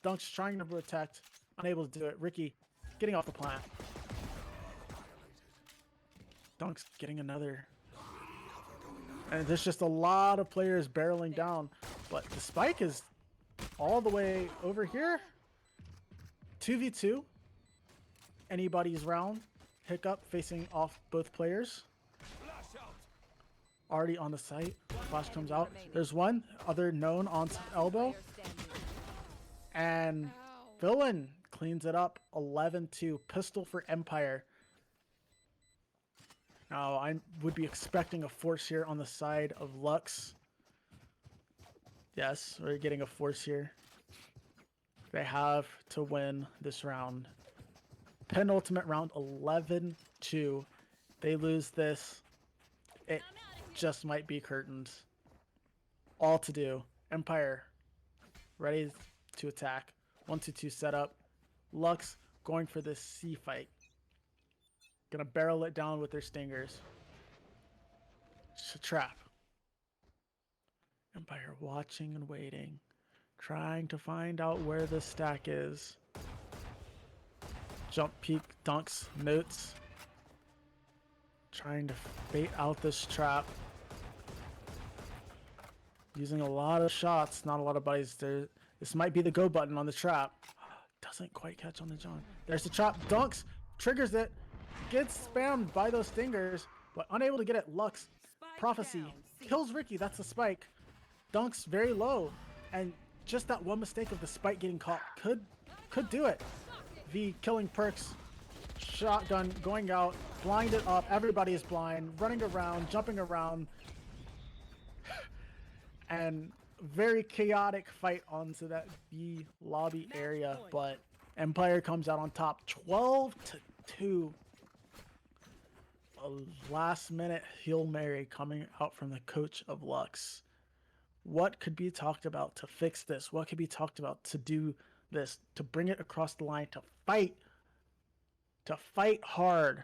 Dunks trying to protect. Unable to do it. Ricky getting off the plant. Dunks getting another. And there's just a lot of players barreling down. But the spike is all the way over here. 2v2. Anybody's round. Hiccup facing off both players. Already on the site. Flash comes out. There's one other known on elbow. And Villain cleans it up. 11-2. Pistol for Empire. Now I would be expecting a force here on the side of Lux. Yes, we're getting a force here. They have to win this round. Penultimate round, 11-2. They lose this. It just might be curtains. All to do. Empire ready to attack. 1-2-2 setup. Lux going for this C fight. Gonna barrel it down with their stingers. It's a trap. Empire watching and waiting. Trying to find out where the stack is. Jump peek, dunks, notes. Trying to bait out this trap. Using a lot of shots, not a lot of bodies there. This might be the go button on the trap. Doesn't quite catch on the John. There's the trap. Dunks, triggers it. Gets spammed by those stingers, but unable to get it. Lux, Prophecy, kills Ricky. That's the spike. Dunks very low. And just that one mistake of the spike getting caught could do it. V killing Perks. shotgun going out, blinded up. Everybody is blind, running around, jumping around, and very chaotic fight onto that B lobby area. But Empire comes out on top, 12-2. A last-minute Hail Mary coming out from the coach of Lux. What could be talked about to fix this? What could be talked about to do this, to bring it across the line, to fight hard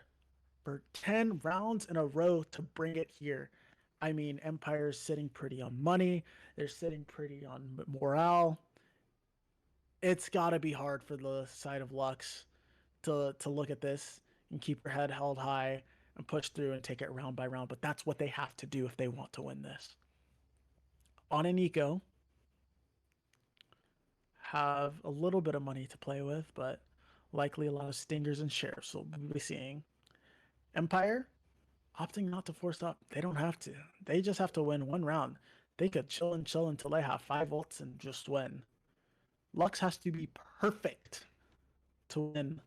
for 10 rounds in a row to bring it here? I mean, Empire's sitting pretty on money. They're sitting pretty on morale. It's got to be hard for the side of Lux to look at this and keep their head held high and push through and take it round by round. But that's what they have to do if they want to win this. On and Nico have a little bit of money to play with, but likely a lot of stingers and sheriffs we'll be seeing. Empire opting not to force up. They don't have to. They just have to win one round. They could chill until they have 5 ults and just win. Lux has to be perfect to win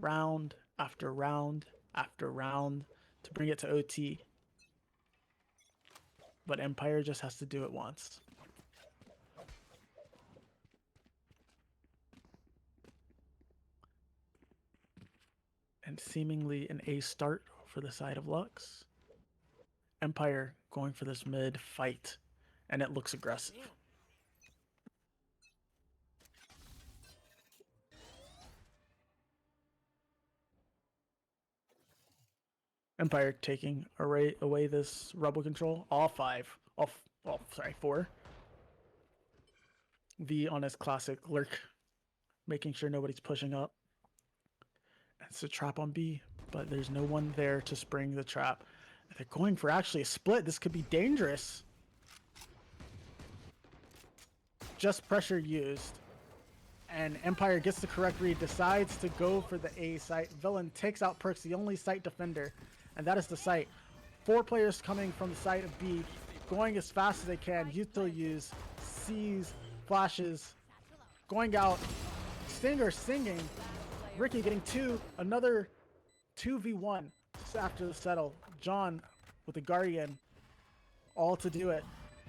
round after round after round to bring it to OT. But Empire just has to do it once. And seemingly an A start for the side of Lux. Empire going for this mid fight, and it looks aggressive. Empire taking away this rebel control. All 4. V on his classic lurk, making sure nobody's pushing up. It's a trap on B, but there's no one there to spring the trap. If they're going for actually a split, this could be dangerous. Just pressure used. And Empire gets the correct read, decides to go for the A site. Villain takes out Perks, the only site defender. And that is the site. 4 players coming from the side of B, going as fast as they can. Yuto use, sees, flashes, going out. Stinger singing. Ricky getting 2, another 2v1 after the settle. John with the Guardian, all to do it,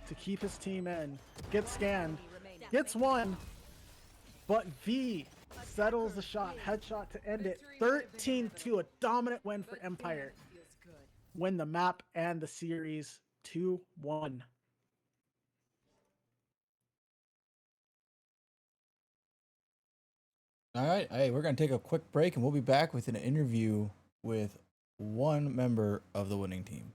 to keep his team in. Gets scanned, gets 1, but V settles the shot, headshot to end it. 13-2, a dominant win for Empire. Win the map and the series 2-1. All right, hey, we're gonna take a quick break, and we'll be back with an interview with one member of the winning team.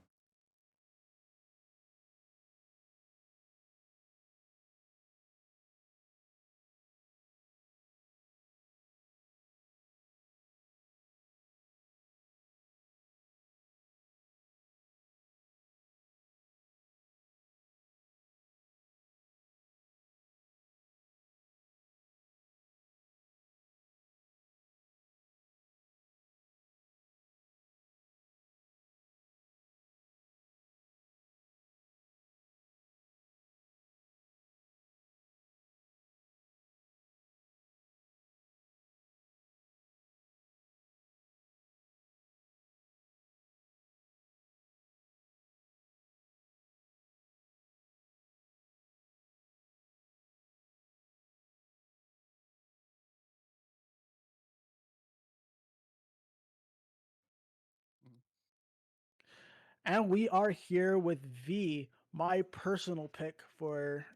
And we are here with V, my personal pick for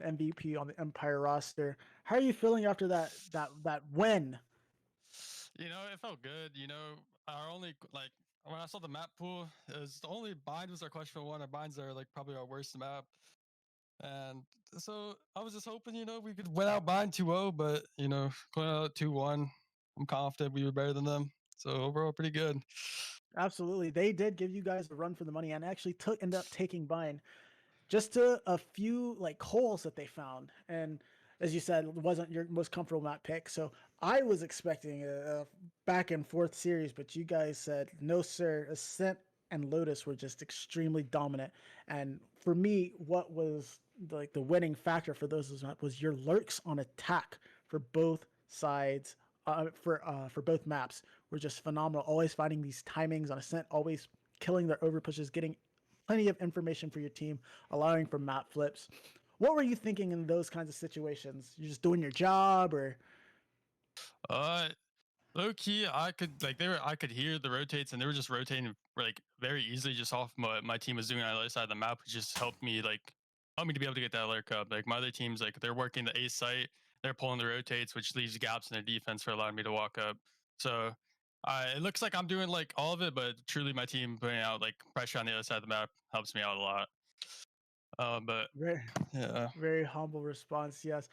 MVP on the Empire roster. How are you feeling after that win? You know, it felt good. You know, our only like when I saw the map pool, is the only bind was our question one. Our binds are like probably our worst map. And so I was just hoping, you know, we could win out bind 2-0, but you know, going out 2-1, I'm confident we were better than them. So overall pretty good. Absolutely. They did give you guys a run for the money and actually ended up taking Bind just to a few like holes that they found. And as you said, it wasn't your most comfortable map pick. So I was expecting a back and forth series, but you guys said, no, sir. Ascent and Lotus were just extremely dominant. And for me, what was the winning factor for those was your lurks on attack for both sides for both maps were just phenomenal. Always finding these timings on Ascent, always killing their over pushes, getting plenty of information for your team, allowing for map flips. What were you thinking in those kinds of situations? You're just doing your job, or Uh, Low key, I could hear the rotates, and they were just rotating like very easily, just off my team was doing on the other side of the map, which just helped me to be able to get that alert cup. Like my other teams, like they're working the A site, they're pulling the rotates, which leaves gaps in their defense for allowing me to walk up. So it looks like I'm doing like all of it, but truly my team putting out like pressure on the other side of the map helps me out a lot. But very, yeah. very humble response. Yes,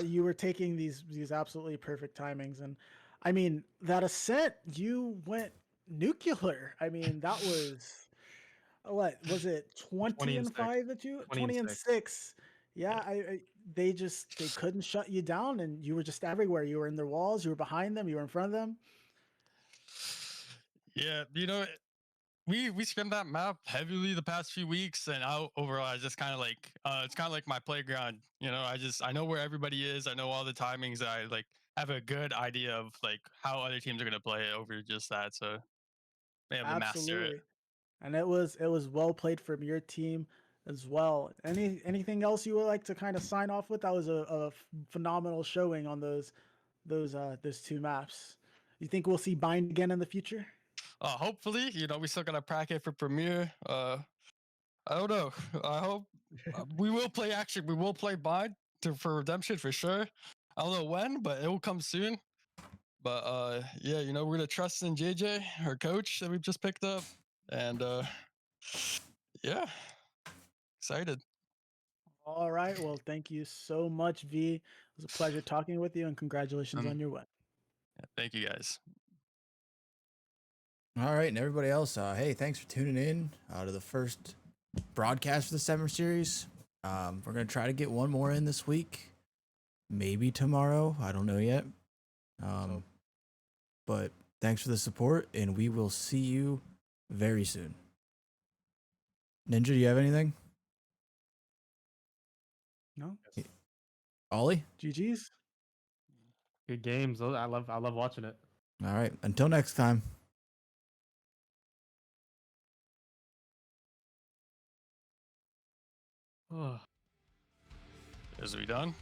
you were taking these absolutely perfect timings, and I mean that Ascent, you went nuclear. I mean that was what was it 20 20 and and 6. 5 that you 20 and 20 and 6. 6. Yeah, they couldn't shut you down, and you were just everywhere. You were in their walls, you were behind them, you were in front of them. Yeah, we scrimmed that map heavily the past few weeks, and overall I just kind of like it's kind of like my playground. I know where everybody is. I know all the timings. I like have a good idea of like how other teams are gonna play over just that. So they have to master it. Absolutely. And it was well played from your team as well. Anything else you would like to kind of sign off with? That was a phenomenal showing on those two maps. You think we'll see Bind again in the future? Hopefully, we still gotta practice for Premiere. I don't know. I hope we will play. Actually, we will play Bind for Redemption for sure. I don't know when, but it will come soon. But yeah, we're gonna trust in JJ, our coach that we've just picked up, and yeah, excited. All right. Well, thank you so much, V. It was a pleasure talking with you, and congratulations on your win. Yeah, thank you guys. All right, and everybody else, hey, thanks for tuning in to the first broadcast for the Summer Series. We're gonna try to get one more in this week, maybe tomorrow. I don't know yet. But thanks for the support, and we will see you very soon. Ninja, do you have anything? No? Ollie? GG's. Good games. I love watching it. All right, until next time. Oh. Is we done?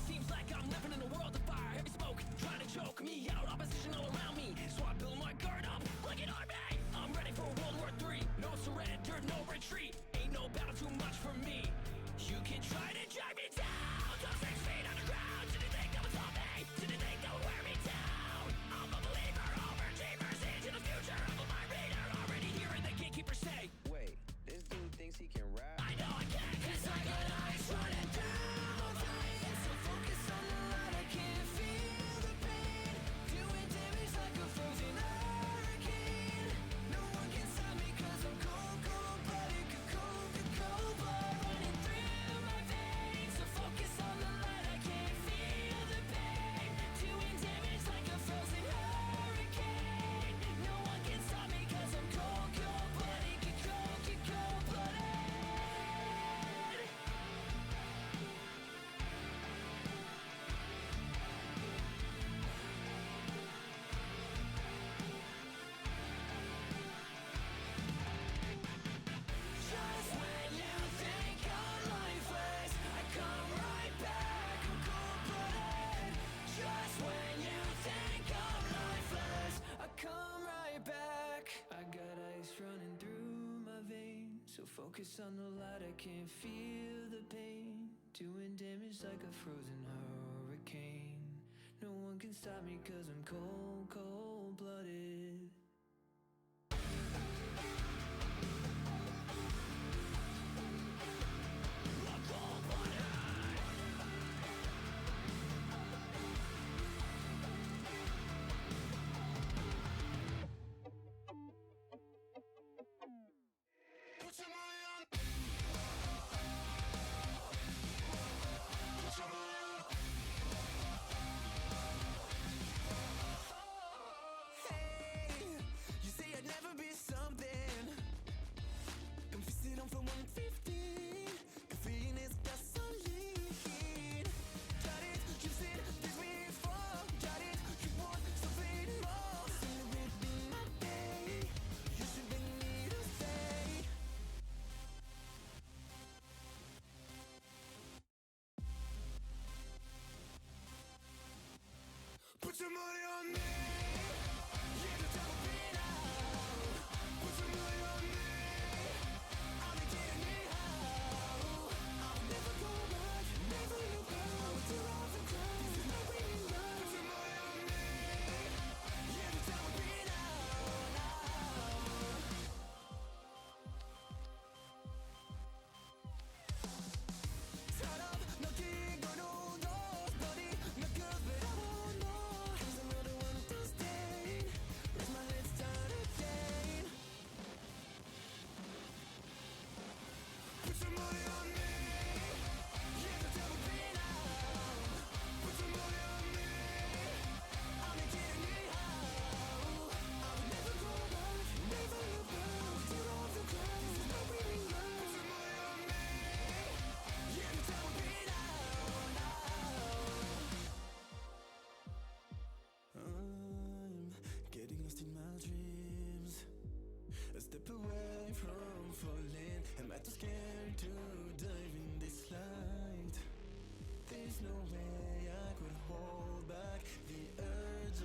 Seems like I'm living in a world of fire, heavy smoke, trying to choke me out, opposition all around me. So I build my guard up like an army. I'm ready for World War III. No surrender, no retreat. Ain't no battle too much for me. You can try to drag me down, just 6 feet underground. Didn't think that would stop me, didn't think that would wear me down. I'm a believer, overachievers into the future. I'm a mind reader, already hearing the gatekeeper say, wait, this dude thinks he can rap? I know I can, 'cause I got eyes running through my veins. So focused on the light, I can't feel the pain. Doing damage like a frozen hurricane. No one can stop me 'cause I'm cold, cold-blooded, cold blood running through my veins. So focused on the light, I can't feel the pain. Doing damage like a frozen hurricane. No one can stop me 'cause I'm cold, cold-blooded, cold-blooded. Just when you think I'm lifeless, I come right back. I'm cold-blooded. Just when you think I'm lifeless, I come right back. I got ice running through my veins. So focused on the light, I can't feel the pain. Doing damage like a frozen hurricane. No one can stop me 'cause I'm cold, cold-blooded. Hey, step away from falling. Am I too scared to dive in this light? There's no way I could hold back the urge